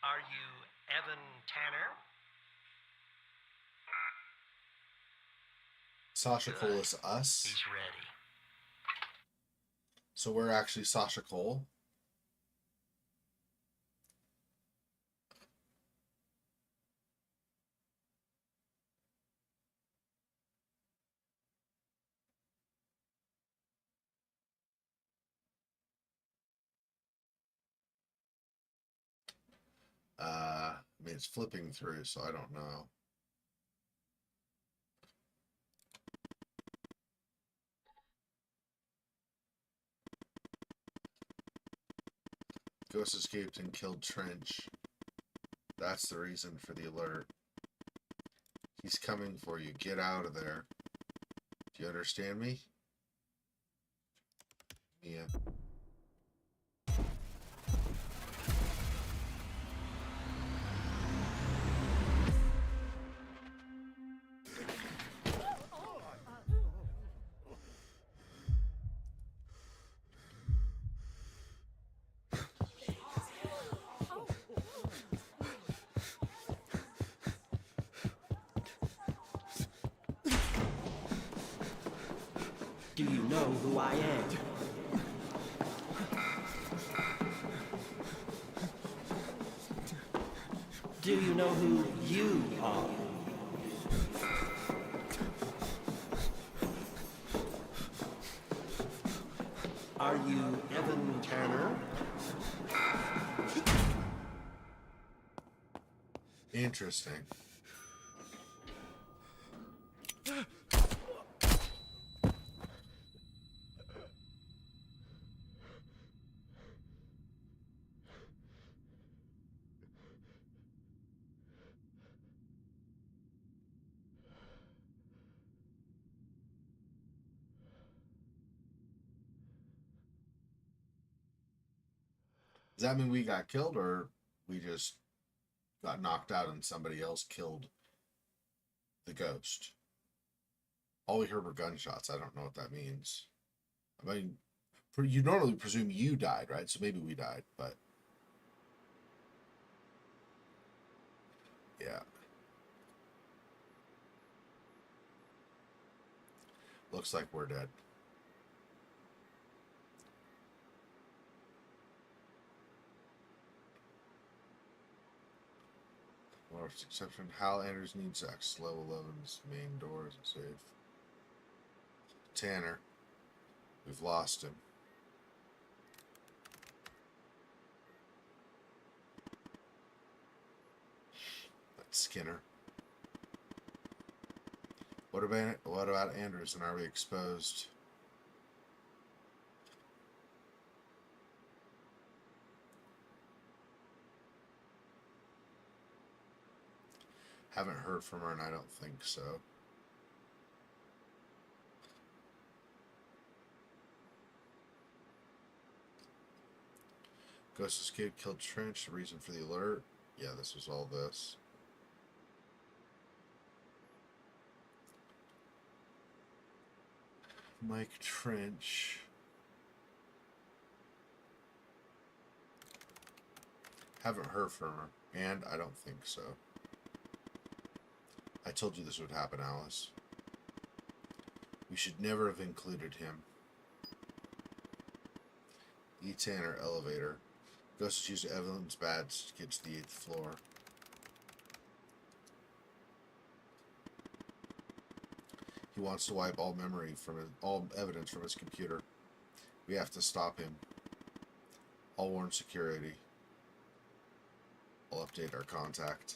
Are you Evan Tanner? Sasha Cole is us. He's ready. So we're actually Sasha Cole. I mean, it's flipping through, so I don't know. Ghost escaped and killed Trench. That's the reason for the alert. He's coming for you. Get out of there. Do you understand me? Yeah. Do you know who I am? Do you know who you are? Are you Evan Tanner? Interesting. Does that mean we got killed, or we just got knocked out and somebody else killed the ghost? All we heard were gunshots. I don't know what that means. I mean, you normally presume you died, right? So maybe we died, but yeah. Looks like we're dead. Last exception, Hal Anders needs sex. Level 11's main door isn't safe. Tanner. We've lost him. That's Skinner. What about Anders, and are we exposed? Haven't heard from her, and I don't think so. Ghost escaped, killed Trench. The reason for the alert. Yeah, this was all this. Mike Trench. Haven't heard from her, and I don't think so. I told you this would happen, Alice. We should never have included him. E. Tanner elevator. Ghost used Evelyn's badge to get to the 8th floor. He wants to wipe all evidence from his computer. We have to stop him. I'll warn security. I'll update our contact.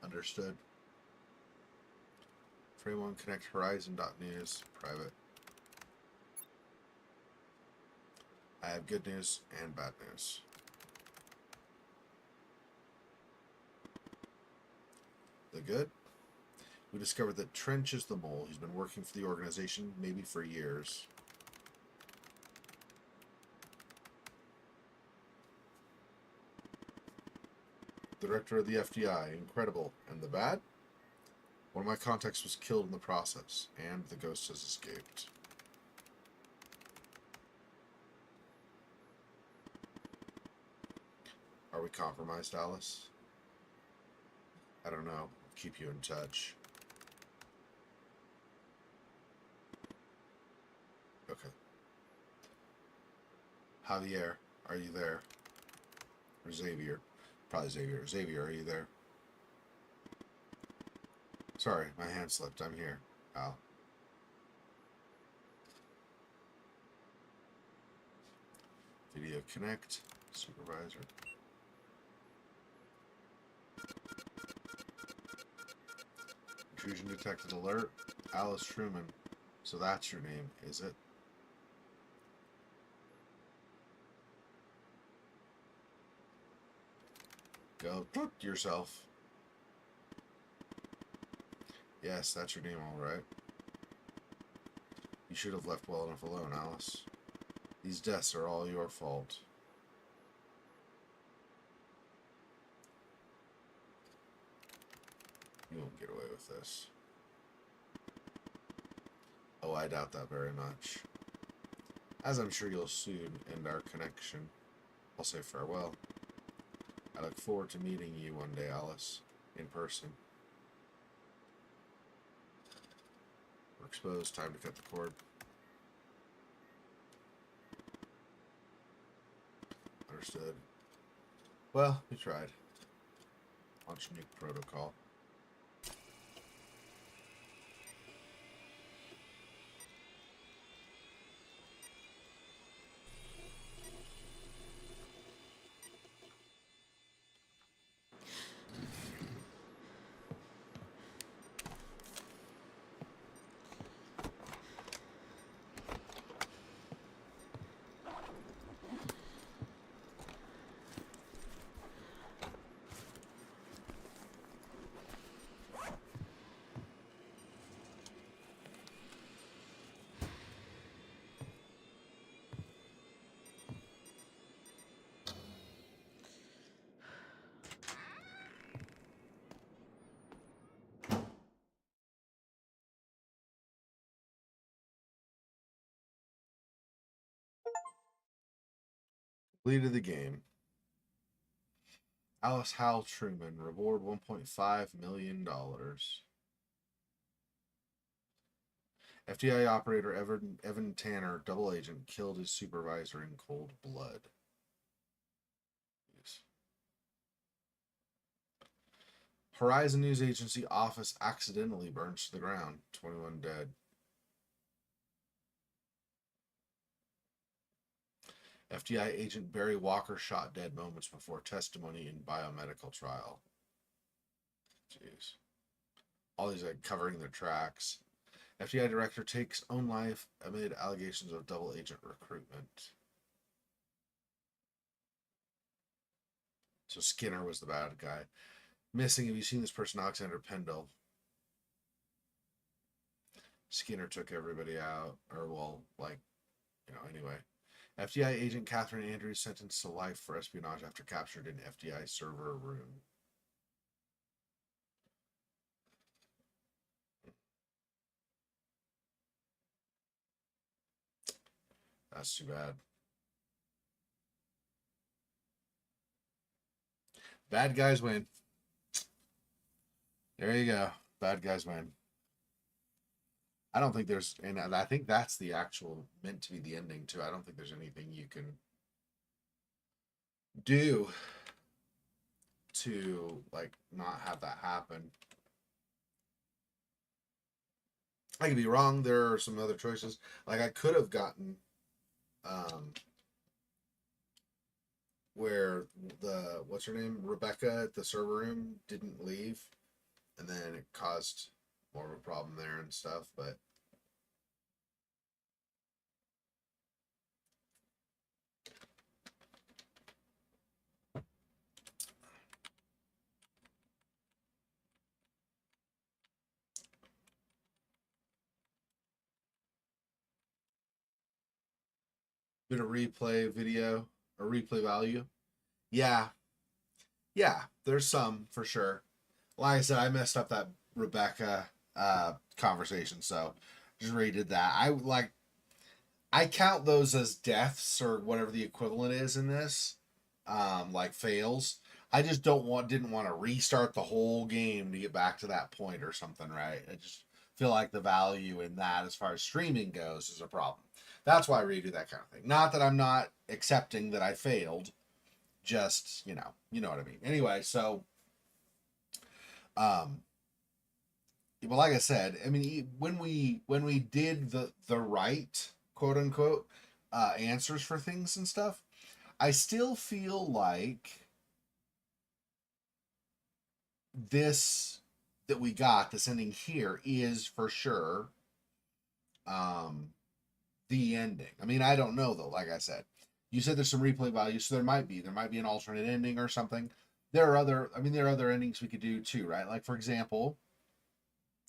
Understood. Frame 1, connect Horizon.news, private. I have good news and bad news. The good? We discovered that Trench is the mole. He's been working for the organization maybe for years. Director of the FBI. Incredible. And the bad? One of my contacts was killed in the process, and the ghost has escaped. Are we compromised, Alice? I don't know. I'll keep you in touch. Okay. Javier, are you there? Or Xavier? Probably Xavier. Xavier, are you there? Sorry, my hand slipped. I'm here. Al. Video connect. Supervisor. Intrusion detected alert. Alice Truman. So that's your name, is it? Go yourself. Yes, that's your name, all right. You should have left well enough alone, Alice. These deaths are all your fault. You won't get away with this. Oh, I doubt that very much. As I'm sure you'll soon end our connection. I'll say farewell. I look forward to meeting you one day, Alice, in person. We're exposed. Time to cut the cord. Understood. Well, we tried. Launch nuke protocol. Completed the game. Alice Hal Truman, reward $1.5 million. FBI operator Evan Tanner, double agent, killed his supervisor in cold blood. Yes. Horizon News Agency office accidentally burns to the ground. 21 dead. FBI agent Barry Walker shot dead moments before testimony in biomedical trial. Jeez. All these covering their tracks. FBI director takes own life amid allegations of double agent recruitment. So Skinner was the bad guy. Missing, have you seen this person, Alexander Pendle? Skinner took everybody out, or well, anyway. FBI agent Catherine Andrews sentenced to life for espionage after captured in FBI server room. That's too bad. Bad guys win. There you go. Bad guys win. I don't think there's, and I think that's the actual meant to be the ending too. I don't think there's anything you can do to like not have that happen. I could be wrong. There are some other choices. Like I could have gotten where the what's her name, Rebecca at the server room didn't leave, and then it caused more of a problem there and stuff. But bit of replay video or replay value. Yeah, yeah, there's some for sure. Like I said, I messed up that Rebecca conversation, so just redid that. I count those as deaths or whatever the equivalent is in this, like fails. I just didn't want to restart the whole game to get back to that point or something, right? I just feel like the value in that, as far as streaming goes, is a problem. That's why I redo that kind of thing. Not that I'm not accepting that I failed, just you know what I mean. Anyway, so um, well, like I said, I mean, when we did the right quote unquote answers for things and stuff, I still feel like this that we got this ending here is for sure um the ending. I mean, I don't know though. Like I said, you said there's some replay value, so there might be an alternate ending or something. There are other endings we could do too, right? Like for example,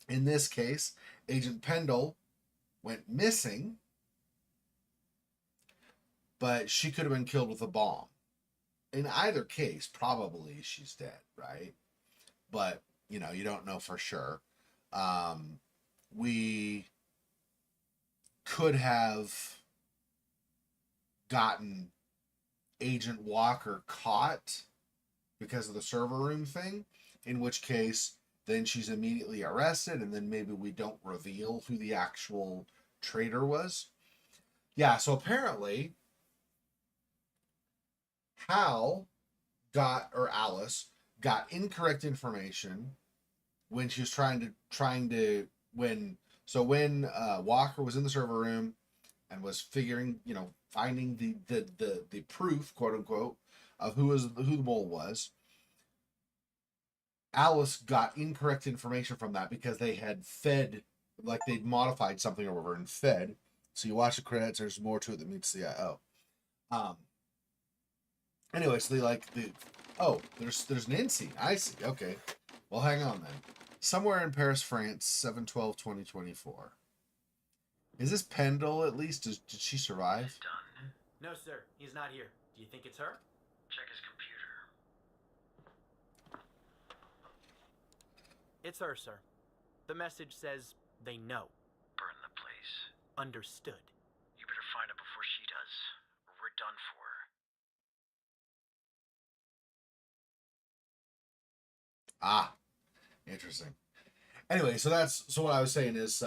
in this case, Agent Pendle went missing, but she could have been killed with a bomb. In either case, probably she's dead, right? But you don't know for sure. We could have gotten Agent Walker caught because of the server room thing, in which case then she's immediately arrested, and then maybe we don't reveal who the actual traitor was. Yeah, so apparently Hal Alice got incorrect information when she was when Walker was in the server room and was figuring, finding the proof, quote unquote, of who the mole was. Alice got incorrect information from that because they had fed, like they'd modified something or whatever and fed. So you watch the credits, there's more to it than meets the eye. Anyway, so there's Nancy. I see. Okay. Well, hang on then. Somewhere in Paris, France, 7/12/2024. Is this Pendle at least? Did she survive? Done. No, sir. He's not here. Do you think it's her? Check his computer. It's her, sir. The message says they know. Burn the place. Understood. You better find it before she does, or we're done for. Ah, interesting. Anyway, so what I was saying is,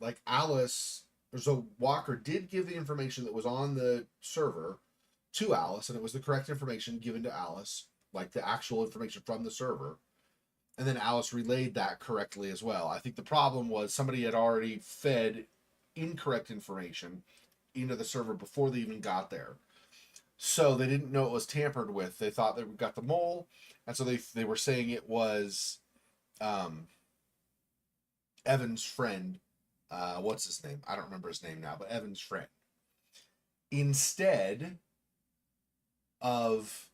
like Alice, so Walker did give the information that was on the server to Alice, and it was the correct information given to Alice, like the actual information from the server. And then Alice relayed that correctly as well. I think the problem was somebody had already fed incorrect information into the server before they even got there. So they didn't know it was tampered with. They thought they got the mole, and so they were saying it was Evan's friend. What's his name? I don't remember his name now, but Evan's friend. Instead of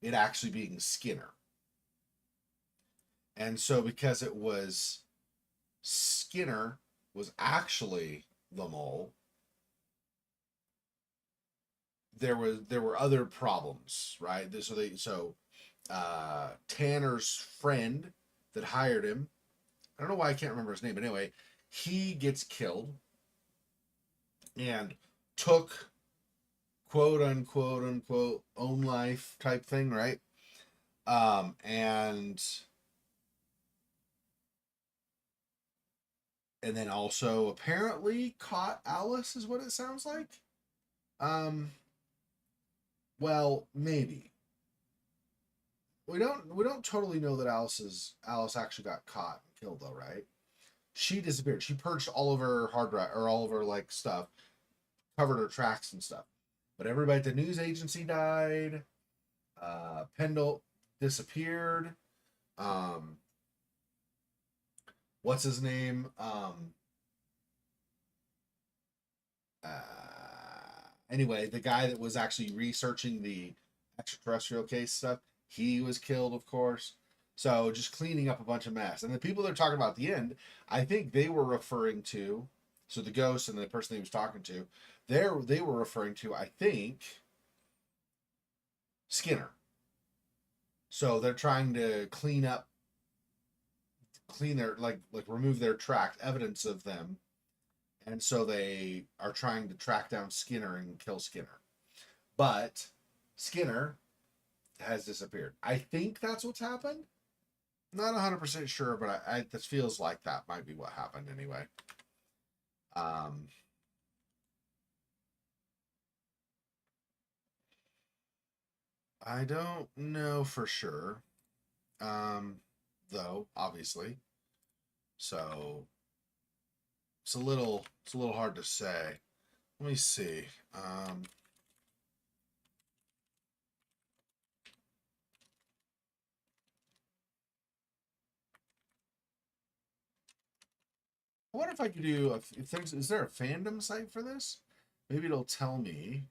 it actually being Skinner. And so because it was Skinner was actually the mole, there were other problems, right? So Tanner's friend that hired him, I don't know why I can't remember his name, but anyway, he gets killed and took quote unquote own life type thing, right? And and then also apparently caught Alice, is what it sounds like. Um, well, maybe we don't totally know that Alice actually got caught and killed though, right? She disappeared. She purged all of her hard drive or all of her like stuff, covered her tracks and stuff. But everybody at the news agency died. Pendle disappeared. Um, what's his name? Anyway, the guy that was actually researching the extraterrestrial case stuff, he was killed, of course. So just cleaning up a bunch of mess. And the people they're talking about at the end, I think they were referring to, so the ghost and the person he was talking to, they were referring to, I think, Skinner. So they're trying to clean their like remove their tracked evidence of them, and so they are trying to track down Skinner and kill Skinner. But Skinner has disappeared. I think that's what's happened. Not 100% sure, but I this feels like that might be what happened anyway. I don't know for sure. Though obviously, so it's a little hard to say. Let me see. I wonder if I could do if there's is there a fandom site for this? Maybe it'll tell me.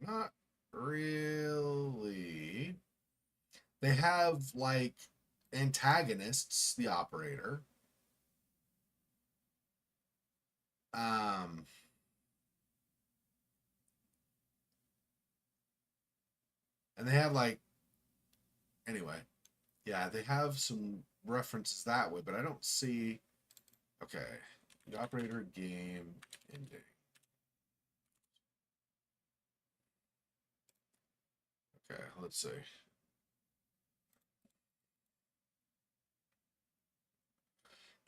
Not really. They have like antagonists, the operator. Um, and they have like anyway, yeah, they have some references that way, but I don't see. Okay, the operator game ending. Okay, let's see.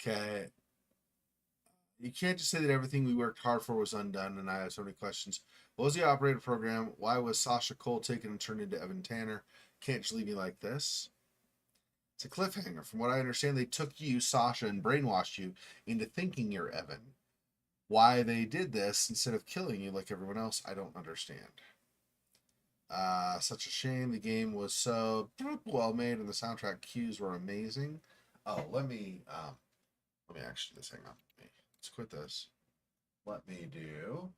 Okay, you can't just say that everything we worked hard for was undone, and I have so many questions. What was the operator program? Why was Sasha Cole taken and turned into Evan Tanner? Can't just leave me like this. It's a cliffhanger. From what I understand, they took you, Sasha, and brainwashed you into thinking you're Evan. Why they did this instead of killing you like everyone else, I don't understand. Such a shame. The game was so well made, and the soundtrack cues were amazing. Oh, let me actually do this. Hang on. Let's quit this. Let me do.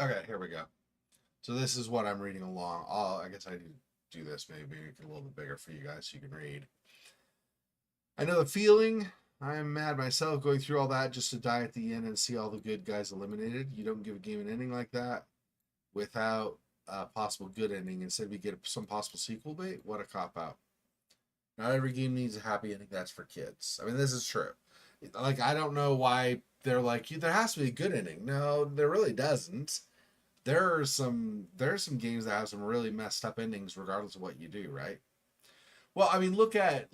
Okay, here we go. So this is what I'm reading along. Oh, I guess I need to do this maybe make it a little bit bigger for you guys so you can read. I know the feeling. I'm mad myself going through all that just to die at the end and see all the good guys eliminated. You don't give a game an ending like that without a possible good ending. Instead, we get some possible sequel bait. What a cop out. Not every game needs a happy ending. That's for kids. I mean, this is true. Like, I don't know why they're like, there has to be a good ending. No, there really doesn't. There's some games that have some really messed up endings regardless of what you do, right? Well, I mean, look at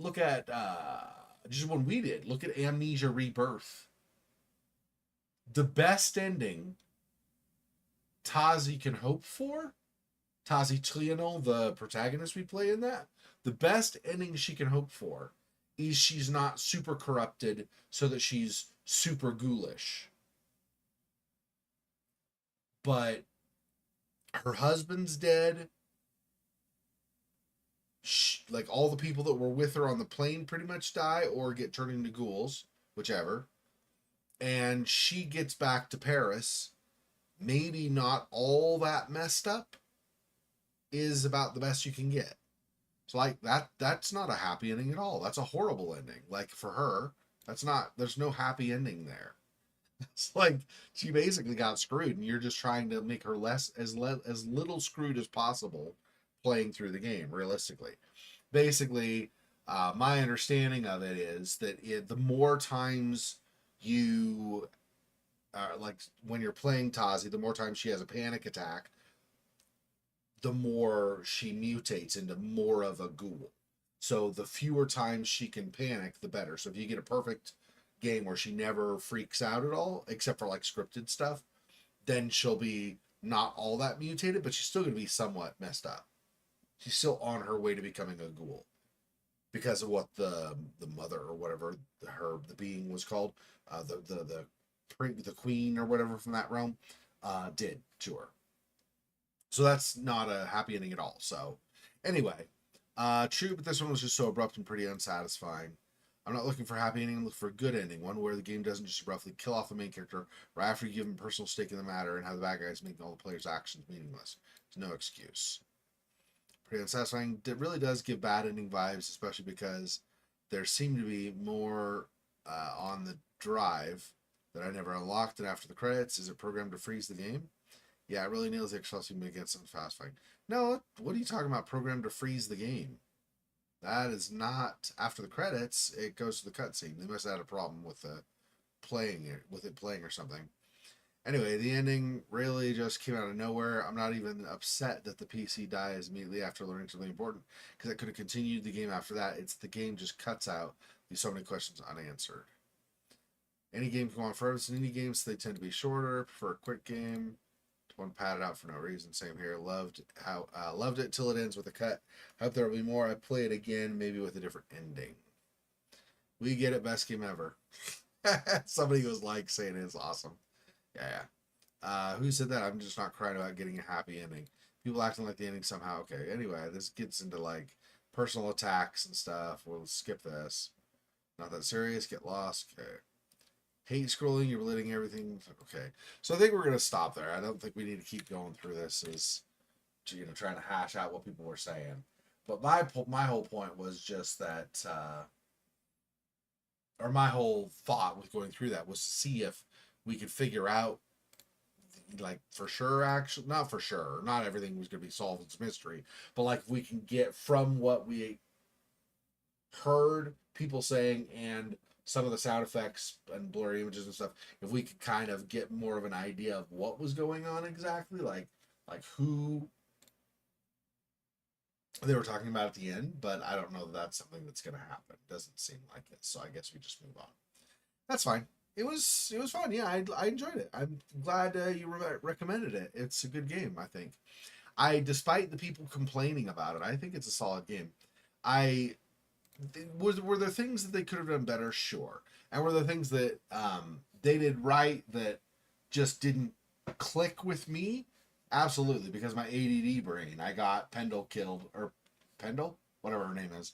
just when we did. Look at Amnesia Rebirth. The best ending Tazi can hope for. Tazi Trianol, the protagonist we play in that, the best ending she can hope for is she's not super corrupted so that she's super ghoulish. But her husband's dead. Like all the people that were with her on the plane pretty much die or get turned into ghouls, whichever. And she gets back to Paris. Maybe not all that messed up is about the best you can get. So like that's not a happy ending at all. That's a horrible ending. Like for her, there's no happy ending there. It's like she basically got screwed and you're just trying to make her as little screwed as possible playing through the game realistically. Basically, my understanding of it is that the more times you like when you're playing Tazi, the more times she has a panic attack, the more she mutates into more of a ghoul. So the fewer times she can panic, the better. So if you get a perfect game where she never freaks out at all, except for like scripted stuff, then she'll be not all that mutated, but she's still going to be somewhat messed up. She's still on her way to becoming a ghoul because of what the mother or whatever the being was called, the queen or whatever from that realm, did to her. So that's not a happy ending at all. So anyway, true, but this one was just so abrupt and pretty unsatisfying. I'm not looking for a happy ending. I'm looking for a good ending, one where the game doesn't just abruptly kill off the main character right after you give him personal stake in the matter and have the bad guys making all the players' actions meaningless. There's no excuse. Pretty unsatisfying. It really does give bad ending vibes, especially because there seem to be more on the drive that I never unlocked. And after the credits, is it programmed to freeze the game? Yeah, it really nails the Excelsior against some fast fight. No, what are you talking about? Programmed to freeze the game? That is not after the credits. It goes to the cutscene. They must have had a problem with it playing or something. Anyway, the ending really just came out of nowhere. I'm not even upset that the PC dies immediately after learning something important because I could have continued the game after that. It's the game just cuts out. There's so many questions unanswered. Any game can go on forever. So indie games, they tend to be shorter. Prefer a quick game. One padded out for no reason. Same here. Loved it till it ends with a cut. Hope there will be more. I play it again, maybe with a different ending. We get it. Best game ever. Somebody was like saying it's awesome. Yeah. Who said that? I'm just not crying about getting a happy ending. People acting like the ending somehow. Okay. Anyway, this gets into like personal attacks and stuff. We'll skip this. Not that serious. Get lost. Okay. Hate scrolling, you're relating everything. Okay. So I think we're gonna stop there. I don't think we need to keep going through this as trying to hash out what people were saying. But my whole point was just that or my whole thought with going through that was to see if we could figure out like for sure, actually not for sure, not everything was gonna be solved, it's mystery. But like if we can get from what we heard people saying and some of the sound effects and blurry images and stuff, if we could kind of get more of an idea of what was going on exactly, like who they were talking about at the end, but I don't know that that's something that's going to happen. Doesn't seem like it, so I guess we just move on. That's fine. It was fun. Yeah, I enjoyed it. I'm glad you recommended it. It's a good game. I think. Despite the people complaining about it, I think it's a solid game. Were there things that they could have done better? Sure. And were there things that they did right that just didn't click with me? Absolutely, because my ADD brain, I got Pendle killed, or Pendle, whatever her name is,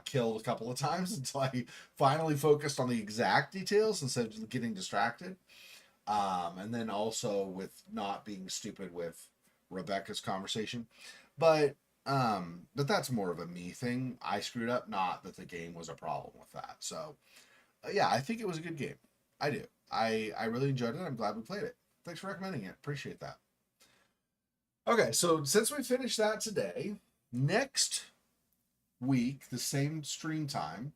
killed a couple of times until I finally focused on the exact details instead of getting distracted. And then also with not being stupid with Rebecca's conversation. But that's more of a me thing. I screwed up, not that the game was a problem with that. So, yeah, I think it was a good game. I do. I really enjoyed it. I'm glad we played it. Thanks for recommending it. Appreciate that. Okay, so since we finished that today, next week, the same stream time,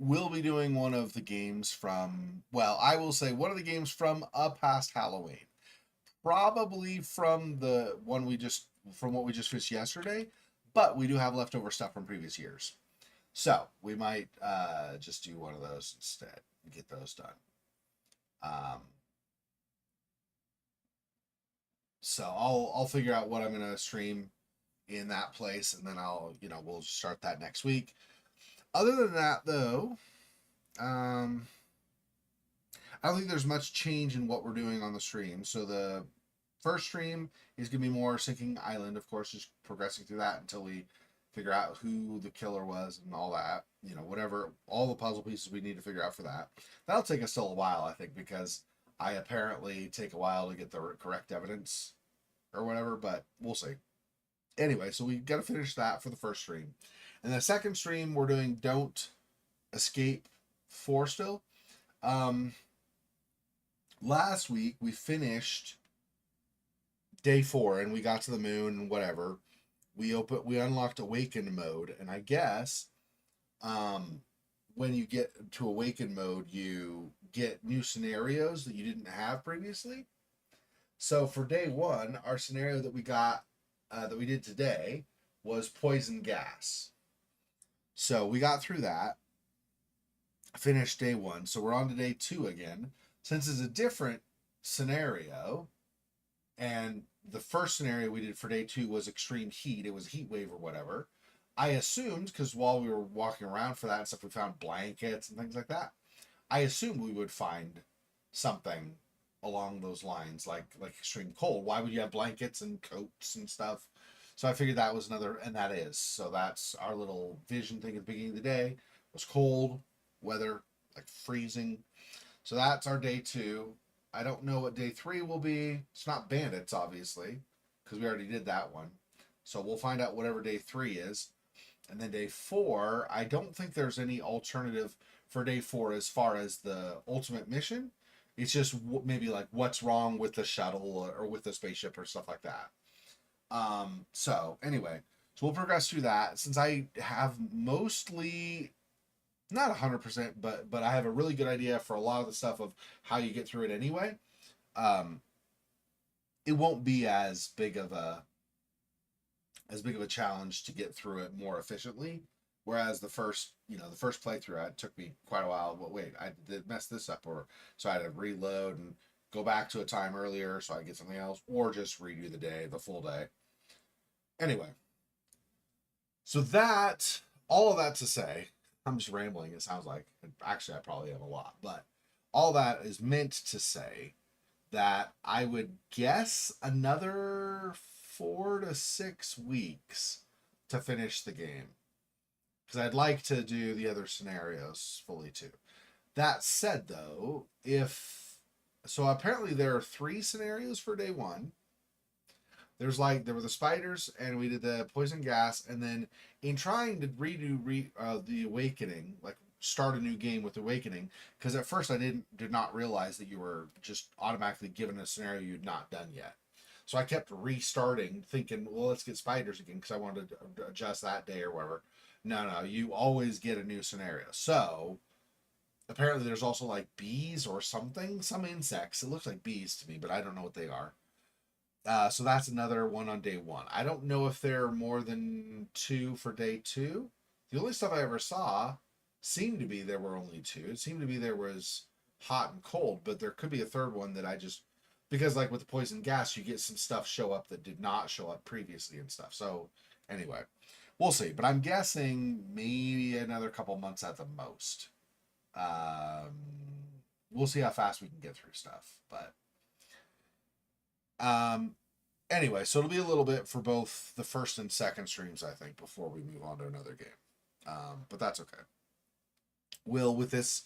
we'll be doing one of the games from, well, I will say one of the games from a past Halloween. Probably from what we just finished yesterday, but we do have leftover stuff from previous years. So we might just do one of those instead and get those done. So I'll figure out what I'm gonna stream in that place, and then we'll start that next week. Other than that, though, I don't think there's much change in what we're doing on the stream. So the first stream is going to be more Sinking Island, of course, just progressing through that until we figure out who the killer was and all that. Whatever, all the puzzle pieces we need to figure out for that. That'll take us still a while, I think, because I apparently take a while to get the correct evidence or whatever, but we'll see. Anyway, so we got to finish that for the first stream. And the second stream, we're doing Don't Escape 4 still. Last week, we finished day 4, and we got to the moon and whatever. We unlocked awakened mode, and I guess when you get to awakened mode, you get new scenarios that you didn't have previously. So for day 1, our scenario that we got that we did today was poison gas. So we got through that, finished day 1. So we're on to day 2 again. Since it's a different scenario, and the first scenario we did for day 2 was extreme heat, it was a heat wave or whatever. I assumed, because while we were walking around for that and stuff, we found blankets and things like that. I assumed we would find something along those lines, like extreme cold. Why would you have blankets and coats and stuff? So I figured that was another, and that is. So that's our little vision thing at the beginning of the day. It was cold, weather, like freezing. So that's our day 2. I don't know what day 3 will be. It's not bandits, obviously, because we already did that one. So we'll find out whatever day 3 is. And then day 4, I don't think there's any alternative for day 4 as far as the ultimate mission. It's just maybe like what's wrong with the shuttle or with the spaceship or stuff like that. So anyway, so we'll progress through that. Since I have mostly, not 100%, but I have a really good idea for a lot of the stuff of how you get through it anyway. It won't be as big of a challenge to get through it more efficiently. Whereas the first playthrough, it took me quite a while. But wait, I did mess this up, or so I had to reload and go back to a time earlier so I get something else, or just redo the full day. Anyway, so all of that to say, I'm just rambling. It sounds like, actually, I probably have a lot, but all that is meant to say that I would guess another 4 to 6 weeks to finish the game, because I'd like to do the other scenarios fully too. That said, though, apparently there are 3 scenarios for day 1. There were the spiders, and we did the poison gas, and then in trying to redo the awakening, like start a new game with awakening, because at first I did not realize that you were just automatically given a scenario you'd not done yet. So I kept restarting, thinking, well, let's get spiders again, because I wanted to adjust that day or whatever. No, you always get a new scenario. So apparently there's also like bees or something, some insects. It looks like bees to me, but I don't know what they are. So that's another one on day 1. I don't know if there are more than 2 for day 2. The only stuff I ever saw seemed to be there were only 2. It seemed to be there was hot and cold, but there could be a third one that I just, because like with the poison gas, you get some stuff show up that did not show up previously and stuff. So anyway, we'll see. But I'm guessing maybe another couple months at the most. We'll see how fast we can get through stuff, but anyway, so it'll be a little bit for both the first and second streams, I think, before we move on to another game. But that's okay. With this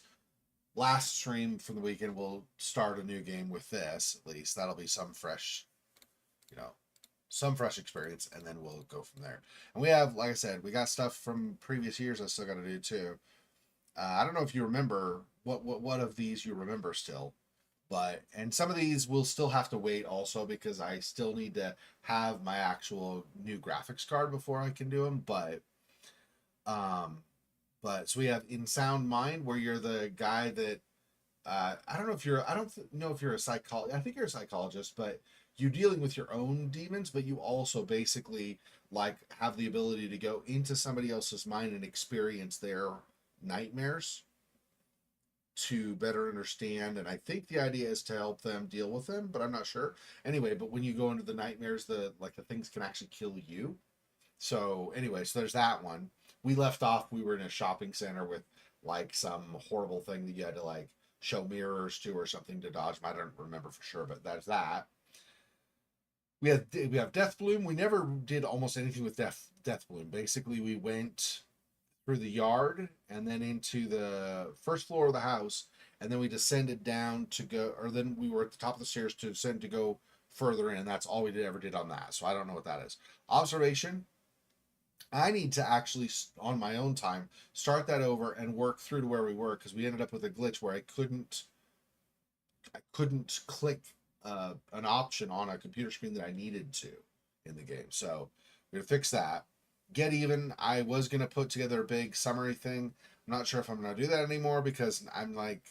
last stream from the weekend, we'll start a new game with this, at least. That'll be some fresh experience, and then we'll go from there. And we have, like I said, we got stuff from previous years I still got to do too. I don't know if you remember what of these you remember still. And some of these will still have to wait also, because I still need to have my actual new graphics card before I can do them. But so we have In Sound Mind, where you're the guy that, I don't know if you're a psychologist. I think you're a psychologist, but you're dealing with your own demons, but you also basically like have the ability to go into somebody else's mind and experience their nightmares to better understand, and I think the idea is to help them deal with them, but I'm not sure. Anyway, but when you go into the nightmares, the things can actually kill you. So anyway, so there's that one. We left off, we were in a shopping center with like some horrible thing that you had to like show mirrors to or something to dodge. I don't remember for sure, but there's that. We have Death Bloom. We never did almost anything with Death Bloom. Basically, we went through the yard and then into the first floor of the house, and then we descended down to go, or then we were at the top of the stairs to descend to go further in. That's all we ever did on that. So I don't know what that is. Observation. I need to actually, on my own time, start that over and work through to where we were, because we ended up with a glitch where I couldn't click an option on a computer screen that I needed to in the game. So we're gonna fix that. Get even. I was gonna put together a big summary thing. I'm not sure if I'm gonna do that anymore because I'm like,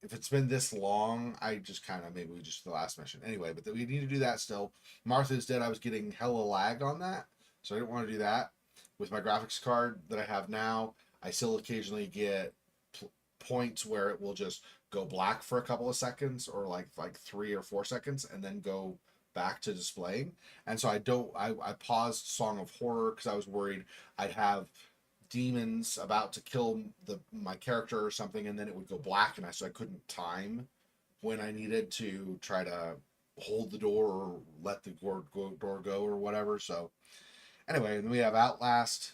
if it's been this long, I just kind of maybe we just the last mission anyway. But we need to do that still. Martha's Dead. I was getting hella lag on that, so I didn't want to do that. With my graphics card that I have now, I still occasionally get points where it will just go black for a couple of seconds, or like 3 or 4 seconds, and then go back to displaying. And so I paused Song of Horror because I was worried I'd have demons about to kill my character or something, and then it would go black, and so I couldn't time when I needed to try to hold the door or let the door go or whatever. So anyway, and then we have Outlast.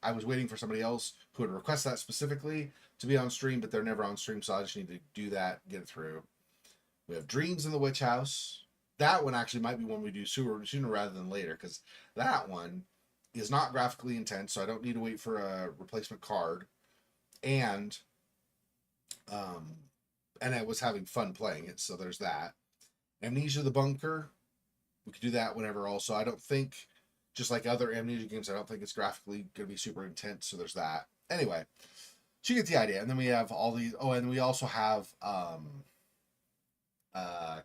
I was waiting for somebody else who would request that specifically to be on stream, but they're never on stream, so I just need to do that, get it through. We have Dreams in the Witch House. That one actually might be one we do sooner rather than later, because that one is not graphically intense, so I don't need to wait for a replacement card. And I was having fun playing it, so there's that. Amnesia the Bunker. We could do that whenever also. I don't think, just like other Amnesia games, I don't think it's graphically going to be super intense, so there's that. Anyway, so you get the idea. And then we have all these... Oh, and we also have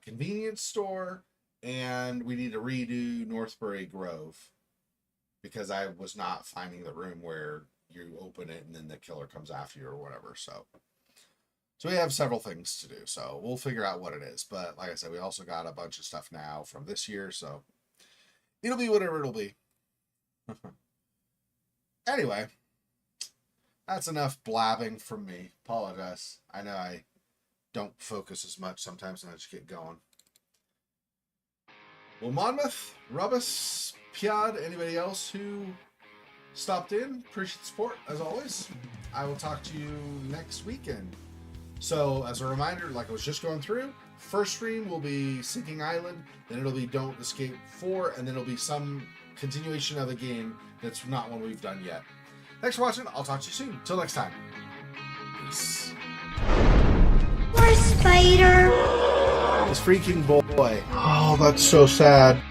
convenience store, and we need to redo Northbury Grove because I was not finding the room where you open it and then the killer comes after you or whatever. So we have several things to do, so we'll figure out what it is. But like I said, we also got a bunch of stuff now from this year, so it'll be whatever it'll be. Anyway, that's enough blabbing from me. Apologize. I know I don't focus as much sometimes, and I just get going. Well, Monmouth, Rubbus, Piad, anybody else who stopped in, appreciate the support, as always. I will talk to you next weekend. So, as a reminder, like I was just going through, first stream will be Sinking Island, then it'll be Don't Escape 4, and then it'll be some continuation of a game that's not one we've done yet. Thanks for watching. I'll talk to you soon. Till next time. Peace. Poor spider. This freaking boy. Oh, that's so sad.